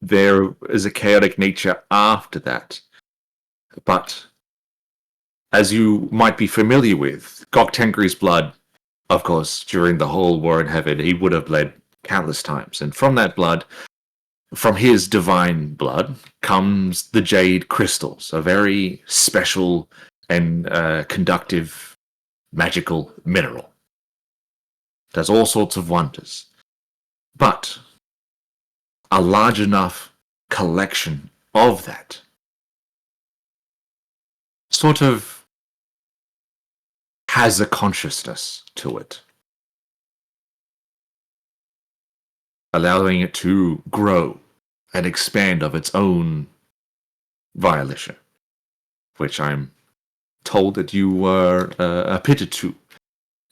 Speaker 1: there is a chaotic nature after that. But as you might be familiar with, Goktangri's blood, of course, during the whole War in Heaven, he would have bled countless times. And from that blood, from his divine blood, comes the jade crystals, a very special and conductive magical mineral. Does all sorts of wonders. But a large enough collection of that sort of has a consciousness to it, allowing it to grow and expand of its own volition, which I'm told that you were pitted to.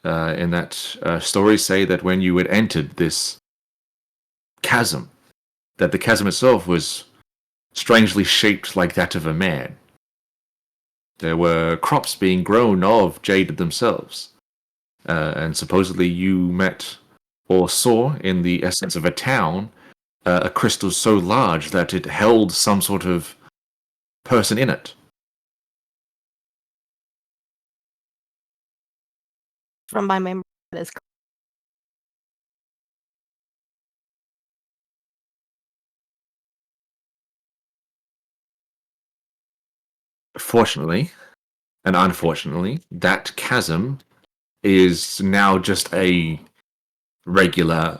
Speaker 1: In that story say that when you had entered this chasm, that the chasm itself was strangely shaped like that of a man. There were crops being grown of jade themselves, and supposedly you met or saw in the essence of a town a crystal so large that it held some sort of person in it.
Speaker 3: From my memory, that is
Speaker 1: Fortunately and unfortunately, that chasm is now just a regular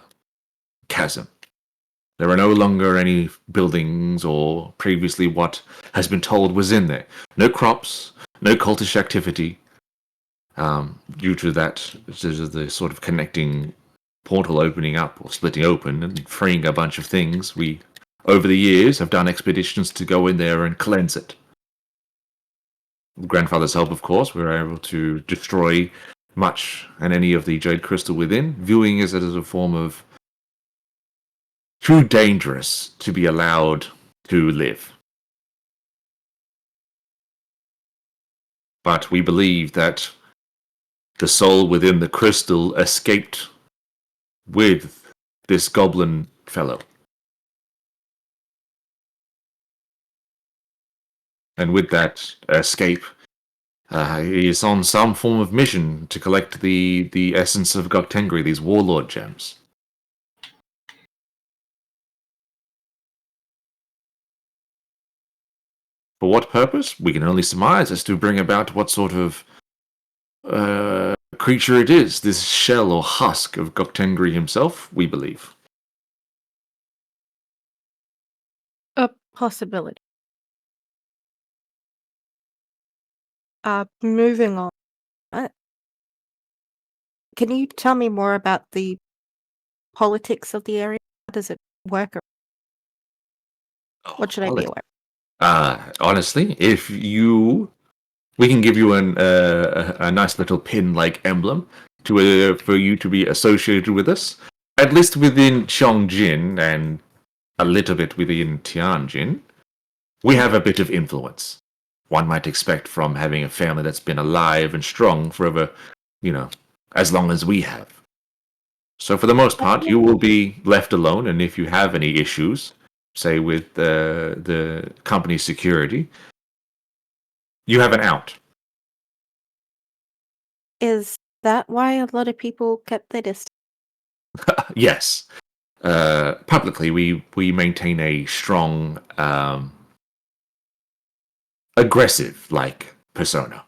Speaker 1: chasm. There are no longer any buildings or previously what has been told was in there. No crops, no cultish activity. Due to that, the sort of connecting portal opening up or splitting open and freeing a bunch of things, we, over the years, have done expeditions to go in there and cleanse it. With grandfather's help, of course, we were able to destroy much and any of the jade crystal within, viewing it as a form of too dangerous to be allowed to live. But we believe that the soul within the crystal escaped with this goblin fellow. And with that escape, he is on some form of mission to collect the essence of Goktengri, these warlord gems. For what purpose? We can only surmise as to bring about what sort of creature it is, this shell or husk of Goktengri himself, we believe.
Speaker 3: A possibility. Moving on. Can you tell me more about the politics of the area? How does it work? Or what should I be aware?
Speaker 1: Honestly, if you, we can give you a nice little pin-like emblem to for you to be associated with us, at least within Chongjin and a little bit within Tianjin. We have a bit of influence. One might expect from having a family that's been alive and strong for over, as long as we have. So for the most part, you will be left alone, and if you have any issues, say with the company's security, you have an out.
Speaker 3: Is that why a lot of people kept their distance?
Speaker 1: Yes. Publicly, we maintain a strong, aggressive-like persona.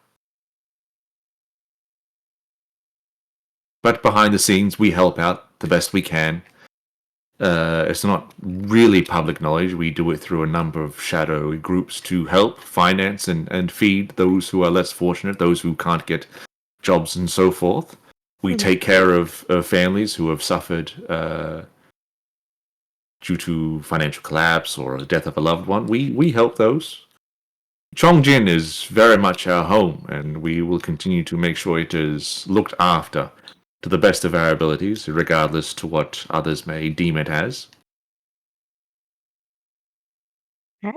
Speaker 1: But behind the scenes, we help out the best we can. It's not really public knowledge. We do it through a number of shadowy groups to help finance and feed those who are less fortunate, those who can't get jobs and so forth. We take care of families who have suffered due to financial collapse or the death of a loved one. We help those. Chongjin is very much our home, and we will continue to make sure it is looked after to the best of our abilities, regardless to what others may deem it as.
Speaker 3: Right.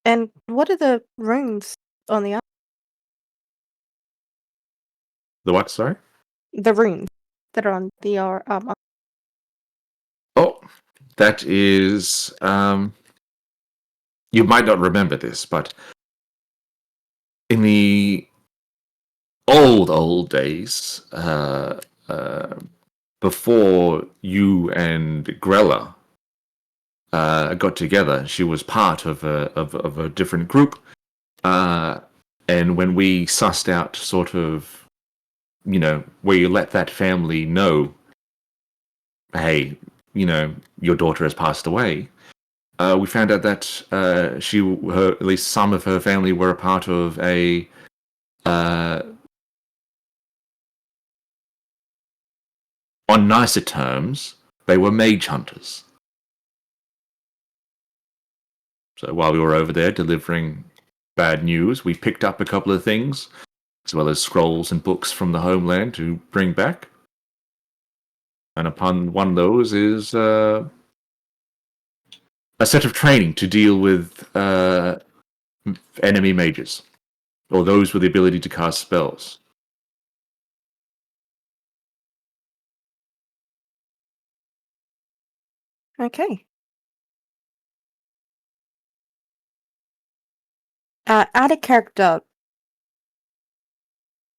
Speaker 3: And what are the runes on the
Speaker 1: The what, sorry?
Speaker 3: the runes that are on the armor?
Speaker 1: Oh, that is, you might not remember this, but in the old days, before you and Grella got together, she was part of a different group, and when we sussed out sort of, where you let that family know, hey, your daughter has passed away. We found out that at least some of her family were a part of a on nicer terms, they were mage hunters. So while we were over there delivering bad news, we picked up a couple of things, as well as scrolls and books from the homeland to bring back. And upon one of those is a set of training to deal with enemy mages, or those with the ability to cast spells.
Speaker 3: Okay. Out of character,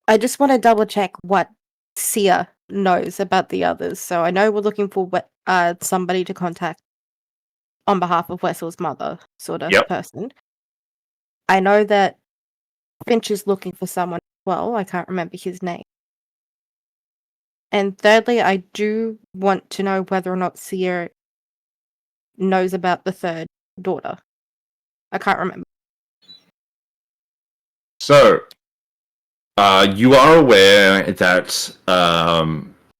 Speaker 3: I just want to double check what Sia knows about the others. So I know we're looking for somebody to contact on behalf of Wessel's mother, sort of
Speaker 1: Yep.
Speaker 3: person. I know that Finch is looking for someone as well. I can't remember his name. And thirdly, I do want to know whether or not Sierra knows about the third daughter. I can't remember.
Speaker 1: So, you are aware that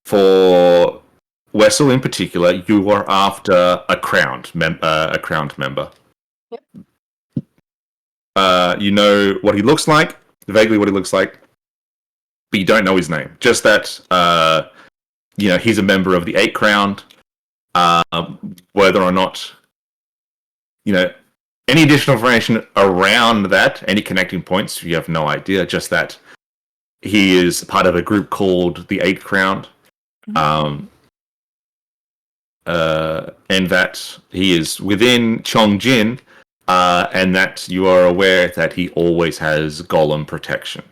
Speaker 1: for Wessel in particular, you are after a crowned member.
Speaker 3: Yep.
Speaker 1: You know what he looks like, vaguely what he looks like, but you don't know his name. Just that he's a member of the Eight Crowned. Whether or not any additional information around that, any connecting points, you have no idea. Just that he is part of a group called the Eight Crowned.
Speaker 3: Mhm.
Speaker 1: And that he is within Chongjin, and that you are aware that he always has golem protection.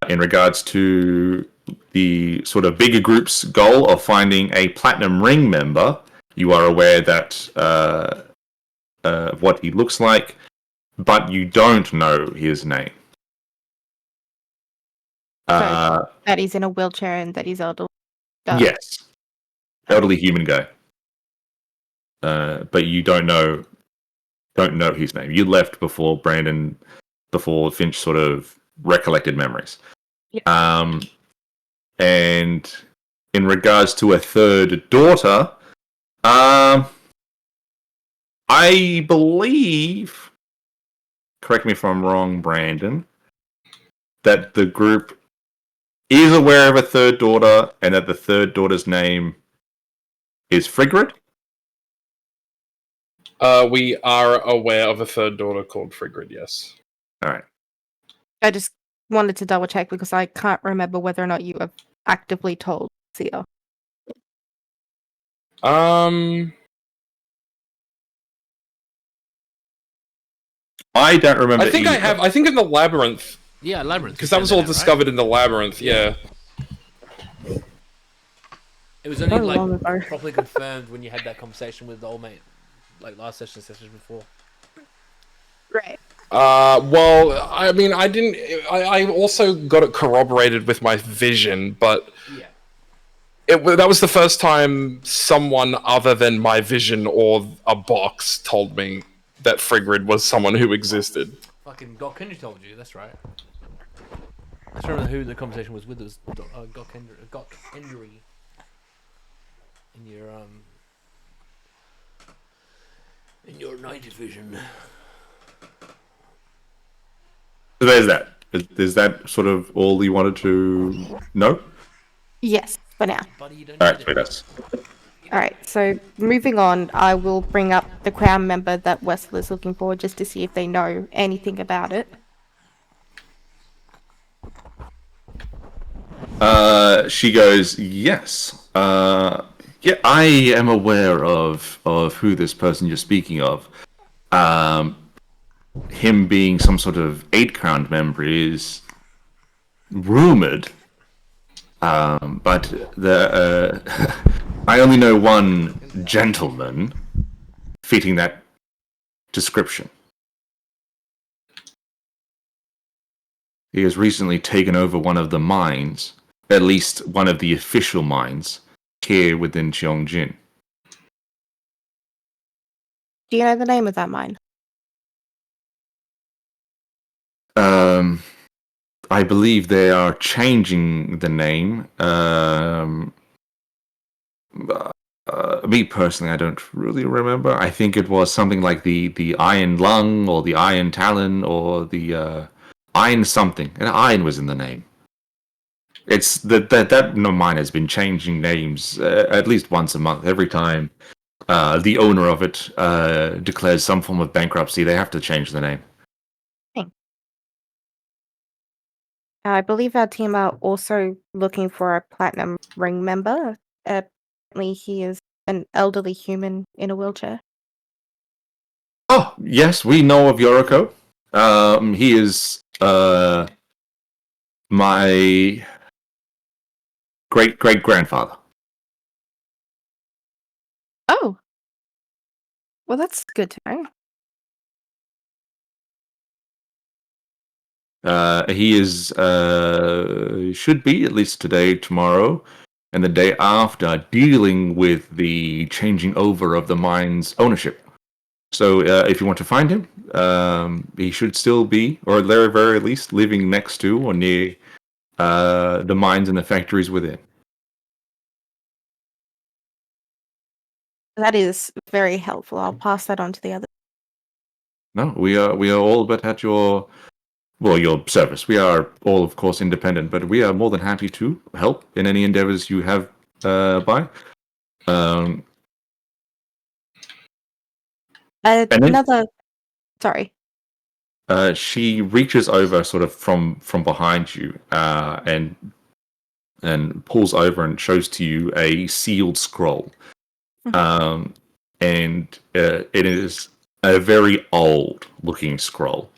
Speaker 1: In regards to the sort of bigger group's goal of finding a platinum ring member, you are aware that what he looks like, but you don't know his name.
Speaker 3: That he's in a wheelchair and that he's elderly.
Speaker 1: Yes, elderly human guy. But you don't know his name. You left before Finch sort of recollected memories.
Speaker 3: Yeah.
Speaker 1: And in regards to a third daughter, I believe, correct me if I'm wrong, Brandon, that the group is aware of a third daughter and that the third daughter's name is Frigrid.
Speaker 4: We are aware of a third daughter called Frigrid, yes.
Speaker 1: All right.
Speaker 3: I just wanted to double check because I can't remember whether or not you have actively told Sia.
Speaker 1: I don't remember.
Speaker 4: I think
Speaker 1: either.
Speaker 4: I have. I think in the labyrinth,
Speaker 2: Yeah, labyrinth.
Speaker 4: because that was all discovered in the labyrinth. Yeah.
Speaker 2: It was only
Speaker 3: So long ago.
Speaker 2: properly confirmed when you had that conversation with the old mate, like last session before.
Speaker 3: Right.
Speaker 4: Well, I mean, I didn't. I also got it corroborated with my vision, but
Speaker 2: Yeah.
Speaker 4: that was the first time someone other than my vision or a box told me that Frigrid was someone who existed.
Speaker 2: Fucking Gok Henry told you. That's right. I don't remember who the conversation was with. It was Gok Henry. In your night vision.
Speaker 1: So there's that. Is that sort of all you wanted to know?
Speaker 3: Yes, for now.
Speaker 2: Buddy, you don't
Speaker 1: All
Speaker 2: need
Speaker 1: right,
Speaker 2: it.
Speaker 1: sweet. That's
Speaker 3: Alright, so moving on, I will bring up the crown member that Wessel is looking for just to see if they know anything about it.
Speaker 1: She goes, yes. Yeah, I am aware of who this person you're speaking of. Him being some sort of Eight Crowned member is rumored. But the I only know one gentleman fitting that description. He has recently taken over one of the mines, at least one of the official mines, here within Cheongjin.
Speaker 3: Do you know the name of that mine?
Speaker 1: I believe they are changing the name. Me personally, I don't really remember. I think it was something like the Iron Lung or the Iron Talon or the Iron something. And Iron was in the name. It's that mine has been changing names at least once a month. Every time the owner of it declares some form of bankruptcy, they have to change the name.
Speaker 3: I believe our team are also looking for a platinum ring member. Apparently, he is an elderly human in a wheelchair.
Speaker 1: Oh, yes, we know of Yoriko. He is my great-great-grandfather.
Speaker 3: Well, that's good to know.
Speaker 1: He is should be at least today, tomorrow, and the day after dealing with the changing over of the mine's ownership. So if you want to find him, he should still be, or at the very least, living next to or near the mines and the factories within.
Speaker 3: That is very helpful. I'll pass that on to the others.
Speaker 1: No, we are all but at your service. We are all, of course, independent, but we are more than happy to help in any endeavors you have by. And then
Speaker 3: Another. Sorry.
Speaker 1: she reaches over, sort of from behind you, and pulls over and shows to you a sealed scroll.
Speaker 3: Mhm.
Speaker 1: And it is a very old-looking scroll.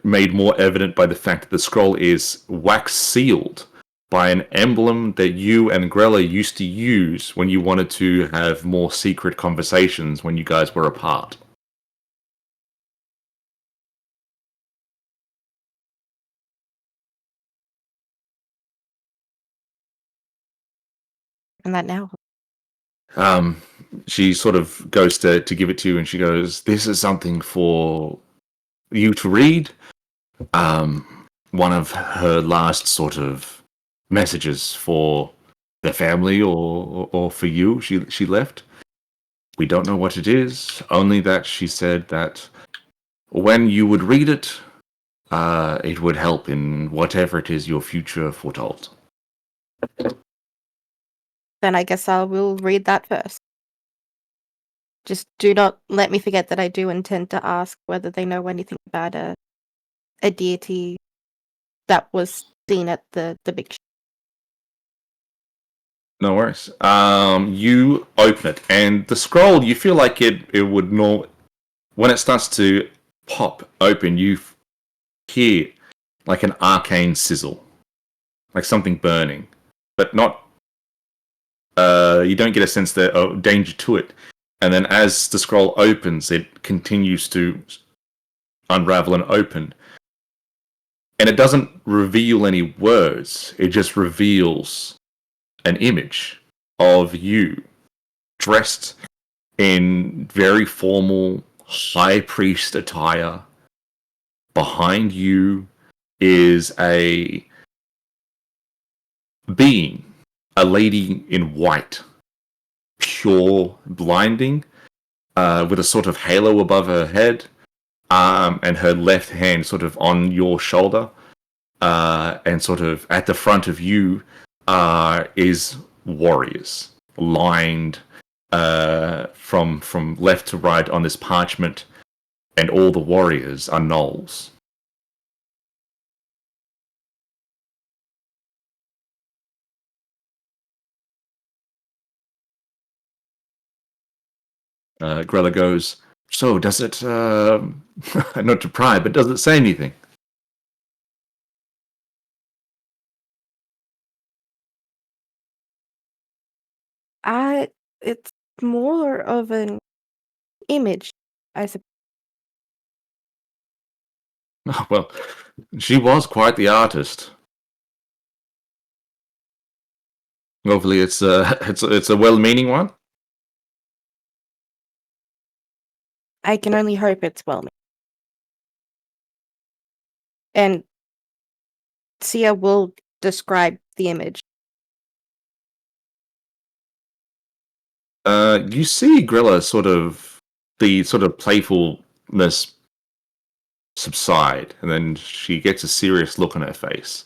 Speaker 1: Made more evident by the fact that the scroll is wax sealed by an emblem that you and Grella used to use when you wanted to have more secret conversations when you guys were apart.
Speaker 3: And that now.
Speaker 1: She sort of goes to give it to you, and she goes, "This is something for you to read." One of her last sort of messages for the family or for you. She left. We don't know what it is. Only that she said that when you would read it, it would help in whatever it is your future foretold.
Speaker 3: Then I guess I will read that first. Just do not let me forget that I do intend to ask whether they know anything about a deity that was seen at the big show.
Speaker 1: No worries. You open it, and the scroll, you feel like it would when it starts to pop open, you hear like an arcane sizzle, like something burning, but not. You don't get a sense that danger to it, and then as the scroll opens, it continues to unravel and open, and it doesn't reveal any words. It just reveals an image of you dressed in very formal high priest attire. Behind you is a being, a lady in white, pure, blinding, with a sort of halo above her head, and her left hand sort of on your shoulder, and sort of at the front of you is warriors lined from left to right on this parchment, and all the warriors are gnolls. Grella goes, "So, does it, not to pry, but does it say anything?"
Speaker 3: It's more of an image, I suppose.
Speaker 1: Well, she was quite the artist. Hopefully it's it's a well-meaning one.
Speaker 3: I can only hope it's well made. And Sia will describe the image.
Speaker 1: You see Grilla the sort of playfulness subside, and then she gets a serious look on her face.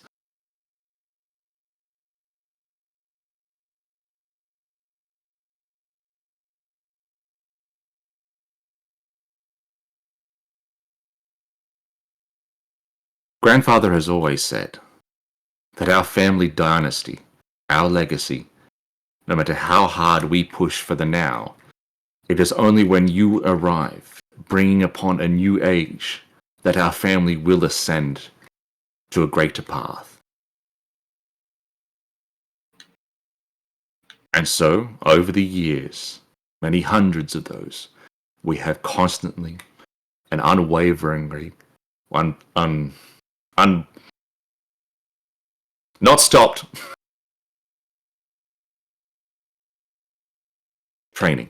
Speaker 1: Grandfather has always said that our family dynasty, our legacy, no matter how hard we push for the now, it is only when you arrive, bringing upon a new age, that our family will ascend to a greater path. And so, over the years, many hundreds of those, we have constantly and unwaveringly, not stopped training.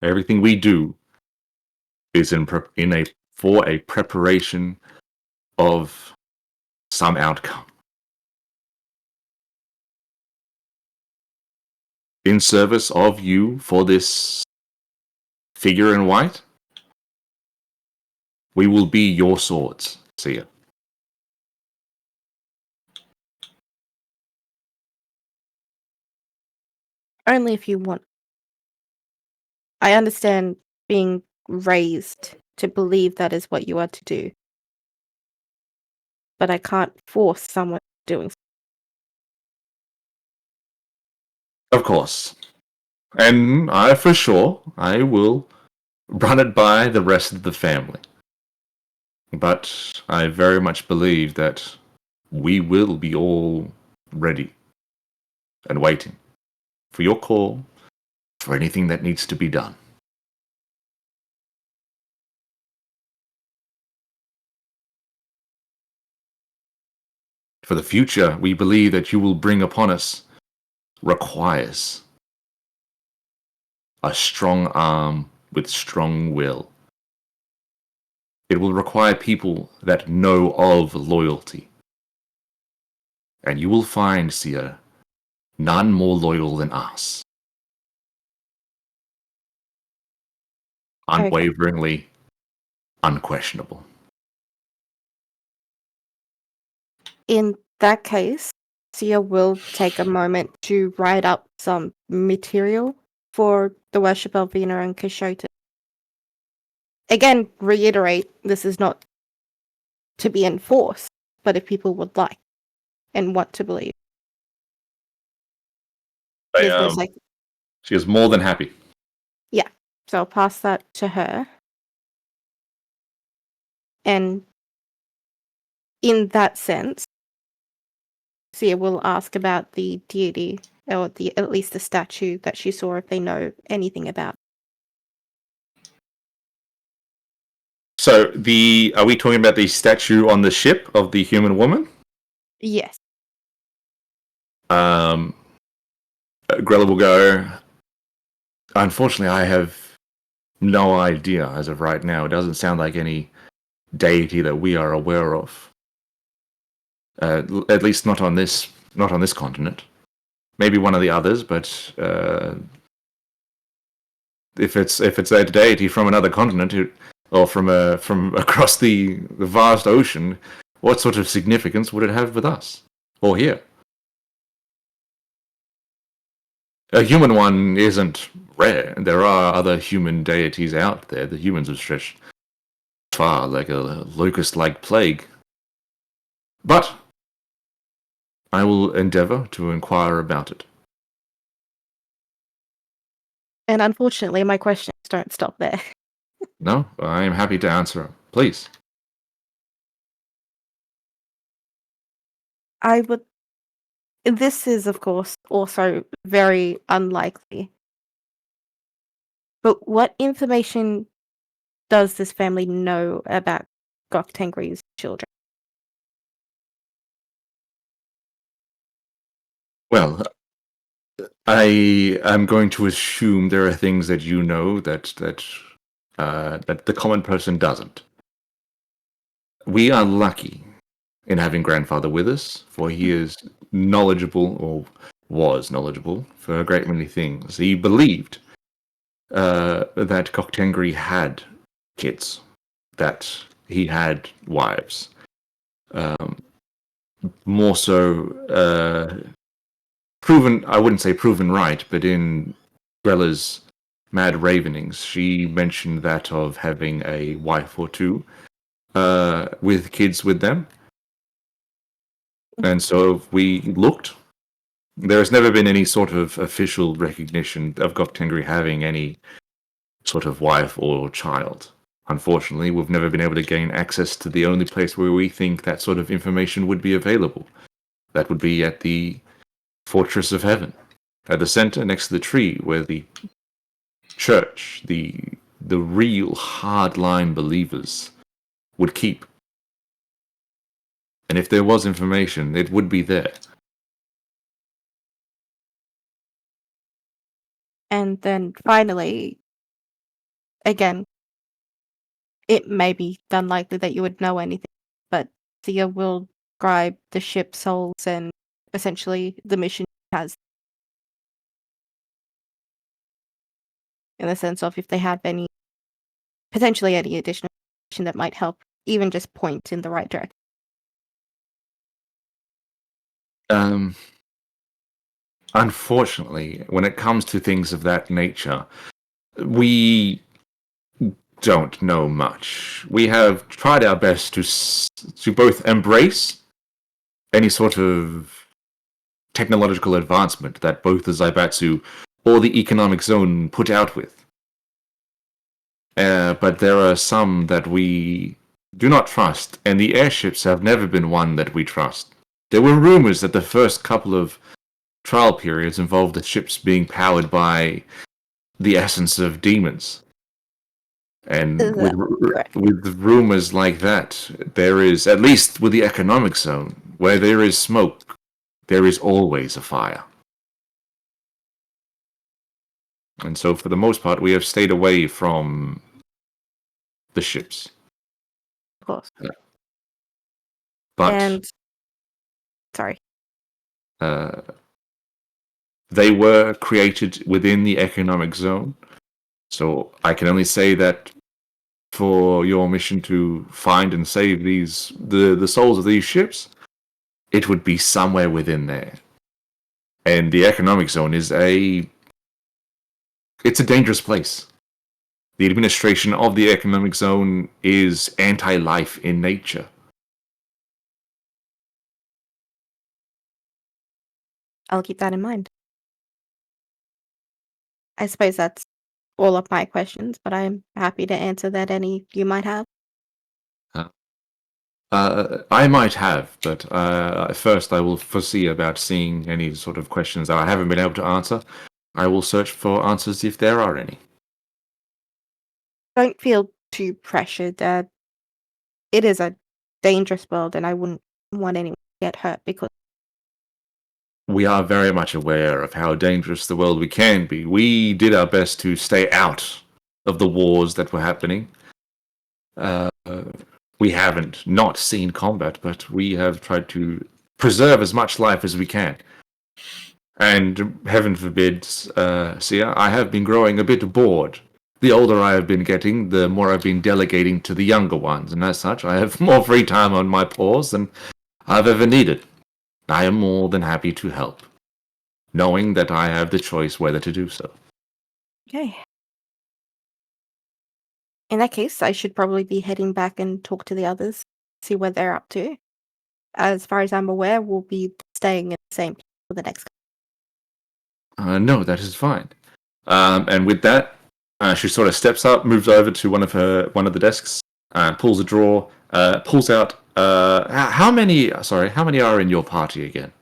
Speaker 1: Everything we do is for a preparation of some outcome. In service of you for this figure in white, we will be your swords, Sia.
Speaker 3: Only if you want. I understand being raised to believe that is what you are to do. But I can't force someone doing so.
Speaker 1: Of course. And for sure, I will run it by the rest of the family. But I very much believe that we will be all ready and waiting for your call, for anything that needs to be done. For the future, we believe that you will bring upon us requires a strong arm with strong will. It will require people that know of loyalty. And you will find, Sia, none more loyal than us. Unwaveringly, unquestionable.
Speaker 3: In that case, Sia will take a moment to write up some material for the worship of Vina and Kishota. Again, reiterate, this is not to be enforced, but if people would like and want to believe. There's no
Speaker 1: She is more than happy.
Speaker 3: Yeah, so I'll pass that to her. And in that sense, Sia will ask about the deity, or at least the statue that she saw, if they know anything about.
Speaker 1: So are we talking about the statue on the ship of the human woman?
Speaker 3: Yes.
Speaker 1: Grella will go, unfortunately, I have no idea as of right now. It doesn't sound like any deity that we are aware of. At least not on this continent. Maybe one of the others, but if it's a deity from another continent, or from across the vast ocean, what sort of significance would it have with us or here? A human one isn't rare. There are other human deities out there. The humans have stretched far, like a locust-like plague. But I will endeavor to inquire about it.
Speaker 3: And unfortunately, my questions don't stop there.
Speaker 1: No, I am happy to answer. Please.
Speaker 3: I would. This is, of course, also very unlikely. But what information does this family know about Goktengri's children?
Speaker 1: Well, I am going to assume there are things that you know that the common person doesn't. We are lucky in having grandfather with us, for he is knowledgeable, or was knowledgeable, for a great many things. He believed that Goktengri had kids, that he had wives. More so, proven, I wouldn't say proven right, but in Grella's mad ravenings, she mentioned that of having a wife or two with kids with them. And so we looked. There has never been any sort of official recognition of Goktengri having any sort of wife or child. Unfortunately, we've never been able to gain access to the only place where we think that sort of information would be available. That would be at the Fortress of Heaven. At the center, next to the tree, where the church, the real hardline believers would keep. And if there was information, it would be there.
Speaker 3: And then finally, again, it may be unlikely that you would know anything, but Thea will describe the ship's souls and essentially the mission it has. In the sense of if they have potentially any additional information that might help, even just point in the right direction.
Speaker 1: Unfortunately, when it comes to things of that nature, we don't know much. We have tried our best to both embrace any sort of technological advancement that both the Zaibatsu or the economic zone put out with. But there are some that we do not trust, and the airships have never been one that we trust. There were rumors that the first couple of trial periods involved the ships being powered by the essence of demons. And with rumors like that, there is, at least with the economic zone, where there is smoke, there is always a fire. And so for the most part, we have stayed away from the ships.
Speaker 3: Of course.
Speaker 1: But
Speaker 3: sorry.
Speaker 1: They were created within the economic zone. So I can only say that for your mission to find and save the souls of these ships, it would be somewhere within there. And the economic zone is it's a dangerous place. The administration of the economic zone is anti-life in nature.
Speaker 3: I'll keep that in mind. I suppose that's all of my questions, but I'm happy to answer that any you might have.
Speaker 1: I might have, but first I will foresee about seeing any sort of questions that I haven't been able to answer. I will search for answers if there are any.
Speaker 3: Don't feel too pressured. It is a dangerous world, and I wouldn't want anyone to get hurt because
Speaker 1: We are very much aware of how dangerous the world we can be. We did our best to stay out of the wars that were happening. We haven't not seen combat, but we have tried to preserve as much life as we can. And heaven forbid, Sia, I have been growing a bit bored. The older I have been getting, the more I've been delegating to the younger ones, and as such, I have more free time on my paws than I've ever needed. I am more than happy to help, knowing that I have the choice whether to do so.
Speaker 3: okay. In that case, I should probably be heading back and talk to the others, see what they're up to. As far as I'm aware, we'll be staying in the same place for the next.
Speaker 1: No, that is fine. And with that, she sort of steps up, moves over to one of the desks, pulls a drawer, pulls out. How many are in your party again?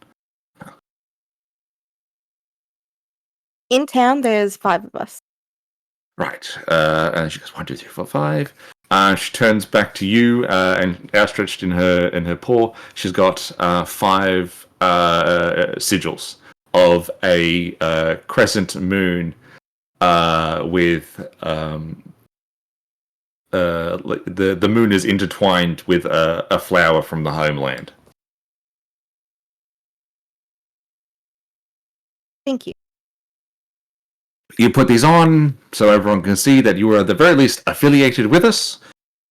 Speaker 3: In town, there's 5 of us.
Speaker 1: Right. And she goes 1, 2, 3, 4, 5. She turns back to you, and outstretched in her paw, she's got 5 sigils of a crescent moon with the moon is intertwined with a flower from the homeland.
Speaker 3: Thank you.
Speaker 1: You put these on so everyone can see that you are at the very least affiliated with us,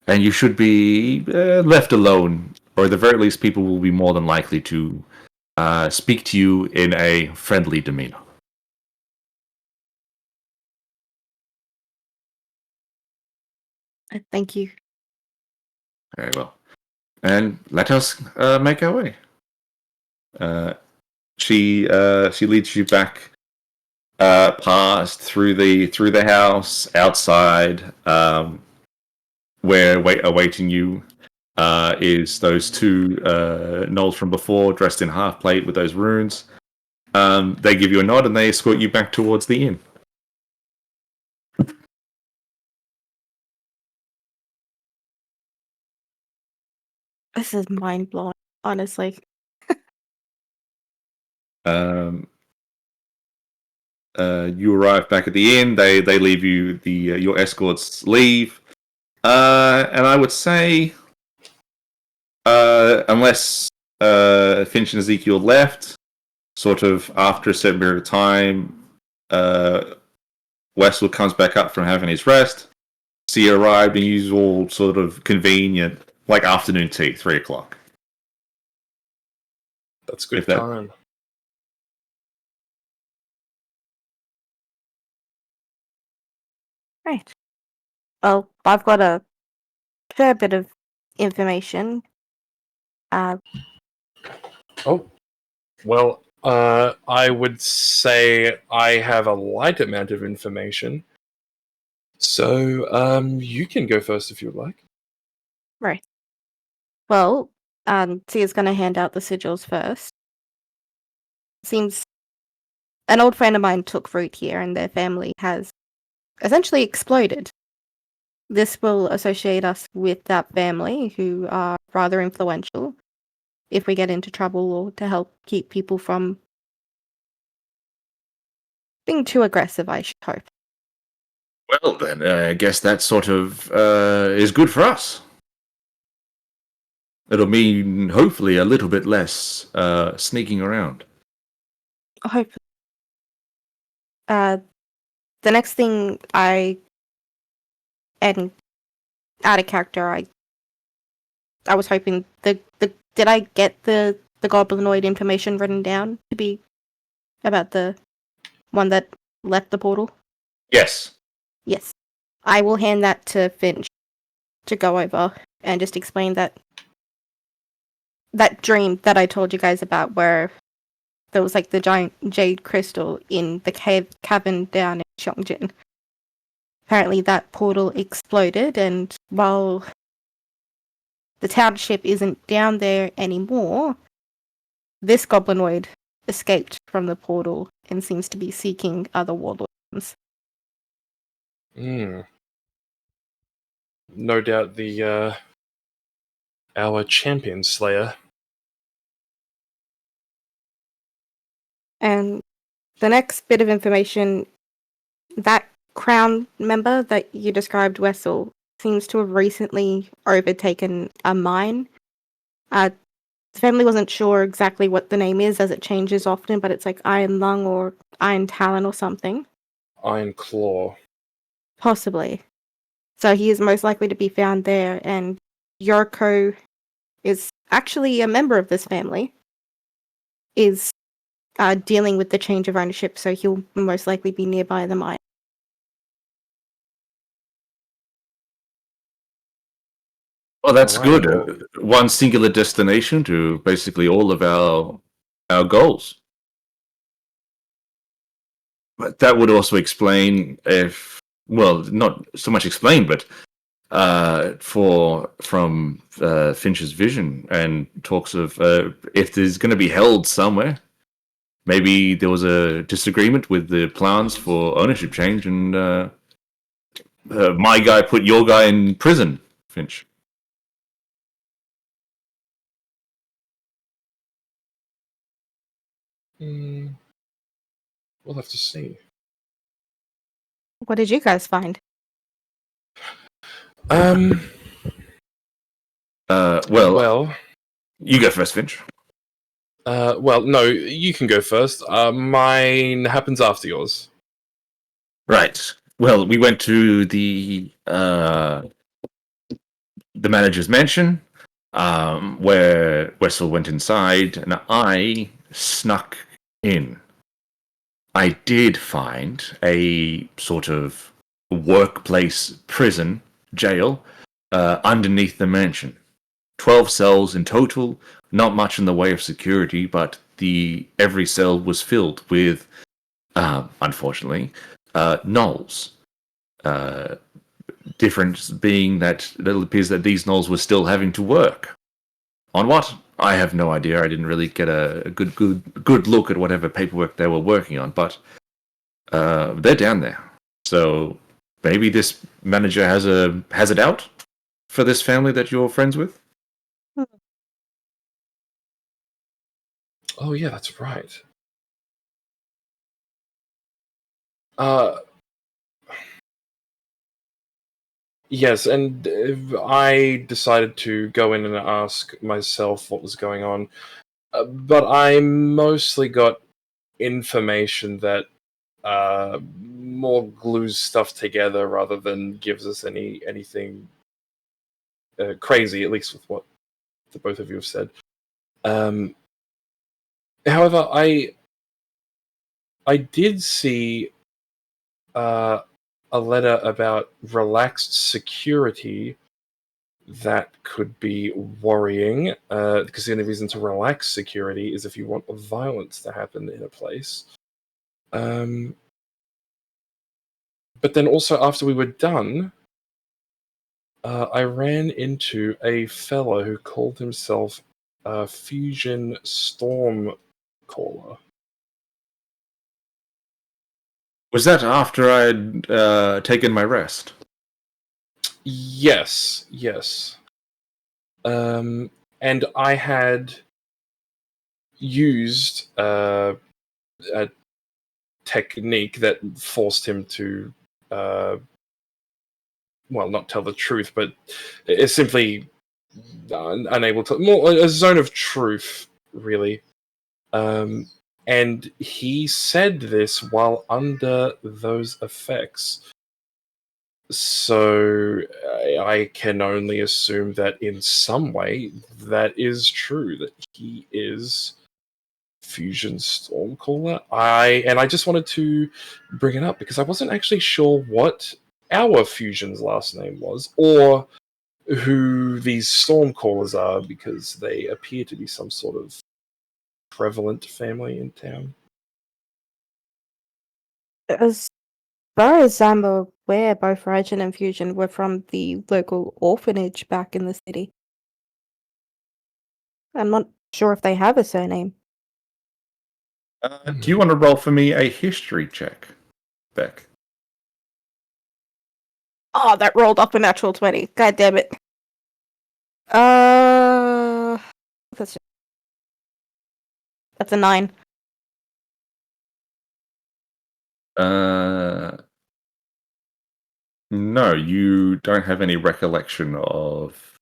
Speaker 1: and you should be left alone, or at the very least people will be more than likely to speak to you in a friendly demeanor.
Speaker 3: Thank you.
Speaker 1: Very well. And let us make our way. She leads you back past through the house, outside, where awaiting you is those 2 gnolls from before, dressed in half plate with those runes. They give you a nod and they escort you back towards the inn.
Speaker 3: This is mind blowing, honestly.
Speaker 1: Um, you arrive back at the inn. They leave you. Your escorts leave. And I would say, unless Finch and Ezekiel left, sort of after a certain period of time, Westwood comes back up from having his rest. So you arrived and you all sort of convenient, like afternoon tea, 3:00.
Speaker 4: That's good
Speaker 1: If that-
Speaker 4: time.
Speaker 3: Right. Well, I've got a fair bit of information.
Speaker 4: Oh, well, I would say I have a light amount of information. So, you can go first if you'd like.
Speaker 3: Right. Well, Tia's going to hand out the sigils first. Seems an old friend of mine took root here and their family has essentially exploded. This will associate us with that family who are rather influential if we get into trouble or to help keep people from being too aggressive, I should hope.
Speaker 1: Well, then I guess that sort of is good for us. It'll mean hopefully a little bit less sneaking around.
Speaker 3: I hope. The next thing and out of character, I was hoping did I get the goblinoid information written down to be about the one that left the portal?
Speaker 1: Yes.
Speaker 3: Yes. I will hand that to Finch to go over and just explain that dream that I told you guys about where there was like the giant jade crystal in the cavern down in Cheongjin. Apparently that portal exploded, and while the township isn't down there anymore, this goblinoid escaped from the portal and seems to be seeking other warlords.
Speaker 4: Hmm. No doubt our champion slayer.
Speaker 3: And the next bit of information, that crown member that you described, Wessel, seems to have recently overtaken a mine. The family wasn't sure exactly what the name is as it changes often, but it's like Iron Lung or Iron Talon or something.
Speaker 4: Iron Claw.
Speaker 3: Possibly. So he is most likely to be found there, and Yorko is actually a member of this family, is dealing with the change of ownership, so he'll most likely be nearby the mine.
Speaker 1: Well, that's
Speaker 4: Alright,
Speaker 1: good. One singular destination to basically all of our goals. But that would also explain not so much explain, but from Finch's vision and talks of if there's going to be held somewhere, maybe there was a disagreement with the plans for ownership change, and my guy put your guy in prison, Finch.
Speaker 4: We'll have to see.
Speaker 3: What did you guys find?
Speaker 1: Well, you go first, Finch.
Speaker 4: Well, no, you can go first. Mine happens after yours.
Speaker 1: Right. Well, we went to the manager's mansion, where Wessel went inside, and I snuck in. I did find a sort of workplace prison jail underneath the mansion. 12 cells in total, not much in the way of security, but every cell was filled with, unfortunately, gnolls. Difference being that it appears that these gnolls were still having to work. On what? I have no idea. I didn't really get a good look at whatever paperwork they were working on, but they're down there. So maybe this manager has it out for this family that you're friends with.
Speaker 4: Oh yeah, that's right. Uh, yes, and I decided to go in and ask myself what was going on, but I mostly got information that more glues stuff together rather than gives us anything crazy, at least with what the both of you have said. However, I did see a letter about relaxed security that could be worrying, because the only reason to relax security is if you want violence to happen in a place. But then also after we were done, I ran into a fellow who called himself Fusion Stormcaller.
Speaker 1: Was that after I'd taken my rest?
Speaker 4: Yes. And I had used a technique that forced him to, well, not tell the truth, but is simply unable to, more a zone of truth, really. And he said this while under those effects. So I can only assume that in some way that is true, that he is Fusion Stormcaller. I just wanted to bring it up because I wasn't actually sure what our Fusion's last name was, or who these Stormcallers are, because they appear to be some sort of prevalent family in town.
Speaker 3: As far as I'm aware, both Rajan and Fusion were from the local orphanage back in the city. I'm not sure if they have a surname.
Speaker 1: Do you want to roll for me a history check, Beck?
Speaker 3: Oh, that rolled up a natural 20. God damn it. That's a 9.
Speaker 1: No, you don't have any recollection of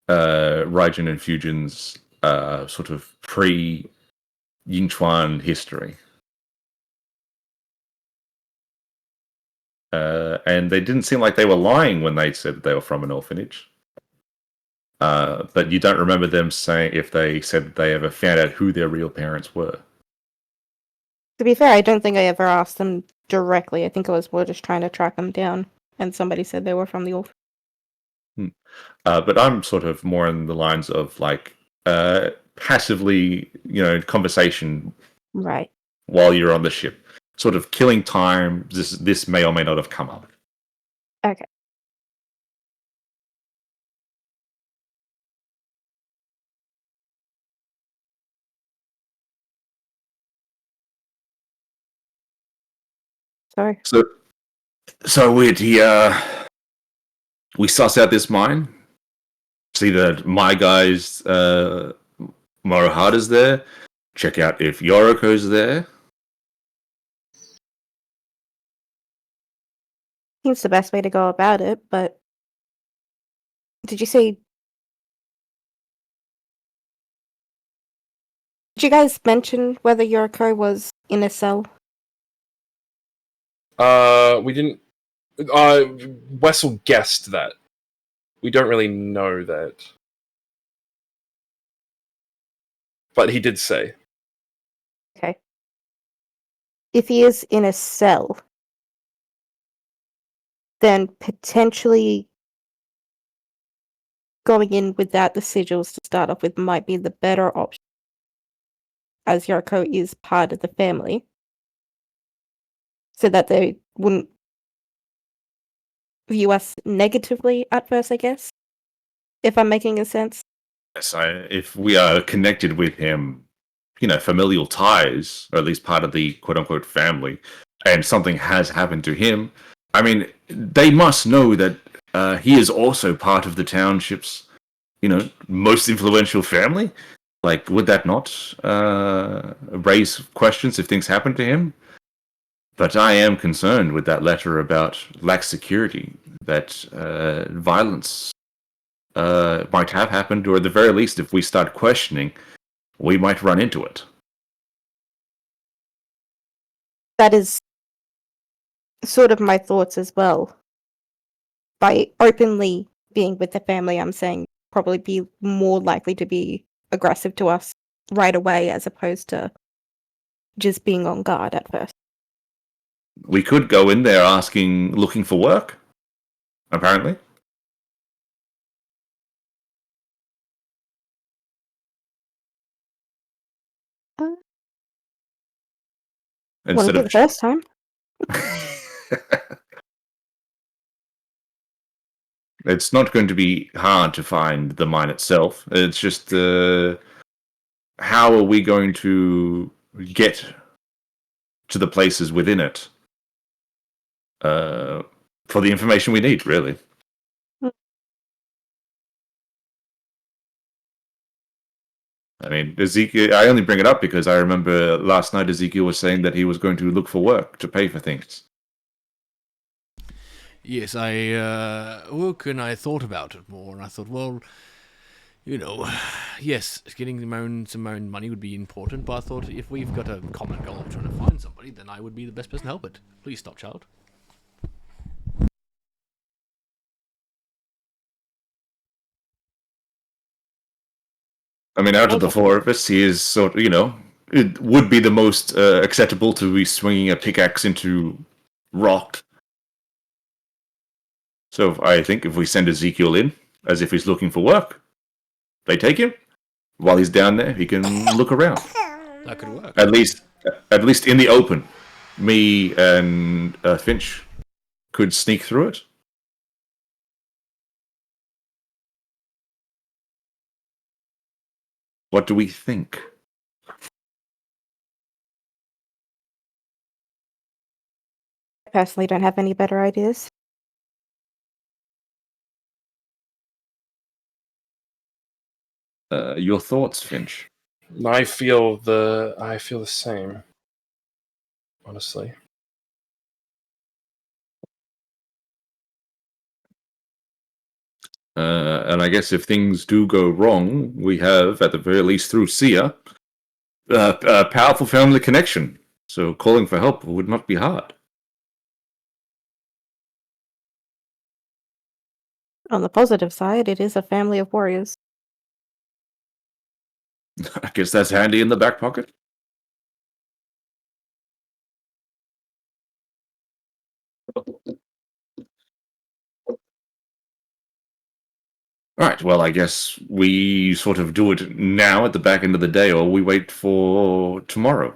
Speaker 1: Raijin and Fusion's sort of pre-Yinchuan history. And they didn't seem like they were lying when they said they were from an orphanage. But you don't remember them saying if they said they ever found out who their real parents were.
Speaker 3: To be fair, I don't think I ever asked them directly. I think I was more just trying to track them down, and somebody said they were from the orphanage.
Speaker 1: But I'm sort of more in the lines of like passively, conversation
Speaker 3: Right.
Speaker 1: while you're on the ship, sort of killing time. This may or may not have come up.
Speaker 3: Okay. Sorry.
Speaker 1: So we suss out this mine. See that my guys, Morohada's there. Check out if Yoriko's there.
Speaker 3: Seems the best way to go about it, but did you say? Did you guys mention whether Yoriko was in a cell?
Speaker 4: We didn't. Wessel guessed that. We don't really know that, but he did say.
Speaker 3: Okay. If he is in a cell, then potentially going in without the sigils to start off with might be the better option, as Yoriko is part of the family, so that they wouldn't view us negatively at first, I guess, if I'm making a sense.
Speaker 1: So if we are connected with him, familial ties, or at least part of the quote unquote family, and something has happened to him, I mean, they must know that he is also part of the township's, most influential family. Like, would that not raise questions if things happen to him? But I am concerned with that letter about lax security, that violence might have happened, or at the very least, if we start questioning, we might run into it.
Speaker 3: That is sort of my thoughts as well. By openly being with the family, I'm saying probably be more likely to be aggressive to us right away as opposed to just being on guard at first.
Speaker 1: We could go in there looking for work, apparently.
Speaker 3: Want to
Speaker 1: Instead
Speaker 3: do
Speaker 1: of
Speaker 3: the first time?
Speaker 1: It's not going to be hard to find the mine itself. It's just how are we going to get to the places within it for the information we need, really. I mean, Ezekiel, I only bring it up because I remember last night Ezekiel was saying that he was going to look for work to pay for things.
Speaker 2: Yes, I woke and I thought about it more, and I thought, well, yes, getting some own money would be important, but I thought if we've got a common goal of trying to find somebody, then I would be the best person to help it. Please stop, child.
Speaker 1: I mean, out of the four of us, he is sort of, it would be the most acceptable to be swinging a pickaxe into rock. So I think if we send Ezekiel in, as if he's looking for work, they take him. While he's down there, he can look around.
Speaker 2: That could work.
Speaker 1: At least in the open. Me and Finch could sneak through it. What do we think?
Speaker 3: I personally don't have any better ideas.
Speaker 1: Your thoughts, Finch?
Speaker 4: I feel the same. Honestly.
Speaker 1: And I guess if things do go wrong, we have, at the very least through Sia, a powerful family connection. So calling for help would not be hard.
Speaker 3: On the positive side, it is a family of warriors.
Speaker 1: I guess that's handy in the back pocket. All right, well, I guess we sort of do it now at the back end of the day, or we wait for tomorrow.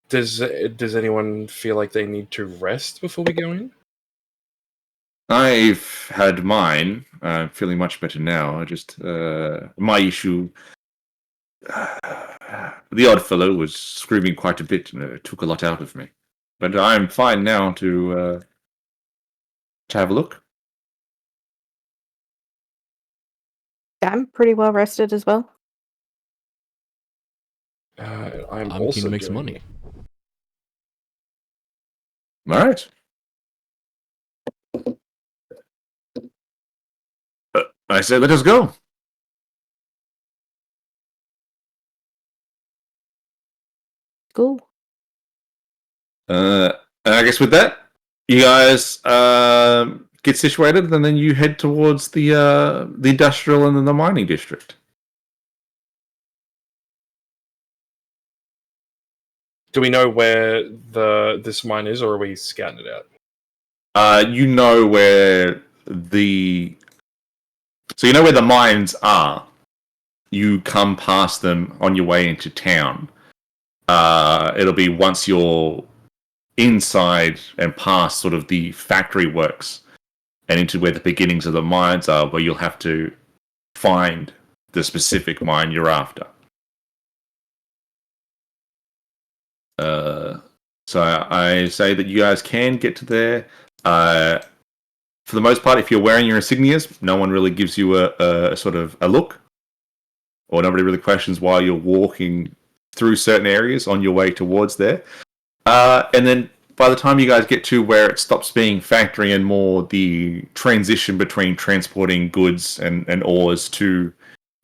Speaker 4: Does anyone feel like they need to rest before we go in?
Speaker 1: I've had mine. I'm feeling much better now. I just my issue. The odd fellow was screaming quite a bit, and it took a lot out of me. But I'm fine now to have a look.
Speaker 3: I'm pretty well rested as well.
Speaker 4: I'm
Speaker 2: keen
Speaker 4: also
Speaker 2: to make some
Speaker 4: doing
Speaker 2: money.
Speaker 1: All right. I say let us go.
Speaker 3: Cool.
Speaker 1: And I guess with that, you guys get situated, and then you head towards the industrial and then the mining district.
Speaker 4: Do we know where this mine is, or are we scouting it out?
Speaker 1: You know where the mines are. You come past them on your way into town. It'll be once you're inside and past sort of the factory works and into where the beginnings of the mines are, where you'll have to find the specific mine you're after. So I say that you guys can get to there. For the most part, if you're wearing your insignias, no one really gives you a sort of a look, or nobody really questions why you're walking through certain areas on your way towards there. And then by the time you guys get to where it stops being factory and more the transition between transporting goods and ores to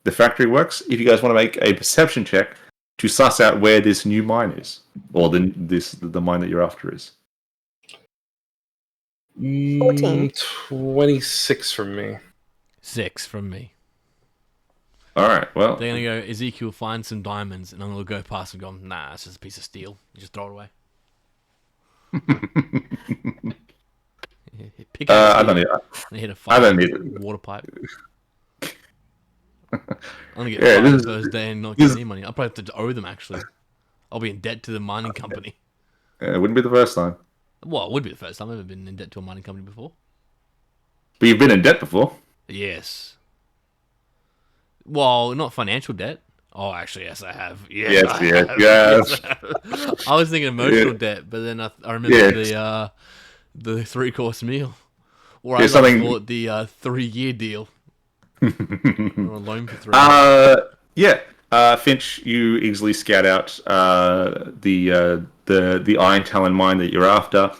Speaker 1: the factory works, if you guys want to make a perception check to suss out where this new mine is, or the mine that you're after is.
Speaker 3: 14.
Speaker 4: 26 from me.
Speaker 2: 6 from me.
Speaker 1: All right, well,
Speaker 2: They're gonna go, Ezekiel, find some diamonds, and I'm gonna go past and go, nah, it's just a piece of steel. You just throw it away. Pick up
Speaker 1: I don't need.
Speaker 2: and hit a
Speaker 1: I don't
Speaker 2: fucking
Speaker 1: need it.
Speaker 2: water pipe. I'm gonna get
Speaker 1: Yeah,
Speaker 2: fired
Speaker 1: this
Speaker 2: the
Speaker 1: is-
Speaker 2: first day and not get any money. I'll probably have to owe them, actually. I'll be in debt to the mining company.
Speaker 1: It wouldn't be the first time,
Speaker 2: Well, it would be the first time I've ever been in debt to a mining company before.
Speaker 1: but you've been in debt before.
Speaker 2: Yes. Well, not financial debt. Oh, actually, yes, I have.
Speaker 1: Yes,
Speaker 2: I
Speaker 1: yes,
Speaker 2: have.
Speaker 1: yes.
Speaker 2: I have. I was thinking emotional
Speaker 1: Yeah.
Speaker 2: debt, but then I remember
Speaker 1: Yes.
Speaker 2: the 3-course meal, or
Speaker 1: Yeah,
Speaker 2: I
Speaker 1: something-
Speaker 2: call it the 3-year deal, or a loan for 3 years.
Speaker 1: Finch, you easily scout out the Iron Talon mine that you're after.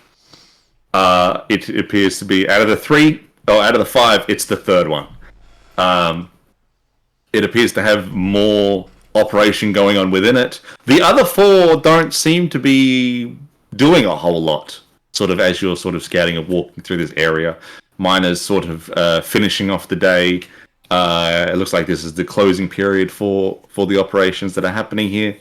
Speaker 1: It appears to be out of the 5, it's the third one. It appears to have more operation going on within it. The other 4 don't seem to be doing a whole lot, sort of as you're sort of scouting and walking through this area. Miners sort of finishing off the day. It looks like this is the closing period for the operations that are happening here.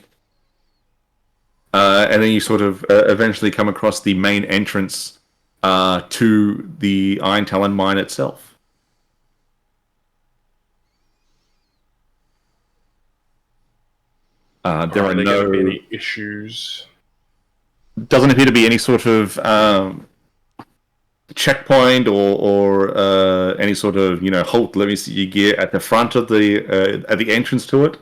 Speaker 1: And then you sort of eventually come across the main entrance to the Iron Talon mine itself. There are
Speaker 4: there
Speaker 1: no...
Speaker 4: gonna be any issues?
Speaker 1: Doesn't appear to be any sort of checkpoint or any sort of halt. Let me see your gear at the front of at the entrance to it.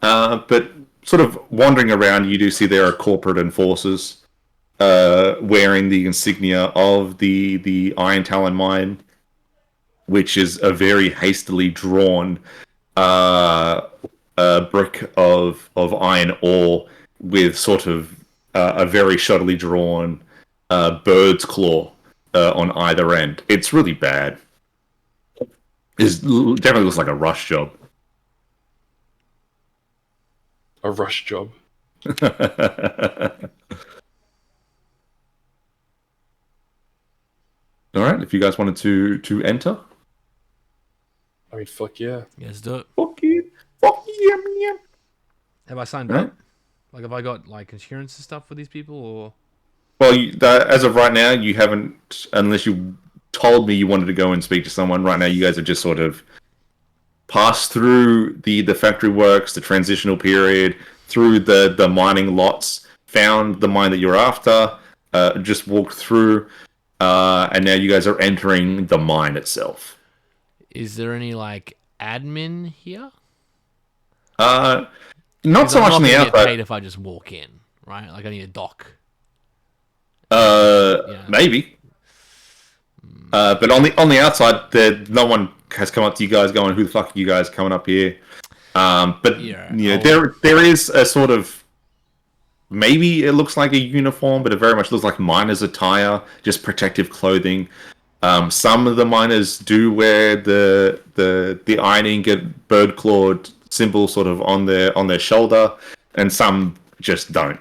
Speaker 1: But sort of wandering around, you do see there are corporate enforcers wearing the insignia of the Iron Talon mine, which is a very hastily drawn brick of iron ore with sort of a very shoddily drawn bird's claw on either end. It's really bad. Definitely looks like a rush job.
Speaker 4: A rush job.
Speaker 1: All right, if you guys wanted to enter.
Speaker 4: I mean, fuck yeah.
Speaker 2: Yeah, let's do it.
Speaker 1: Fuck you. Fuck you.
Speaker 2: Have I signed
Speaker 1: Right.
Speaker 2: up? Like, have I got like insurance and stuff for these people, or?
Speaker 1: Well, as of right now, you haven't, unless you told me you wanted to go and speak to someone. Right now, you guys have just sort of passed through the factory works, the transitional period, through the mining lots, found the mine that you're after, just walked through, and now you guys are entering the mine itself.
Speaker 2: Is there any like admin here?
Speaker 1: Not
Speaker 2: 'Cause
Speaker 1: so
Speaker 2: I'm
Speaker 1: much
Speaker 2: not
Speaker 1: on the
Speaker 2: gonna get
Speaker 1: outside.
Speaker 2: paid if I just walk in, right? Like I need a dock.
Speaker 1: Maybe. But on the outside, no one has come up to you guys going, "Who the fuck are you guys coming up here?" But
Speaker 2: Yeah,
Speaker 1: there is a sort of, maybe it looks like a uniform, but it very much looks like miners' attire, just protective clothing. Some of the miners do wear the iron ingot bird clawed symbol sort of on their shoulder, and some just don't.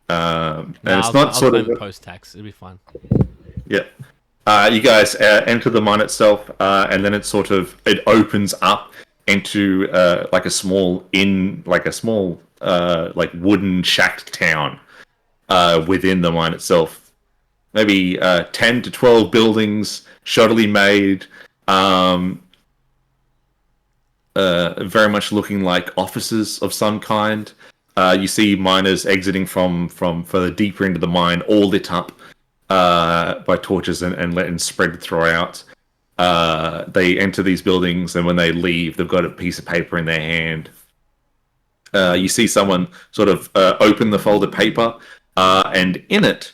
Speaker 1: And it's not
Speaker 2: I'll
Speaker 1: sort
Speaker 2: claim
Speaker 1: of
Speaker 2: post tax. It'll be fine.
Speaker 1: yeah. You guys enter the mine itself, and then it opens up into like a small like wooden shacked town within the mine itself. Maybe 10 to 12 buildings, shoddily made, very much looking like offices of some kind. You see miners exiting from further deeper into the mine, all lit up by torches and letting spread throughout. They enter these buildings, and when they leave, they've got a piece of paper in their hand. You see someone sort of open the folded paper, and in it,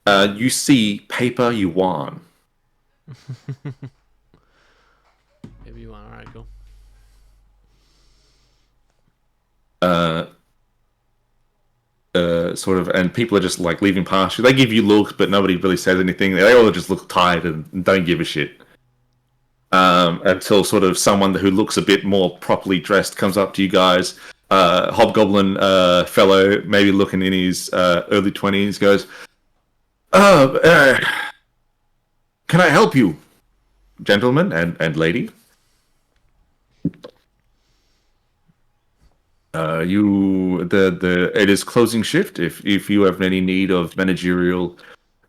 Speaker 1: you see paper yuan.
Speaker 2: Maybe you want. All right, cool.
Speaker 1: Sort of, and people are just like leaving past you. They give you looks, but nobody really says anything. They all just look tired and don't give a shit. Until sort of someone who looks a bit more properly dressed comes up to you guys. Hobgoblin fellow, maybe looking in his early 20s, goes, "Oh, can I help you, gentlemen and lady? It is closing shift. If you have any need of managerial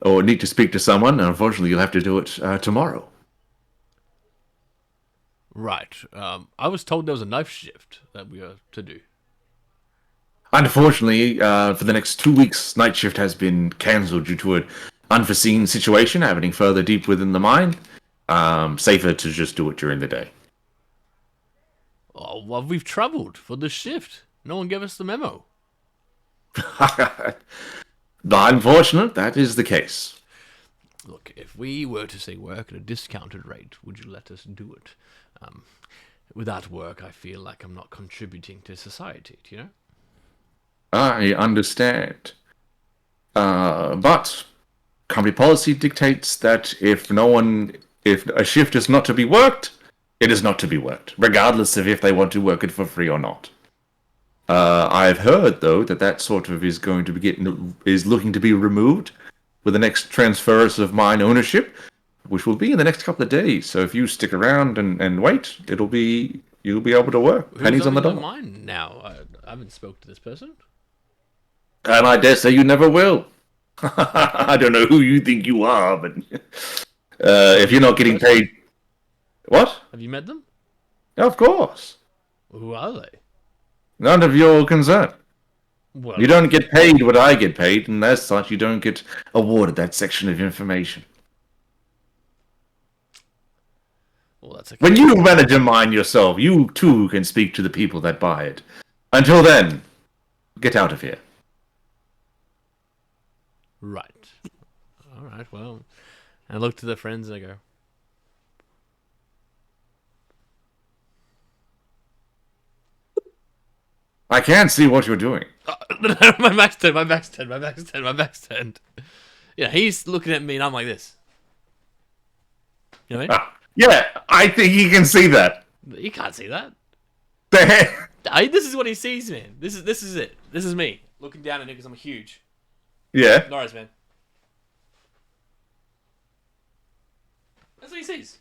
Speaker 1: or need to speak to someone, unfortunately, you'll have to do it tomorrow."
Speaker 2: Right. I was told there was a knife shift that we are to do.
Speaker 1: Unfortunately, for the next 2 weeks, night shift has been cancelled due to an unforeseen situation happening further deep within the mine. Safer to just do it during the day.
Speaker 2: Oh, well, we've travelled for this shift. No one gave us the memo.
Speaker 1: Unfortunate, that is the case.
Speaker 2: Look, if we were to say work at a discounted rate, would you let us do it? Without work, I feel like I'm not contributing to society, do you know?
Speaker 1: I understand. But company policy dictates that if a shift is not to be worked, it is not to be worked, regardless of if they want to work it for free or not. I've heard though that sort of is going to be is looking to be removed with the next transfers of mine ownership, which will be in the next couple of days. So if you stick around and wait, you'll be able to work. Pennies on the dollar.
Speaker 2: Mine now. I haven't spoke to this person.
Speaker 1: And I dare say you never will. I don't know who you think you are, but if you're not getting paid... What?
Speaker 2: Have you met them?
Speaker 1: Of course.
Speaker 2: Who are they?
Speaker 1: None of your concern.
Speaker 2: Well,
Speaker 1: You don't get paid what I get paid, and as such, you don't get awarded that section of information.
Speaker 2: well, that's okay.
Speaker 1: When you manage a mine yourself, you too can speak to the people that buy it. Until then, get out of here.
Speaker 2: Right. All right. Well, and I look to the friends and I go,
Speaker 1: I can't see what you're doing.
Speaker 2: my back's turned. My back's turned. My back's turned. My back's turned. Yeah, he's looking at me and I'm like this. You know what I
Speaker 1: Yeah, I think he can see that.
Speaker 2: mean? You can't see that.
Speaker 1: The heck?
Speaker 2: This is what he sees, man. This is it. This is me looking down at him because I'm huge.
Speaker 1: Yeah.
Speaker 2: Norris, man. That's what he sees.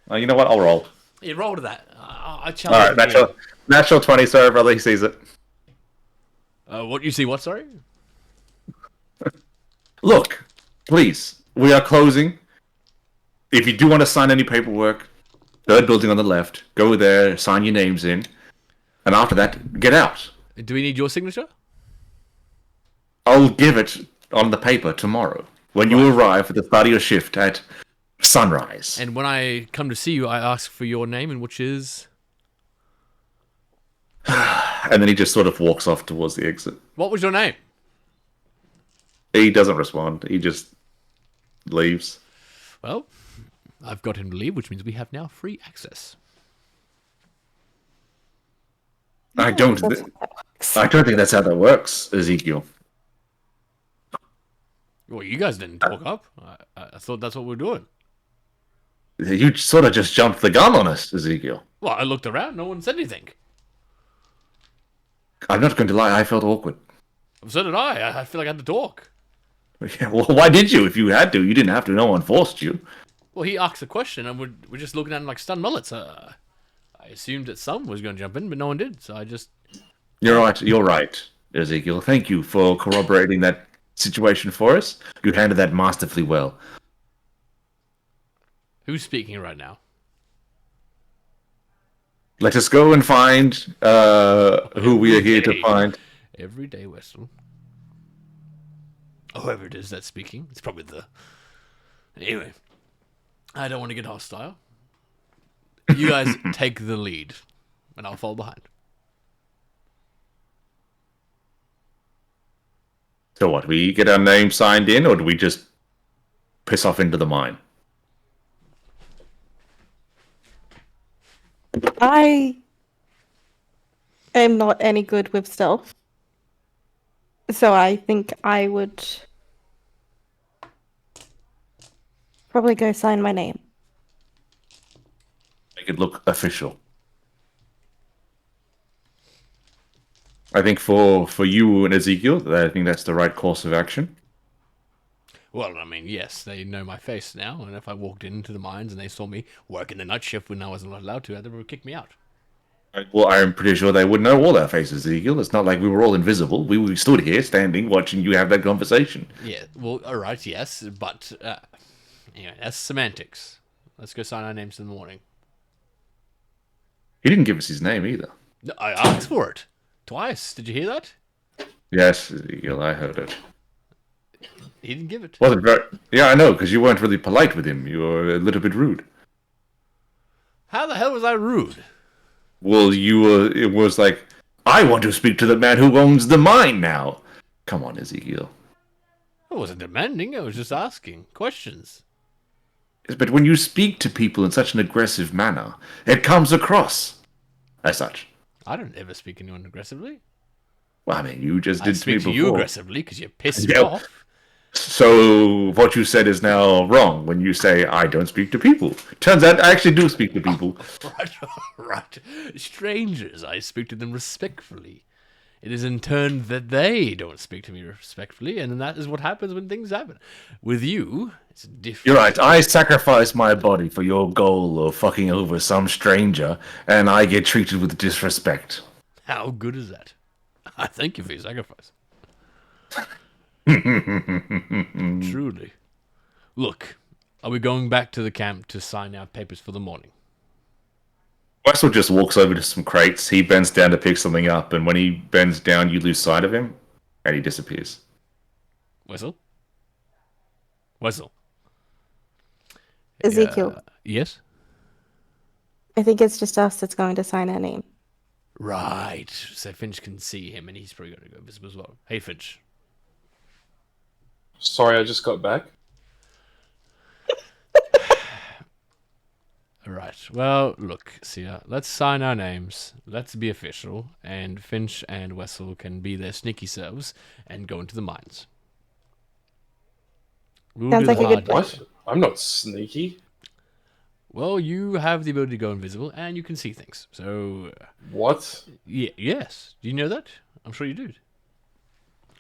Speaker 1: You know what? I'll roll.
Speaker 2: Yeah, roll to that. I
Speaker 1: All
Speaker 2: challenge.
Speaker 1: right, natural 20, sorry, brother. He sees it.
Speaker 2: What you see? What? Sorry.
Speaker 1: Look, please, we are closing. If you do want to sign any paperwork, third building on the left, go there, sign your names in, and after that, get out.
Speaker 2: Do we need your signature?
Speaker 1: I'll give it on the paper tomorrow when you arrive at the start of your shift at sunrise.
Speaker 2: And when I come to see you, I ask for your name, and which is...
Speaker 1: And then he just sort of walks off towards the exit.
Speaker 2: What was your name?
Speaker 1: He doesn't respond. He just leaves.
Speaker 2: Well, I've got him to leave, which means we have now free access.
Speaker 1: I don't think that's how that works, Ezekiel.
Speaker 2: Well, you guys didn't talk up. I thought that's what we're doing.
Speaker 1: You sort of just jumped the gun on us, Ezekiel.
Speaker 2: Well, I looked around. No one said anything.
Speaker 1: I'm not going to lie, I felt awkward.
Speaker 2: So did I. I feel like I had to talk.
Speaker 1: Yeah, well, why did you? If you had to, you didn't have to. No one forced you.
Speaker 2: Well, he asked a question, and we're just looking at him like stunned mullets. I assumed that someone was going to jump in, but no one did. So I just...
Speaker 1: You're right, Ezekiel. Thank you for corroborating that situation for us. You handled that masterfully well.
Speaker 2: Who's speaking right now?
Speaker 1: Let us go and find who we are here to find.
Speaker 2: Everyday Wessel. Whoever it is that's speaking. It's probably the... Anyway. I don't want to get hostile. You guys take the lead. And I'll fall behind.
Speaker 1: So what, we get our name signed in, or do we just piss off into the mine?
Speaker 3: I am not any good with stealth. So I think I would probably go sign my name.
Speaker 1: Make it look official. I think for you and Ezekiel, I think that's the right course of action.
Speaker 2: Well, I mean, yes, they know my face now, and if I walked into the mines and they saw me working the night shift when I wasn't allowed to, they would kick me out.
Speaker 1: Well, I'm pretty sure they would know all our faces, Ezekiel. It's not like we were all invisible. We stood here, standing, watching you have that conversation.
Speaker 2: Yeah, well, alright, yes, but, anyway, that's semantics. Let's go sign our names in the morning.
Speaker 1: He didn't give us his name either.
Speaker 2: No, I asked for it. Twice. Did you hear that?
Speaker 1: Yes, Ezekiel, I heard it.
Speaker 2: He didn't give it.
Speaker 1: Wasn't very... Yeah, I know, because you weren't really polite with him. You were a little bit rude.
Speaker 2: How the hell was I rude?
Speaker 1: Well, you were... It was like, I want to speak to the man who owns the mine now. Come on, Ezekiel.
Speaker 2: I wasn't demanding, I was just asking questions.
Speaker 1: Yes, but when you speak to people in such an aggressive manner, it comes across as such.
Speaker 2: I don't ever speak to anyone aggressively.
Speaker 1: Well, I mean, you just
Speaker 2: I
Speaker 1: did to me
Speaker 2: speak to
Speaker 1: before.
Speaker 2: you aggressively because you pissed me
Speaker 1: Yeah.
Speaker 2: off.
Speaker 1: So what you said is now wrong when you say I don't speak to people. Turns out I actually do speak to people.
Speaker 2: Right. Strangers, I speak to them respectfully. It is in turn that they don't speak to me respectfully, and that is what happens when things happen. With you, it's different.
Speaker 1: You're right. I sacrifice my body for your goal of fucking over some stranger, and I get treated with disrespect.
Speaker 2: How good is that? I thank you for your sacrifice. Truly. Look, are we going back to the camp to sign our papers for the morning?
Speaker 1: Wessel just walks over to some crates. He bends down to pick something up, and when he bends down, you lose sight of him, and he disappears.
Speaker 2: Wessel? Wessel?
Speaker 3: Ezekiel,
Speaker 2: Yes?
Speaker 3: I think it's just us that's going to sign our name.
Speaker 2: Right. So Finch can see him, and he's probably going to go visible as well. Hey, Finch.
Speaker 4: Sorry, I just got back.
Speaker 2: Right. Well, look, Sia, let's sign our names. Let's be official, and Finch and Wessel can be their sneaky selves and go into the mines. We'll
Speaker 3: Sounds
Speaker 2: do
Speaker 3: like
Speaker 2: the
Speaker 3: a good
Speaker 2: hard
Speaker 3: plan.
Speaker 2: bit.
Speaker 4: What? I'm not sneaky.
Speaker 2: Well, you have the ability to go invisible, and you can see things. So,
Speaker 4: What?
Speaker 2: yes. Do you know that? I'm sure you do.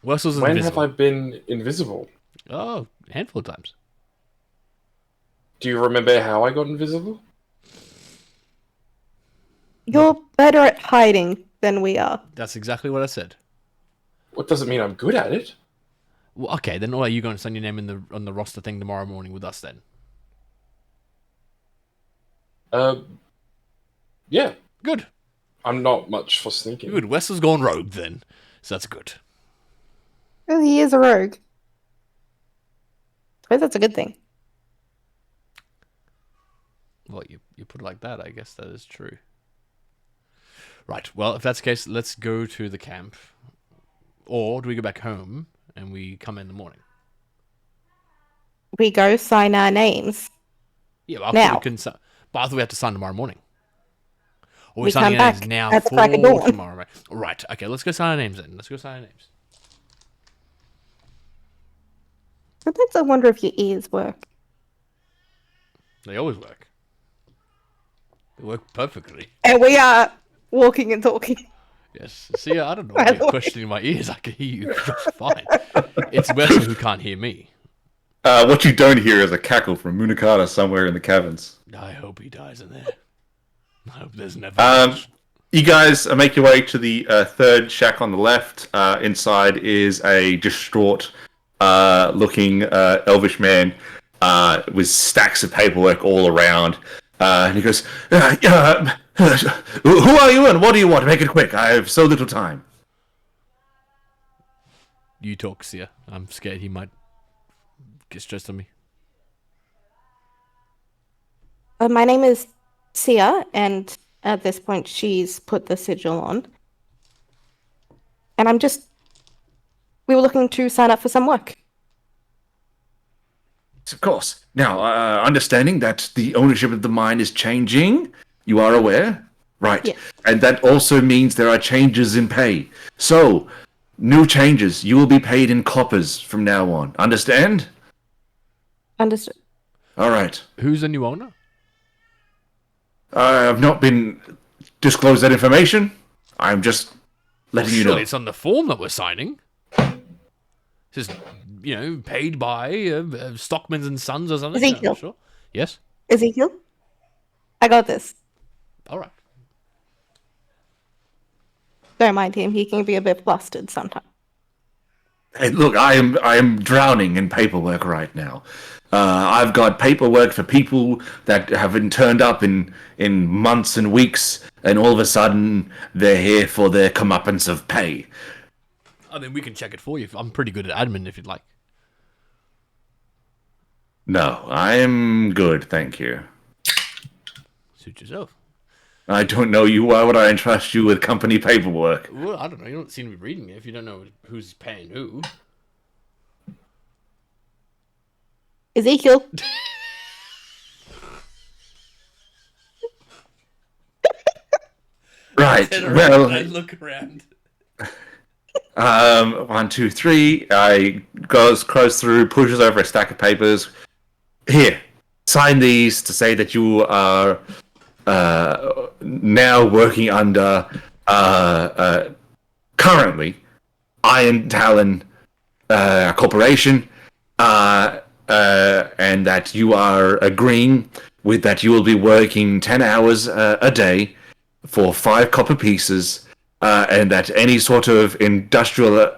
Speaker 2: Wessel's
Speaker 4: When
Speaker 2: invisible.
Speaker 4: have I been invisible?
Speaker 2: Oh, a handful of times.
Speaker 4: Do you remember how I got invisible?
Speaker 3: You're better at hiding than we are.
Speaker 2: That's exactly what I said.
Speaker 4: What doesn't mean I'm good at it.
Speaker 2: Well, okay, then are you going to sign your name on the roster thing tomorrow morning with us then?
Speaker 4: Yeah.
Speaker 2: Good.
Speaker 4: I'm not much for sneaking.
Speaker 2: Good. Wessel's gone rogue then. So that's good.
Speaker 3: Well, he is a rogue. I suppose that's a good thing.
Speaker 2: Well, you put it like that, I guess that is true. Right, well, if that's the case, let's go to the camp. Or do we go back home and we come in the morning?
Speaker 3: We go sign our names.
Speaker 2: Yeah, but
Speaker 3: Now.
Speaker 2: But I thought we have to sign tomorrow morning. Or we're
Speaker 3: We
Speaker 2: signing
Speaker 3: come
Speaker 2: our names
Speaker 3: back
Speaker 2: now
Speaker 3: at the
Speaker 2: for
Speaker 3: crack of dawn.
Speaker 2: tomorrow. Right, okay, let's go sign our names then. Let's go sign our names.
Speaker 3: Sometimes I wonder if your ears work.
Speaker 2: They always work. They work perfectly.
Speaker 3: And we are walking and talking.
Speaker 2: Yes. See, I don't know
Speaker 3: By
Speaker 2: why
Speaker 3: the
Speaker 2: you're
Speaker 3: way.
Speaker 2: questioning my ears. I can hear you just fine. It's Wessel who can't hear me.
Speaker 1: What you don't hear is a cackle from Munakata somewhere in the caverns.
Speaker 2: I hope he dies in there. I hope there's never.
Speaker 1: You guys make your way to the third shack on the left. Inside is a distraught looking elvish man with stacks of paperwork all around. And he goes, who are you and what do you want? Make it quick. I have so little time.
Speaker 2: you talk, Sia. I'm scared he might get stressed on me.
Speaker 3: My name is Sia, and at this point, she's put the sigil on. And we were looking to sign up for some work.
Speaker 1: Of course. Now, understanding that the ownership of the mine is changing, you are aware? Right.
Speaker 3: Yes.
Speaker 1: And that also means there are changes in pay. So, new changes. You will be paid in coppers from now on. Understand?
Speaker 3: Understood.
Speaker 1: All right.
Speaker 2: Who's the new owner?
Speaker 1: I have not been disclosed that information. I'm just letting you know.
Speaker 2: Surely it's on the form that we're signing. It says, paid by Stockmans and Sons or something.
Speaker 3: Ezekiel.
Speaker 2: Sure. Yes.
Speaker 3: Ezekiel? I got this.
Speaker 2: All right.
Speaker 3: Don't mind him. He can be a bit flustered sometimes.
Speaker 1: Hey, look, I am drowning in paperwork right now. I've got paperwork for people that haven't turned up in months and weeks, and all of a sudden they're here for their comeuppance of pay.
Speaker 2: I mean, we can check it for you. I'm pretty good at admin if you'd like.
Speaker 1: No, I'm good, thank you.
Speaker 2: Suit yourself.
Speaker 1: I don't know you. Why would I entrust you with company paperwork?
Speaker 2: Well, I don't know. You don't seem to be reading it if you don't know who's paying who.
Speaker 3: Ezekiel?
Speaker 1: Right.
Speaker 2: I
Speaker 1: Well,
Speaker 2: look around.
Speaker 1: 1, 2, 3. I goes through, pushes over a stack of papers. Here, sign these to say that you are now working under currently Iron Talon Corporation, and that you are agreeing with that you will be working 10 hours a day for 5 copper pieces, and that any sort of industrial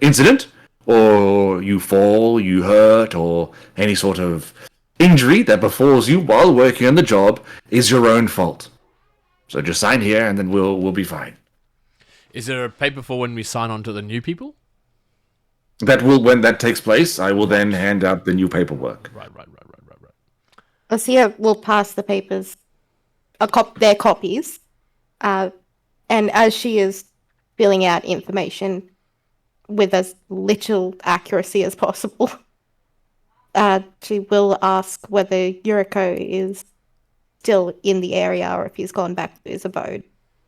Speaker 1: incident, or you fall, you hurt, or any sort of injury that befalls you while working on the job is your own fault. So just sign here, and then we'll be fine.
Speaker 2: Is there a paper for when we sign on to the new people?
Speaker 1: When that takes place, I will then hand out the new paperwork.
Speaker 2: Right.
Speaker 3: Sia will pass the papers, their copies, and as she is filling out information with as little accuracy as possible, she will ask whether Yuriko is still in the area or if he's gone back to his abode.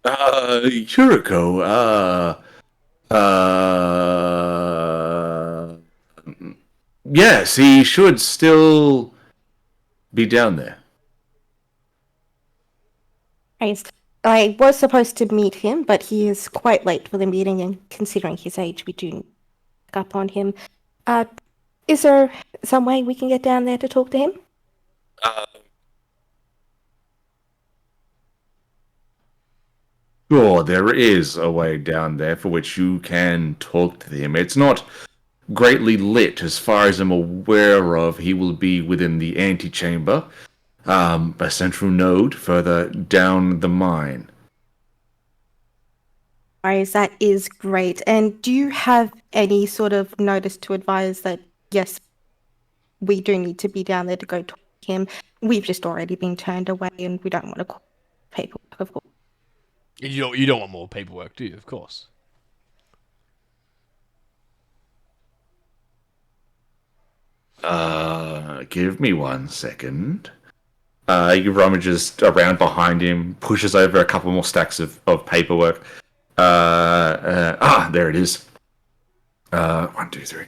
Speaker 1: Yuriko, yes, he should still be down there.
Speaker 3: I was supposed to meet him, but he is quite late for the meeting, and considering his age, we do pick up on him. Is there some way we can get down there to talk to him?
Speaker 1: Sure, there is a way down there for which you can talk to him. It's not greatly lit, as far as I'm aware of. He will be within the antechamber, a central node further down the mine.
Speaker 3: Alright, that is great. And do you have any sort of notice to advise that, yes, we do need to be down there to go talk to him? We've just already been turned away, and we don't want to call paperwork, of course.
Speaker 2: You don't want more paperwork, do you? Of course.
Speaker 1: Give me 1 second. He rummages around behind him, pushes over a couple more stacks of paperwork. There it is. 1, 2, 3.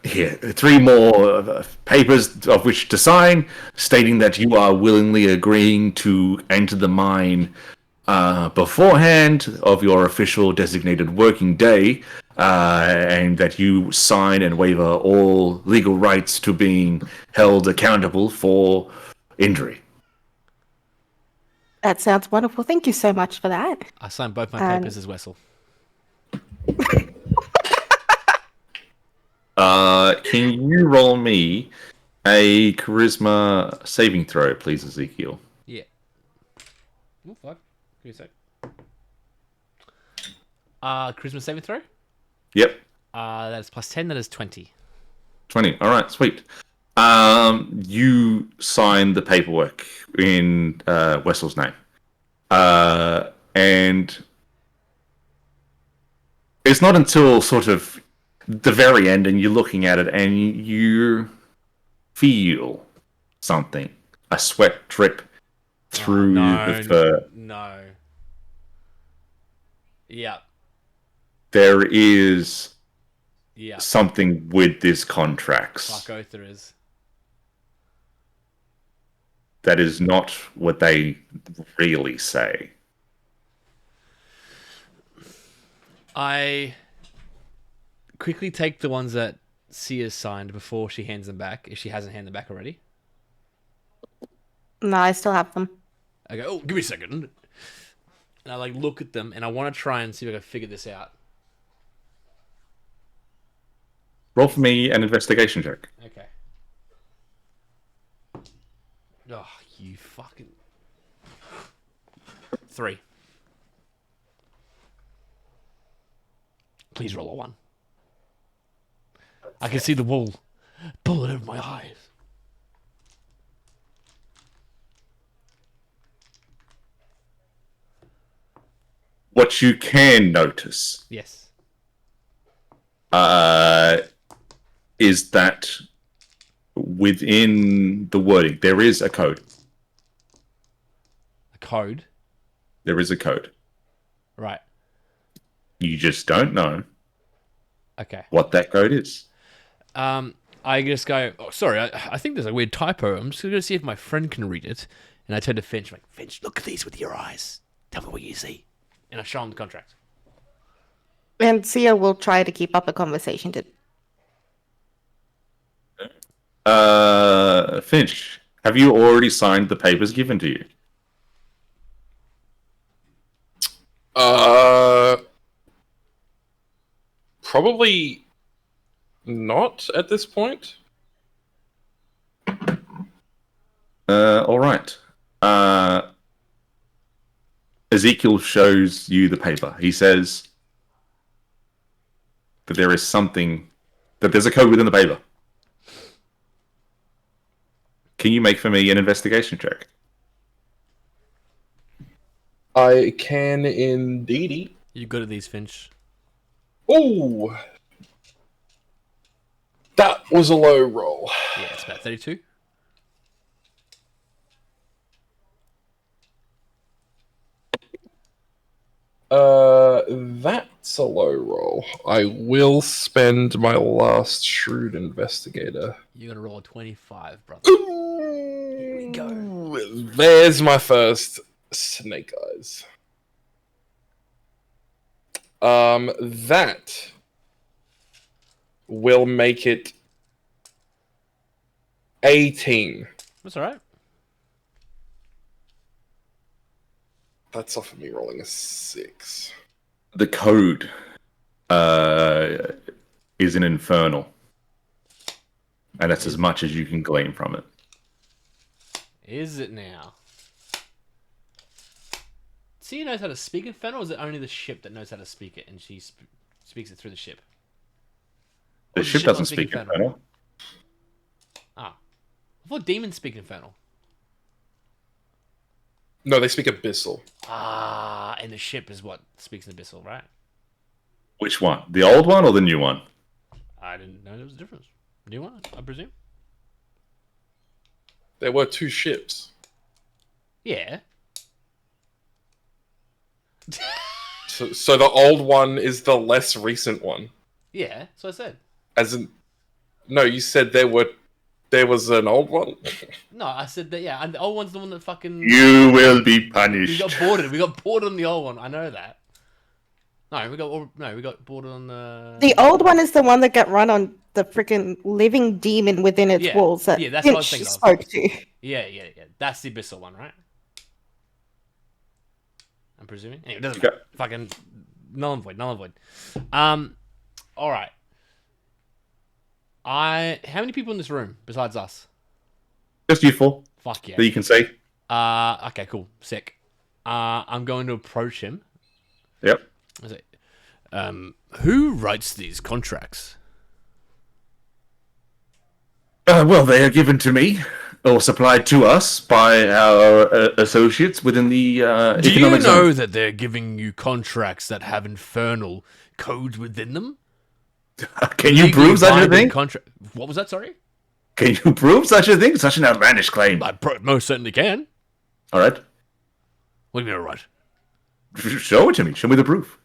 Speaker 1: Here, 3 more papers of which to sign, stating that you are willingly agreeing to enter the mine beforehand of your official designated working day, and that you sign and waiver all legal rights to being held accountable for injury.
Speaker 3: That sounds wonderful. Thank you so much for that.
Speaker 2: I signed both my papers as Wessel.
Speaker 1: Can you roll me a charisma saving throw, please, Ezekiel?
Speaker 2: Yeah. Oh, fuck. Give me a sec. Charisma saving throw?
Speaker 1: Yep.
Speaker 2: That's plus 10. That is 20.
Speaker 1: 20. All right, sweet. You sign the paperwork in Wessel's name. And it's not until sort of the very end and you're looking at it and you feel something. A sweat drip through the fur.
Speaker 2: No. Yeah.
Speaker 1: There is
Speaker 2: Yeah.
Speaker 1: something with this contracts.
Speaker 2: Fuck oath there is.
Speaker 1: That is not what they really say.
Speaker 2: I quickly take the ones that Sia's signed before she hands them back, if she hasn't handed them back already.
Speaker 3: No, I still have them.
Speaker 2: I go, oh, give me a second. And I like look at them and I want to try and see if I can figure this out.
Speaker 1: Roll for me an investigation check.
Speaker 2: Okay. Oh, you fucking... 3. Please roll a 1. I can see the wall bullet over my eyes.
Speaker 1: What you can notice
Speaker 2: Yes.
Speaker 1: is that within the wording, there is a code.
Speaker 2: A code.
Speaker 1: There is a code.
Speaker 2: Right.
Speaker 1: You just don't know
Speaker 2: Okay.
Speaker 1: what that code is.
Speaker 2: I just go, oh, sorry, I think there's a weird typo. I'm just going to see if my friend can read it. And I turn to Finch, I'm like, Finch, look at these with your eyes. Tell me what you see. And I show him the contract.
Speaker 3: And Sia will try to keep up a conversation.
Speaker 1: Finch, have you already signed the papers given to you?
Speaker 4: Probably not at this point.
Speaker 1: All right. Ezekiel shows you the paper. He says that there is something, that there's a code within the paper. Can you make for me an investigation check?
Speaker 4: I can indeedy.
Speaker 2: You good at these, Finch?
Speaker 4: Oh, that was a low roll.
Speaker 2: Yeah, it's about 32.
Speaker 4: That's a low roll. I will spend my last shrewd investigator.
Speaker 2: You're going to roll a 25, brother.
Speaker 4: Here
Speaker 2: we go.
Speaker 4: There's my first snake eyes. That will make it 18.
Speaker 2: That's all right.
Speaker 4: That's off of me rolling a 6.
Speaker 1: The code is an infernal. And that's as much as you can glean from it.
Speaker 2: Is it now? Sia knows how to speak Infernal, or is it only the ship that knows how to speak it, and she speaks it through the ship?
Speaker 1: The ship doesn't speak Infernal.
Speaker 2: Ah. I thought demons speak Infernal.
Speaker 4: No, they speak Abyssal.
Speaker 2: Ah, and the ship is what speaks in Abyssal, right?
Speaker 1: Which one? The old one or the new one?
Speaker 2: I didn't know there was a difference. New one, I presume?
Speaker 4: There were 2 ships.
Speaker 2: Yeah.
Speaker 4: So the old one is the less recent one.
Speaker 2: Yeah, that's what I said.
Speaker 4: As in, no, you said there was an old one.
Speaker 2: No, I said that, yeah, and the old one's the one that fucking...
Speaker 1: You will be
Speaker 2: We
Speaker 1: punished.
Speaker 2: got boarded. We got boarded on the old one. I know that. No, we got boarded on the...
Speaker 3: The old one is the one that got run on the freaking living demon within its
Speaker 2: Yeah,
Speaker 3: walls that
Speaker 2: yeah, that's what I was
Speaker 3: Finch
Speaker 2: thinking of.
Speaker 3: spoke to.
Speaker 2: Yeah. That's the Abyssal one, right? I'm presuming. Anyway, it doesn't matter. Fucking null and void. All right. How many people in this room besides us?
Speaker 1: Just you 4
Speaker 2: Fuck yeah.
Speaker 1: that you can see.
Speaker 2: Okay, cool. Sick. I'm going to approach him.
Speaker 1: Yep.
Speaker 2: Is it? Who writes these contracts?
Speaker 1: Well, they are given to me or supplied to us by our associates within the
Speaker 2: Do you know
Speaker 1: economic zone.
Speaker 2: that they're giving you contracts that have infernal codes within them?
Speaker 1: Can you prove such a thing?
Speaker 2: What was that? Sorry.
Speaker 1: Can you prove such a thing? Such an outlandish claim.
Speaker 2: I most certainly can.
Speaker 1: All right.
Speaker 2: What do you mean, all right?
Speaker 1: Show it to me. Show me the proof.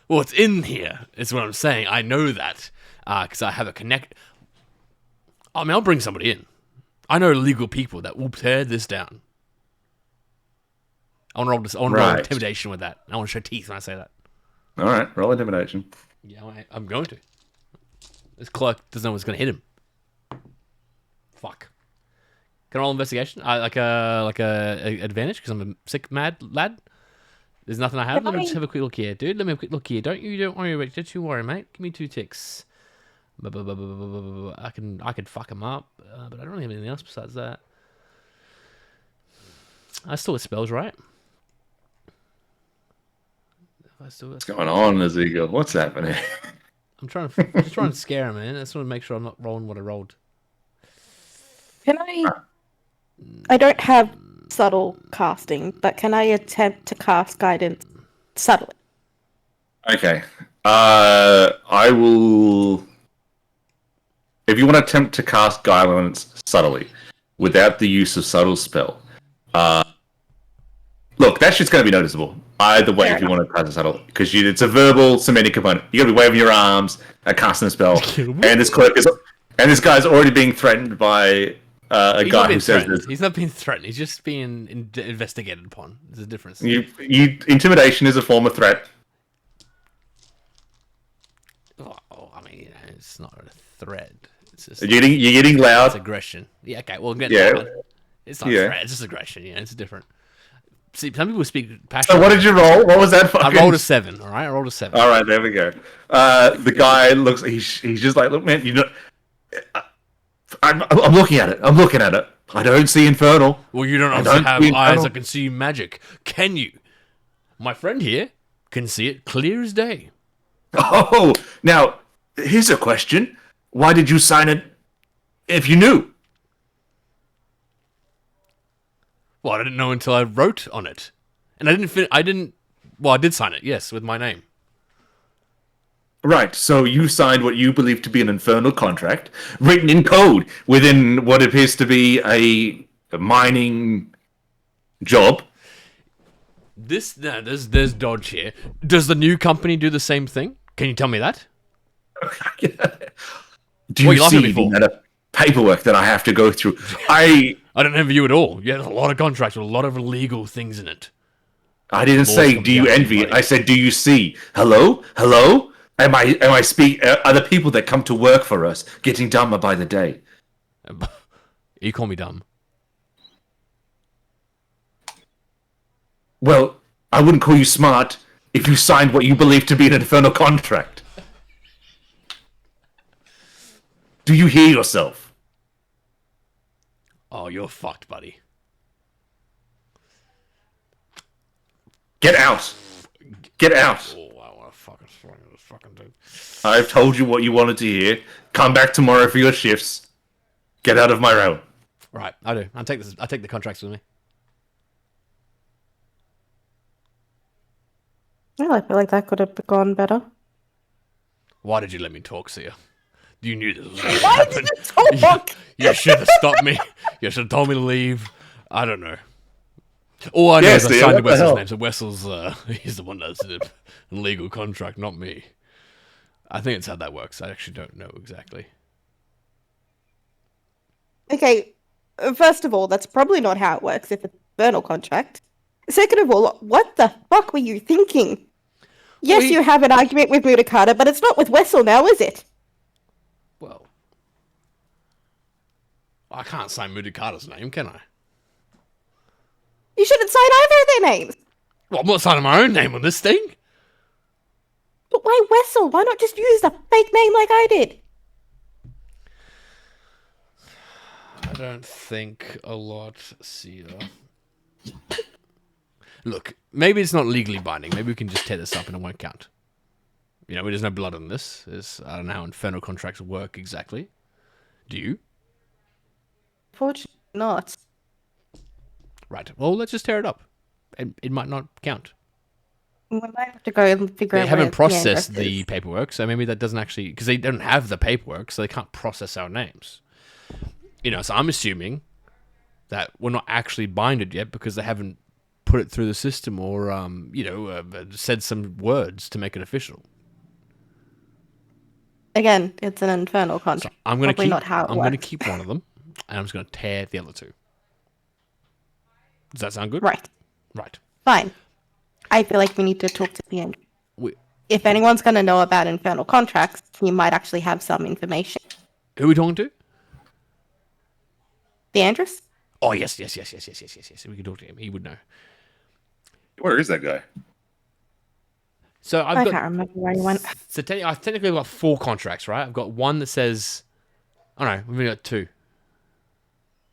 Speaker 2: Well, it's in here. Is what I'm saying. I know that because I have a connect. I mean, I'll bring somebody in. I know legal people that will tear this down. I want to roll this. I want to roll intimidation with that. I want to show teeth when I say that.
Speaker 1: All right, roll intimidation.
Speaker 2: Yeah, I'm going to. This clerk doesn't know what's going to hit him. Fuck. Can I roll investigation? Like a advantage because I'm a sick mad lad. There's nothing I have. Let me just have a quick look here, dude. Let me have a quick look here. Don't worry, Rich. Don't you worry, mate. Give me 2 ticks. I can fuck him up, but I don't really have anything else besides that. I still get spells, right?
Speaker 1: What's going on, Ezekiel? What's happening?
Speaker 2: I'm just trying to scare him, man. I just want to make sure I'm not rolling what I rolled.
Speaker 3: Can I don't have subtle casting, but can I attempt to cast guidance subtly?
Speaker 1: Okay. I will. If you want to attempt to cast guidance subtly, without the use of subtle spell, look, that shit's going to be noticeable. Either way, if you want to cast a subtle, because it's a verbal semantic component. You got to be waving your arms and casting a spell, and this clerk is, and this guy's already being threatened by a guy who says this.
Speaker 2: He's not being threatened. He's just being investigated upon. There's a difference.
Speaker 1: Intimidation is a form of threat.
Speaker 2: Oh, I mean, it's not a threat. It's just
Speaker 1: You're getting loud.
Speaker 2: It's aggression. Yeah, okay. Well, it's not threat. It's just aggression. Yeah, it's different. See, some people speak passionately.
Speaker 1: So what did you roll? What was that?
Speaker 2: I rolled a 7. All right, I rolled a 7.
Speaker 1: All right, there we go. The guy looks. He's just like, look, man. You know, I'm looking at it. I'm looking at it. I don't see infernal.
Speaker 2: Well, you don't obviously have eyes that can see magic, can you? My friend here can see it clear as day.
Speaker 1: Oh, now here's a question: why did you sign it if you knew?
Speaker 2: Well, I didn't know until I wrote on it, and I didn't. Well, I did sign it, yes, with my name.
Speaker 1: Right. So you signed what you believe to be an infernal contract, written in code within what appears to be a mining job.
Speaker 2: There's dodge here. Does the new company do the same thing? Can you tell me that?
Speaker 1: Do you see the amount of paperwork that I have to go through? I
Speaker 2: don't envy you at all. You have a lot of contracts with a lot of illegal things in it.
Speaker 1: I didn't say, do you envy it? I said, do you see? Hello? Am I speak? Are the people that come to work for us getting dumber by the day?
Speaker 2: You call me dumb.
Speaker 1: Well, I wouldn't call you smart if you signed what you believe to be an infernal contract. Do you hear yourself?
Speaker 2: Oh, you're fucked, buddy.
Speaker 1: Get out! Get out!
Speaker 2: Oh, I want to fucking dude.
Speaker 1: I've told you what you wanted to hear. Come back tomorrow for your shifts. Get out of my realm.
Speaker 2: Right, I do. I take the contracts with me.
Speaker 3: Well, I feel like that could have gone better.
Speaker 2: Why did you let me talk, Sia? You knew this was
Speaker 3: Why did you talk?
Speaker 2: You should have stopped me. You should have told me to leave. I don't know. All I know is I signed Wessel's name, so Wessel's he's the one that's an illegal contract, not me. I think it's how that works. I actually don't know exactly.
Speaker 3: Okay, first of all, that's probably not how it works if it's an infernal contract. Second of all, what the fuck were you thinking? Yes, you have an argument with Mudokata, but it's not with Wessel now, is it?
Speaker 2: Well, I can't sign Mudokata's name, can I?
Speaker 3: You shouldn't sign either of their names.
Speaker 2: Well, I'm not signing my own name on this thing.
Speaker 3: But why Wessel? Why not just use a fake name like I did?
Speaker 2: I don't think a lot, Sia. Look, maybe it's not legally binding. Maybe we can just tear this up and it won't count. You know, there's no blood on this. I don't know how infernal contracts work exactly. Do you?
Speaker 3: Fortunately not.
Speaker 2: Right. Well, let's just tear it up. It might not count.
Speaker 3: We might have to go and figure
Speaker 2: They
Speaker 3: out
Speaker 2: haven't
Speaker 3: where
Speaker 2: processed
Speaker 3: the
Speaker 2: the paperwork, so maybe that doesn't actually... Because they don't have the paperwork, so they can't process our names. You know, so I'm assuming that we're not actually binded yet because they haven't put it through the system or, said some words to make it official.
Speaker 3: Again, it's an infernal
Speaker 2: So
Speaker 3: contract.
Speaker 2: I'm going
Speaker 3: Probably not how it
Speaker 2: I'm going to
Speaker 3: works.
Speaker 2: keep one of them, and I'm just going to tear the other two. Does that sound good?
Speaker 3: Right.
Speaker 2: Right.
Speaker 3: Fine. I feel like we need to talk to the end.
Speaker 2: We,
Speaker 3: If anyone's going to know about infernal contracts, he might actually have some information.
Speaker 2: who are we talking to?
Speaker 3: The Andrus?
Speaker 2: Oh, yes. We can talk to him. He would know.
Speaker 1: Where is that guy?
Speaker 2: So
Speaker 3: I can't remember where he went.
Speaker 2: So I've technically got 4 contracts, right? I've got one that says... Oh, no. We've only got 2.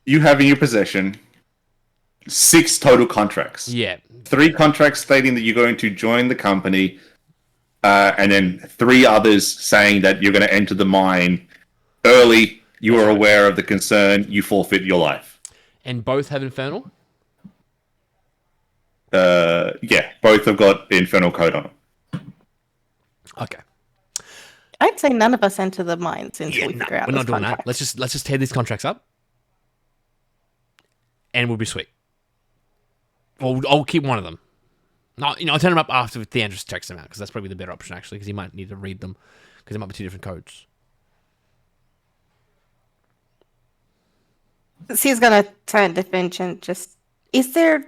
Speaker 1: You have in your possession 6 total contracts.
Speaker 2: Yeah.
Speaker 1: 3 contracts stating that you're going to join the company, and then 3 others saying that you're going to enter the mine early. You are aware of the concern. You forfeit your life.
Speaker 2: And both have Infernal?
Speaker 1: Yeah, both have got the Infernal Code on them.
Speaker 2: Okay.
Speaker 3: I'd say none of us enter the mines until we
Speaker 2: No,
Speaker 3: figure out
Speaker 2: we're
Speaker 3: this
Speaker 2: not doing
Speaker 3: contract.
Speaker 2: that. Let's just tear these contracts up, and we'll be sweet. Well, I'll keep one of them. No, I'll turn them up after the Andrus checks them out because that's probably the better option actually, because he might need to read them because there might be 2 different codes.
Speaker 3: He's going to turn to Finch and just... Is there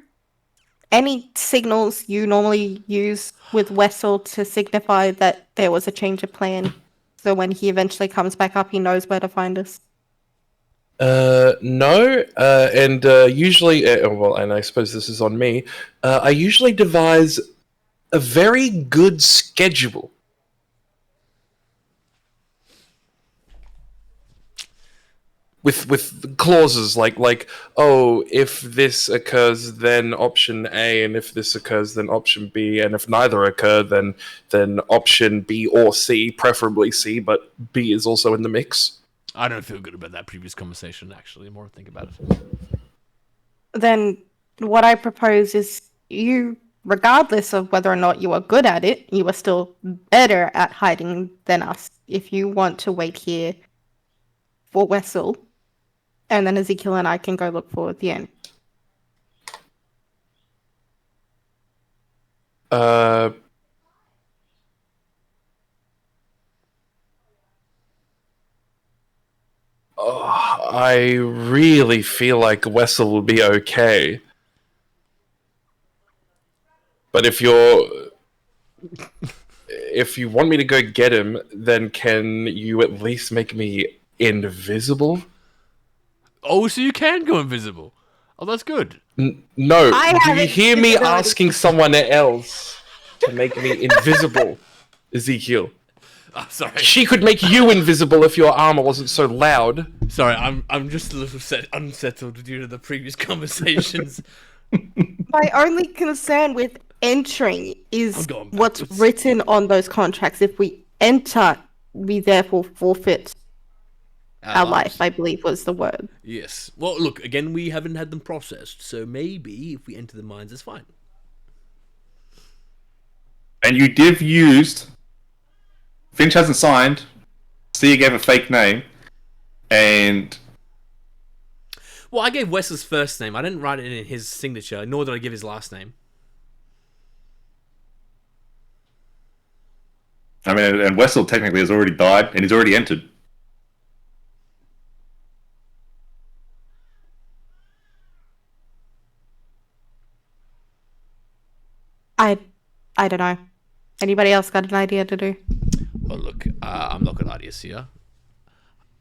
Speaker 3: any signals you normally use with Wessel to signify that there was a change of plan? So when he eventually comes back up, he knows where to find us?
Speaker 4: No, and usually, well, and I suppose this is on me, I usually devise a very good schedule. With clauses like oh, if this occurs then option A, and if this occurs then option B, and if neither occur then option B or C, preferably C, but B is also in the mix.
Speaker 2: I don't feel good about that previous conversation actually. The more I think about it.
Speaker 3: Then what I propose is you, regardless of whether or not you are good at it, you are still better at hiding than us. If you want to wait here for Wessel, and then Ezekiel and I can go look for the end.
Speaker 4: I really feel like Wessel will be okay. But if you want me to go get him, then can you at least make me invisible?
Speaker 2: Oh, so you can go invisible. Oh, that's good.
Speaker 4: No,
Speaker 3: I
Speaker 4: do
Speaker 3: have
Speaker 4: you hear me
Speaker 3: invisibility.
Speaker 4: asking someone else to make me invisible, Ezekiel?
Speaker 2: Oh, sorry.
Speaker 4: She could make you invisible if your armor wasn't so loud.
Speaker 2: Sorry, I'm just a little unsettled due to the previous conversations.
Speaker 3: My only concern with entering is
Speaker 2: I'm going
Speaker 3: what's
Speaker 2: backwards.
Speaker 3: written on those contracts. If we enter, we therefore forfeit our life, I believe was the word.
Speaker 2: Yes. Well, look, again, we haven't had them processed, so maybe if we enter the mines, it's fine.
Speaker 1: And you div used. Finch hasn't signed. Sia gave a fake name. And
Speaker 2: Well, I gave Wes's first name. I didn't write it in his signature, nor did I give his last name.
Speaker 1: I mean, and Wessel technically has already died, and he's already entered.
Speaker 3: I don't know. Anybody else got an idea to do?
Speaker 2: Well, look, I'm not good ideas here.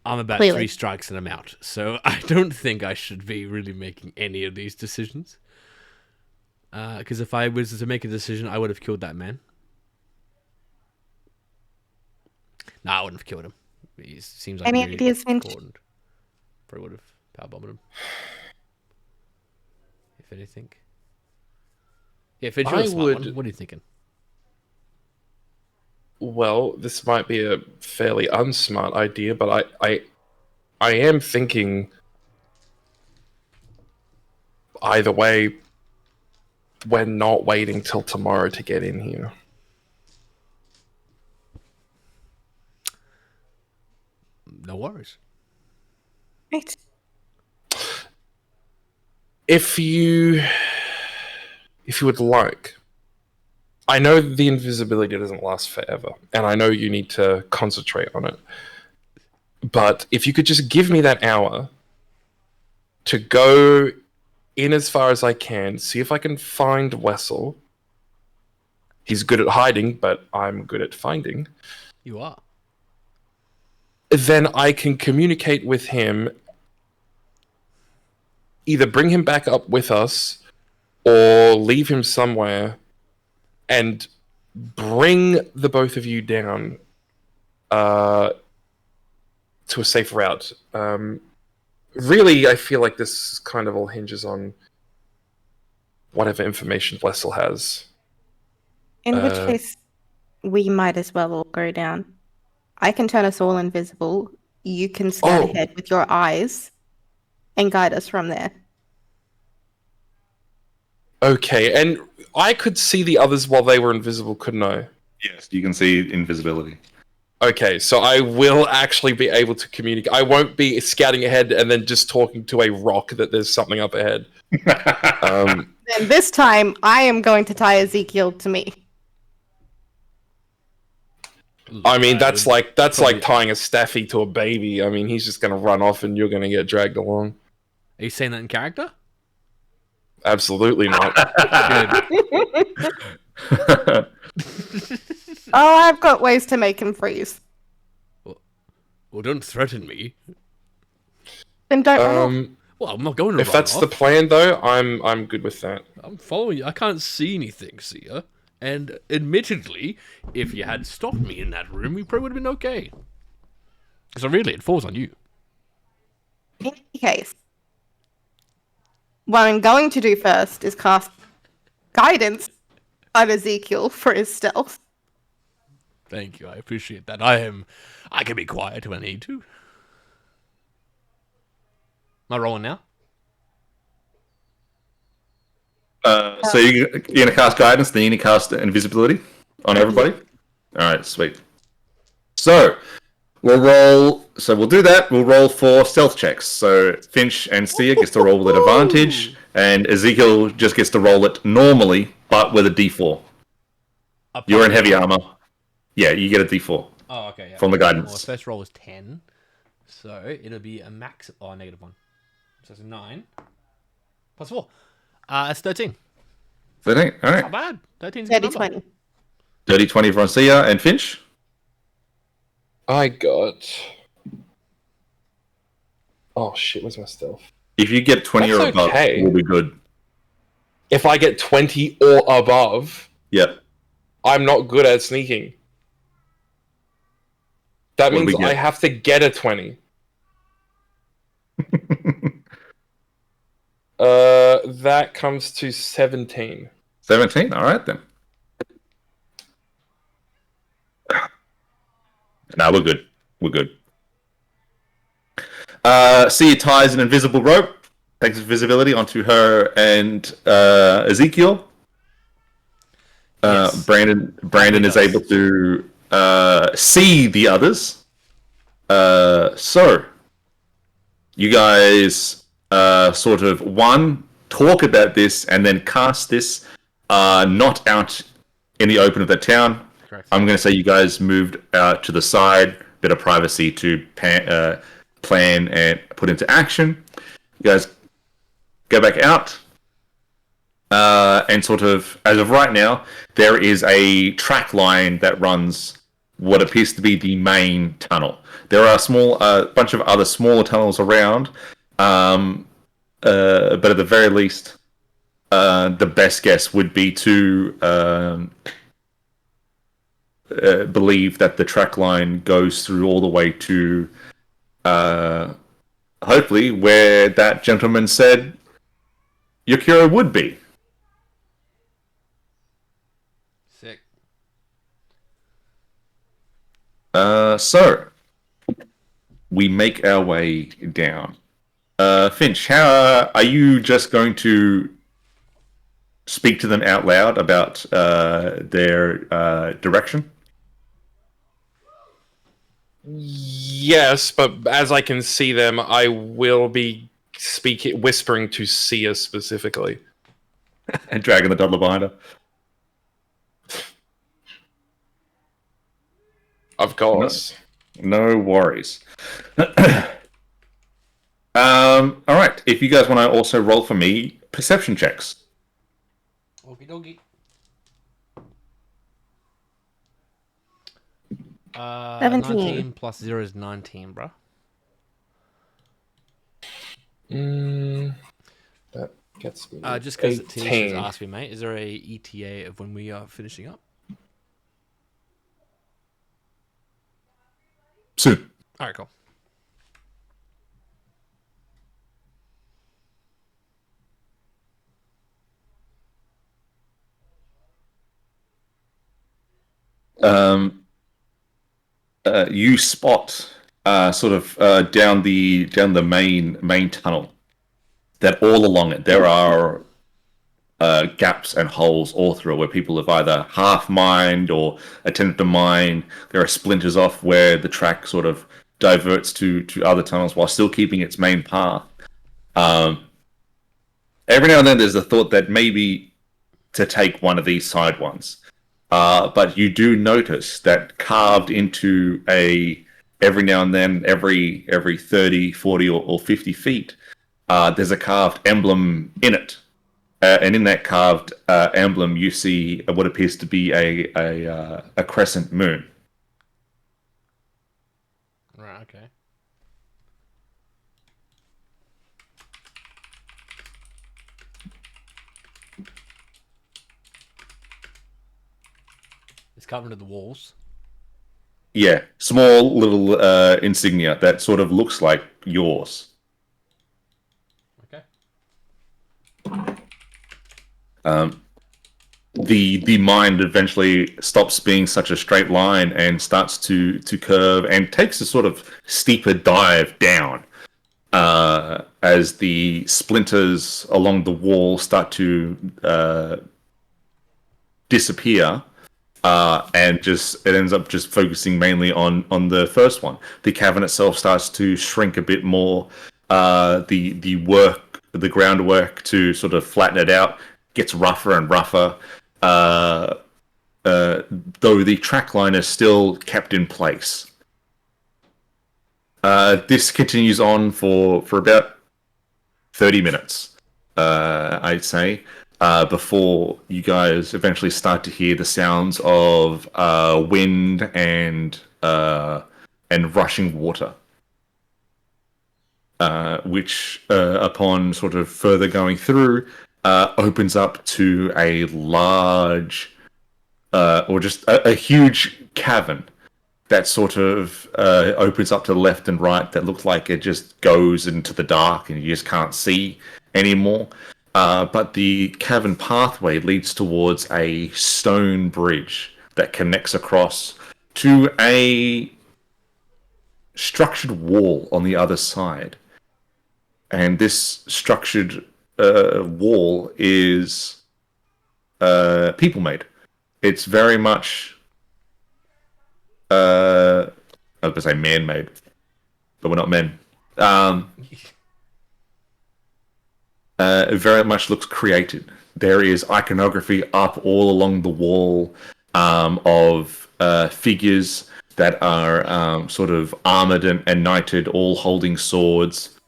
Speaker 2: I'm about
Speaker 3: Clearly.
Speaker 2: 3 strikes and I'm out, so I don't think I should be really making any of these decisions. Because if I was to make a decision, I would have killed that man. No, I wouldn't have killed him. He seems like
Speaker 3: Any
Speaker 2: really
Speaker 3: ideas, Finch?
Speaker 2: important. Probably would have power bombed him. If anything. Yeah, Finch, you're
Speaker 4: I
Speaker 2: a smart
Speaker 4: would-
Speaker 2: one. What are you thinking?
Speaker 4: Well, this might be a fairly unsmart idea, but I am thinking either way, we're not waiting till tomorrow to get in here.
Speaker 2: No worries.
Speaker 3: Right.
Speaker 4: If you would like, I know the invisibility doesn't last forever, and I know you need to concentrate on it. But if you could just give me that hour to go in as far as I can, see if I can find Wessel. He's good at hiding, but I'm good at finding.
Speaker 2: You are.
Speaker 4: Then I can communicate with him, either bring him back up with us or leave him somewhere and bring the both of you down to a safe route. Really, I feel like this kind of all hinges on whatever information Wessel has.
Speaker 3: In which case, we might as well all go down. I can turn us all invisible. You can scout
Speaker 4: Oh.
Speaker 3: ahead with your eyes and guide us from there.
Speaker 4: Okay, and I could see the others while they were invisible, couldn't I?
Speaker 1: Yes, you can see invisibility.
Speaker 4: Okay, so I will actually be able to communicate. I won't be scouting ahead and then just talking to a rock that there's something up ahead.
Speaker 3: And this time, I am going to tie Ezekiel to me.
Speaker 4: I mean, that's like tying a staffy to a baby. I mean, he's just going to run off and you're going to get dragged along.
Speaker 2: Are you saying that in character?
Speaker 4: Absolutely not.
Speaker 3: Oh, I've got ways to make him freeze.
Speaker 2: Well, don't threaten me.
Speaker 3: Then don't run off.
Speaker 2: Well, I'm not going to
Speaker 4: If
Speaker 2: run
Speaker 4: that's
Speaker 2: off.
Speaker 4: the plan, though, I'm good with that.
Speaker 2: I'm following you. I can't see anything, Sia. And admittedly, if you had stopped me in that room, we probably would have been okay. So really, it falls on you.
Speaker 3: In any case, what I'm going to do first is cast guidance on Ezekiel for his stealth.
Speaker 2: Thank you. I appreciate that. I can be quiet when I need to. Am I rolling now?
Speaker 1: So you're going to cast guidance, then you're going to cast invisibility on everybody? Alright, sweet. So, we'll roll... So we'll do that. We'll roll for stealth checks. So Finch and Sia gets to roll with advantage, and Ezekiel just gets to roll it normally, but with a d4. You're in heavy armor. Yeah, you get a d4
Speaker 2: Oh, okay. Yeah.
Speaker 1: from the
Speaker 2: Well,
Speaker 1: guidance.
Speaker 2: first roll is 10. So it'll be a max... Oh, negative 1. So it's a 9. Plus 4. It's 13.
Speaker 1: 13, alright.
Speaker 2: Not bad. 13's a good
Speaker 3: 30
Speaker 2: number.
Speaker 3: 20.
Speaker 1: Dirty 20 from Sia and Finch.
Speaker 4: I got... Oh shit, where's my stealth?
Speaker 1: If you get 20
Speaker 4: That's
Speaker 1: or above,
Speaker 4: okay.
Speaker 1: we'll be good.
Speaker 4: If I get 20 or above,
Speaker 1: Yep.
Speaker 4: I'm not good at sneaking. That
Speaker 1: What do
Speaker 4: means
Speaker 1: we get?
Speaker 4: I have to get a 20. That comes to 17.
Speaker 1: 17, alright then. Now we're good. We're good. Sia ties an invisible rope, takes visibility onto her and Ezekiel.
Speaker 2: Yes.
Speaker 1: Brandon is able to see the others. So you guys sort of talk about this and then cast this not out in the open of the town.
Speaker 2: Correct.
Speaker 1: I'm going to say you guys moved out to the side, bit of privacy to plan and put into action. You guys go back out, and sort of, as of right now, there is a track line that runs what appears to be the main tunnel. There are a bunch of other smaller tunnels around, but at the very least, the best guess would be to believe that the track line goes through all the way to hopefully where that gentleman said Yukiro would be.
Speaker 2: Sick.
Speaker 1: So we make our way down. Finch, how are you just going to speak to them out loud about their direction?
Speaker 4: Yes, but as I can see them, I will be whispering to Sia specifically.
Speaker 1: And dragging the toddler behind her.
Speaker 4: Of course.
Speaker 1: No worries. All right. If you guys want to also roll for me, perception checks.
Speaker 2: Okie dokie.
Speaker 3: 17.
Speaker 2: 19 plus 0 is 19, bruh.
Speaker 4: That gets me.
Speaker 2: Just because
Speaker 4: 18.
Speaker 2: Tanisha's asked me, mate, is there a ETA of when we are finishing up?
Speaker 1: Soon.
Speaker 2: All right, cool.
Speaker 1: You spot sort of down the main tunnel that all along it there are gaps and holes all through where people have either half mined or attempted to mine. There are splinters off where the track sort of diverts to other tunnels while still keeping its main path. Every now and then there's a thought that maybe to take one of these side ones. But you do notice that carved into every now and then, every 30, 40, or 50 feet, there's a carved emblem in it. And in that carved emblem, you see what appears to be a crescent moon.
Speaker 2: Right, okay. It's carved into the walls.
Speaker 1: Yeah, small little insignia that sort of looks like yours.
Speaker 2: Okay.
Speaker 1: The mind eventually stops being such a straight line and starts to curve and takes a sort of steeper dive down as the splinters along the wall start to disappear. And it ends up just focusing mainly on the first one. The cavern itself starts to shrink a bit more. The groundwork to sort of flatten it out gets rougher and rougher. Though the track line is still kept in place. This continues on for about 30 minutes, I'd say. Before you guys eventually start to hear the sounds of wind and rushing water, which, upon sort of further going through, opens up to a large, or just a huge cavern that sort of opens up to the left and right. That looks like it just goes into the dark and you just can't see anymore. But the cavern pathway leads towards a stone bridge that connects across to a structured wall on the other side. And this structured wall is people-made. It's very much, I was going to say man-made, but we're not men. It very much looks created. There is iconography up all along the wall of figures that are sort of armored and knighted, all holding swords.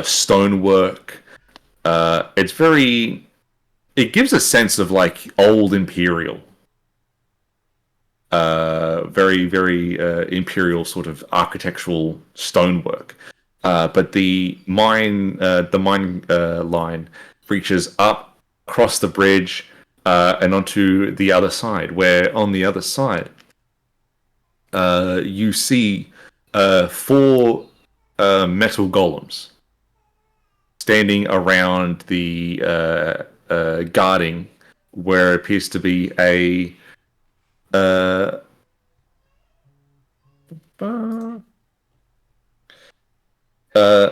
Speaker 1: Stonework. It gives a sense of like old imperial. Very, very imperial sort of architectural stonework. But the mine line reaches up across the bridge and onto the other side, where on the other side you see 4 metal golems standing around the guarding where it appears to be uh, uh,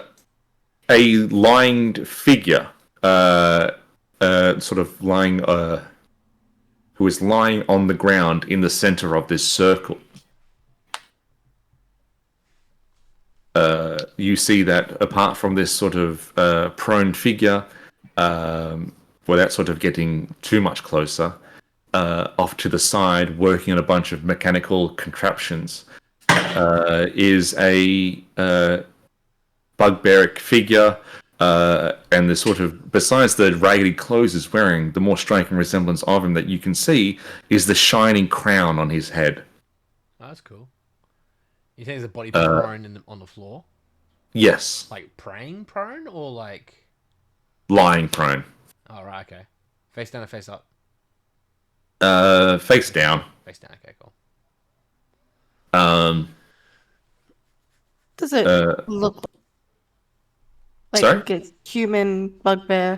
Speaker 1: a lying figure, sort of lying, who is lying on the ground in the center of this circle. You see that apart from this sort of prone figure, without sort of getting too much closer, off to the side, working on a bunch of mechanical contraptions, is a bugbearic figure, and the sort of, besides the raggedy clothes he's wearing, the more striking resemblance of him that you can see is the shining crown on his head.
Speaker 2: Oh, that's cool. You think there's a body prone on the floor?
Speaker 1: Yes.
Speaker 2: Like praying prone or like...
Speaker 1: Lying prone.
Speaker 2: Oh, right, okay. Face down or face up?
Speaker 1: Face down.
Speaker 2: Face down, okay, cool.
Speaker 3: Does it look like
Speaker 1: sorry?
Speaker 3: a human bugbear?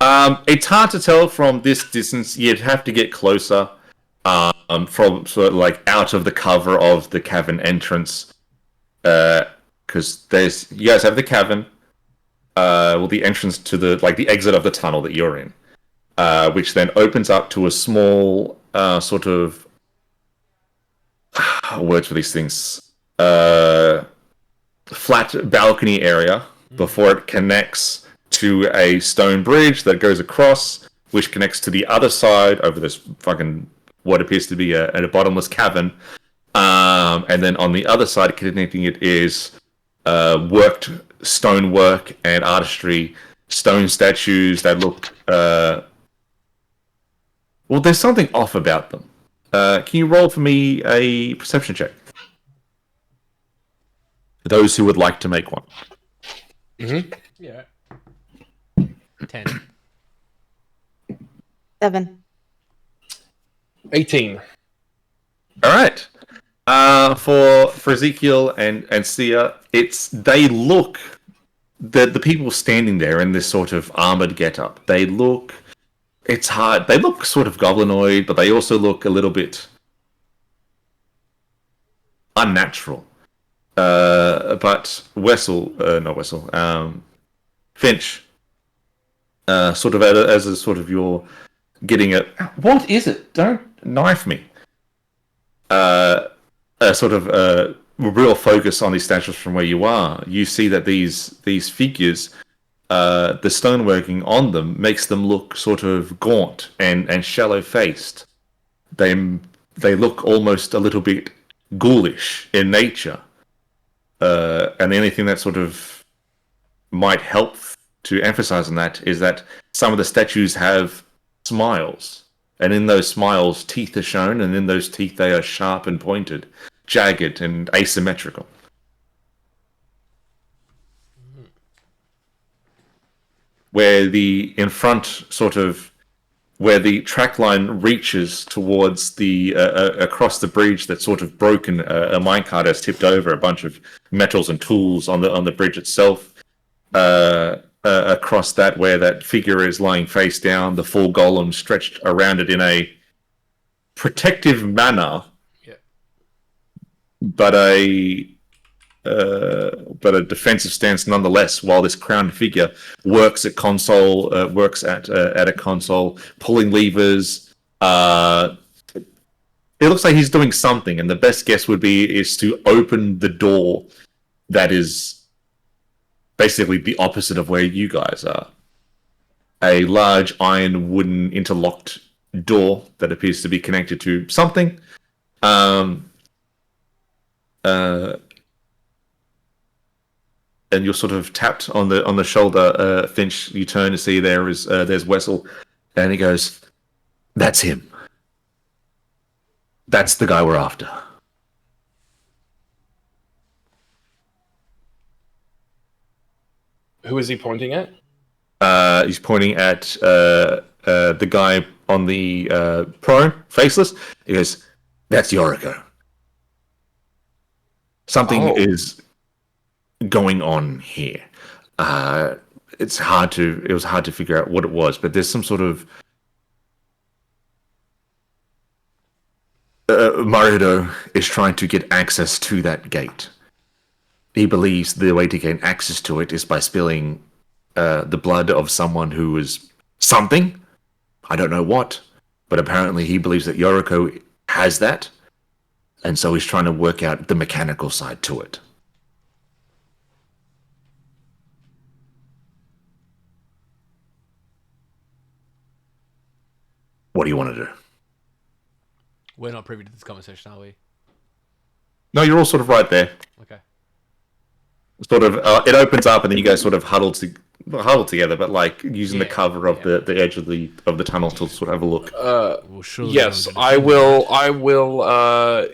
Speaker 1: It's hard to tell from this distance. You'd have to get closer. From sort of like out of the cover of the cavern entrance, because you guys have the cavern, the entrance to the exit of the tunnel that you're in, which then opens up to a small sort of words for these things, flat balcony area before it connects to a stone bridge that goes across, which connects to the other side over this fucking what appears to be a bottomless cavern, and then on the other side connecting it is worked stonework and artistry, stone statues that look there's something off about them. Can you roll for me a perception check for those who would like to make one?
Speaker 4: Mm-hmm.
Speaker 2: Yeah. 10.
Speaker 3: 7.
Speaker 4: 18.
Speaker 1: All right. For Ezekiel and Sia, they look the people standing there in this sort of armored getup. It's hard. They look sort of goblinoid, but they also look a little bit unnatural. But Finch, sort of as a sort of your getting a what is it? Don't knife me. A sort of real focus on these statues from where you are. You see that these figures, the stoneworking on them makes them look sort of gaunt and shallow faced. They look almost a little bit ghoulish in nature. And the only thing that sort of might help to emphasize on that is that some of the statues have smiles, and in those smiles teeth are shown, and in those teeth they are sharp and pointed, jagged and asymmetrical. Where the in front sort of where the track line reaches towards the across the bridge that's sort of broken, a minecart has tipped over a bunch of metals and tools on the bridge itself. Across that, where that figure is lying face down, the full golem stretched around it in a protective manner,
Speaker 2: Yeah.
Speaker 1: but a defensive stance nonetheless. While this crowned figure works at a console, pulling levers. It looks like he's doing something, and the best guess is to open the door that is basically the opposite of where you guys are. A large iron wooden interlocked door that appears to be connected to something. And you're sort of tapped on the shoulder, Finch. You turn to see there's Wessel, and he goes, "That's him. That's the guy we're after."
Speaker 4: Who is he pointing at?
Speaker 1: He's pointing at the guy on the prone, faceless. He goes, "That's Yoriko. Something is going on here. It was hard to figure out what it was, but there's some sort of Marudo is trying to get access to that gate. He believes the way to gain access to it is by spilling the blood of someone who is something. I don't know what, but apparently he believes that Yoriko has that, and so he's trying to work out the mechanical side to it. What do you want to do?
Speaker 2: We're not privy to this conversation, are we?
Speaker 1: No, you're all sort of right there.
Speaker 2: Okay.
Speaker 1: Sort of, it opens up, and then you guys sort of huddle together, but like using the cover of the edge of the tunnel to sort of have a look.
Speaker 2: Well, surely
Speaker 4: Yes,
Speaker 2: I'm gonna
Speaker 4: I
Speaker 2: do
Speaker 4: will.
Speaker 2: that.
Speaker 4: I will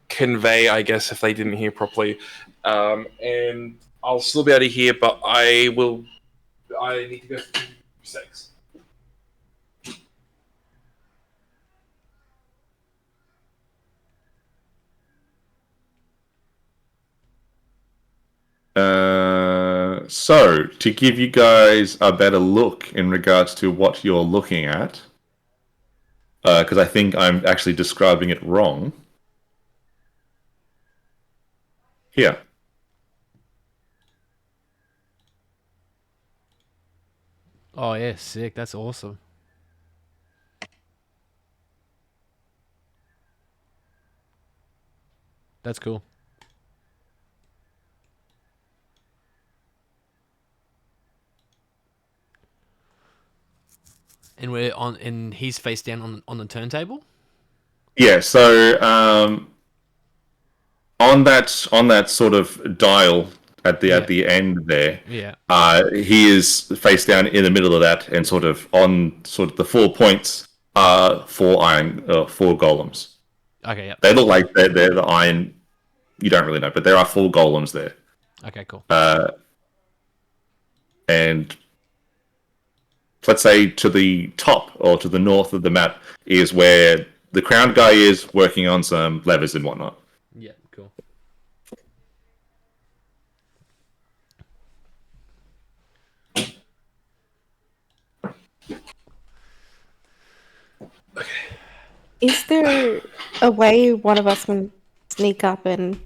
Speaker 4: convey, I guess, if they didn't hear properly, and I'll still be able to hear, but I will. I need to go for 2 seconds.
Speaker 1: So to give you guys a better look in regards to what you're looking at, because I think I'm actually describing it wrong. Here.
Speaker 2: Oh yeah, sick. That's awesome. That's cool. And we're on, and he's face down on the turntable.
Speaker 1: Yeah. So on that sort of dial at the end there,
Speaker 2: Yeah.
Speaker 1: he is face down in the middle of that, and sort of on sort of the 4 points are 4 golems.
Speaker 2: Okay. Yep.
Speaker 1: They look like they're the iron. You don't really know, but there are 4 golems there.
Speaker 2: Okay. Cool.
Speaker 1: And let's say to the top or to the north of the map is where the crowned guy is working on some levers and whatnot.
Speaker 2: Yeah. Cool.
Speaker 3: Is there a way one of us can sneak up and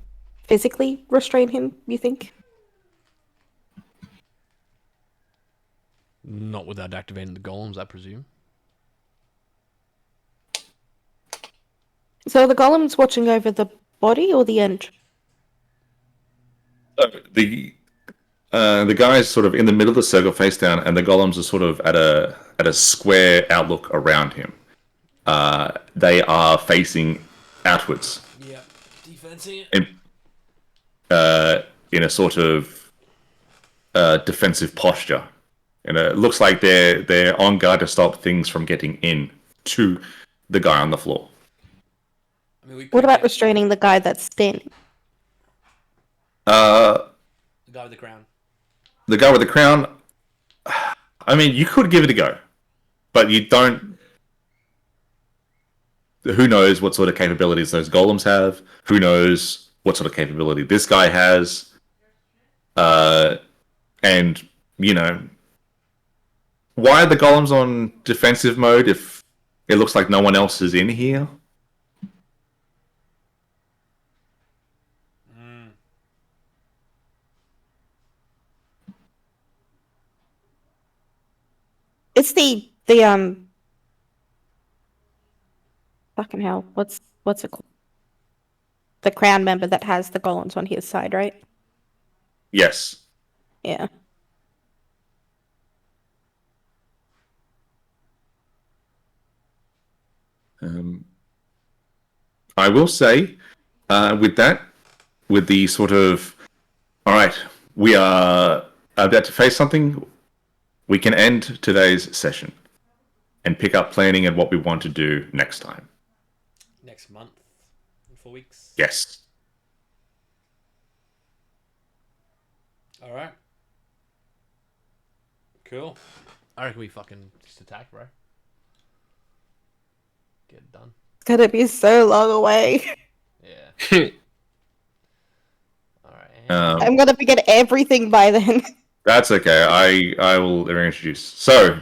Speaker 3: physically restrain him, you think?
Speaker 2: Not without activating the golems, I presume.
Speaker 3: So are the golems watching over the body or the end?
Speaker 1: The guy's sort of in the middle of the circle face down, and the golems are sort of at a square outlook around him. They are facing outwards.
Speaker 2: Yeah. Defensing it.
Speaker 1: In a sort of defensive posture, and it looks like they're on guard to stop things from getting in to the guy on the floor.
Speaker 2: I mean,
Speaker 3: What about restraining the guy that's standing?
Speaker 2: the guy with the crown?
Speaker 1: The guy with the crown. I mean, you could give it a go, but you don't. Who knows what sort of capabilities those golems have? Who knows what sort of capability this guy has? And you know, why are the golems on defensive mode if it looks like no one else is in here?
Speaker 3: It's the fucking hell. What's it called? The crown member that has the golems on his side, right?
Speaker 1: Yes.
Speaker 3: Yeah.
Speaker 1: I will say, with the sort of, all right, we are about to face something. We can end today's session and pick up planning and what we want to do next time.
Speaker 2: Next month, in 4 weeks.
Speaker 1: Yes.
Speaker 2: All right. Cool. I reckon we fucking just attack, bro. Get it done.
Speaker 3: It's gonna be so long away.
Speaker 2: Yeah. All right.
Speaker 3: I'm gonna forget everything by then.
Speaker 1: That's okay. I will reintroduce. So,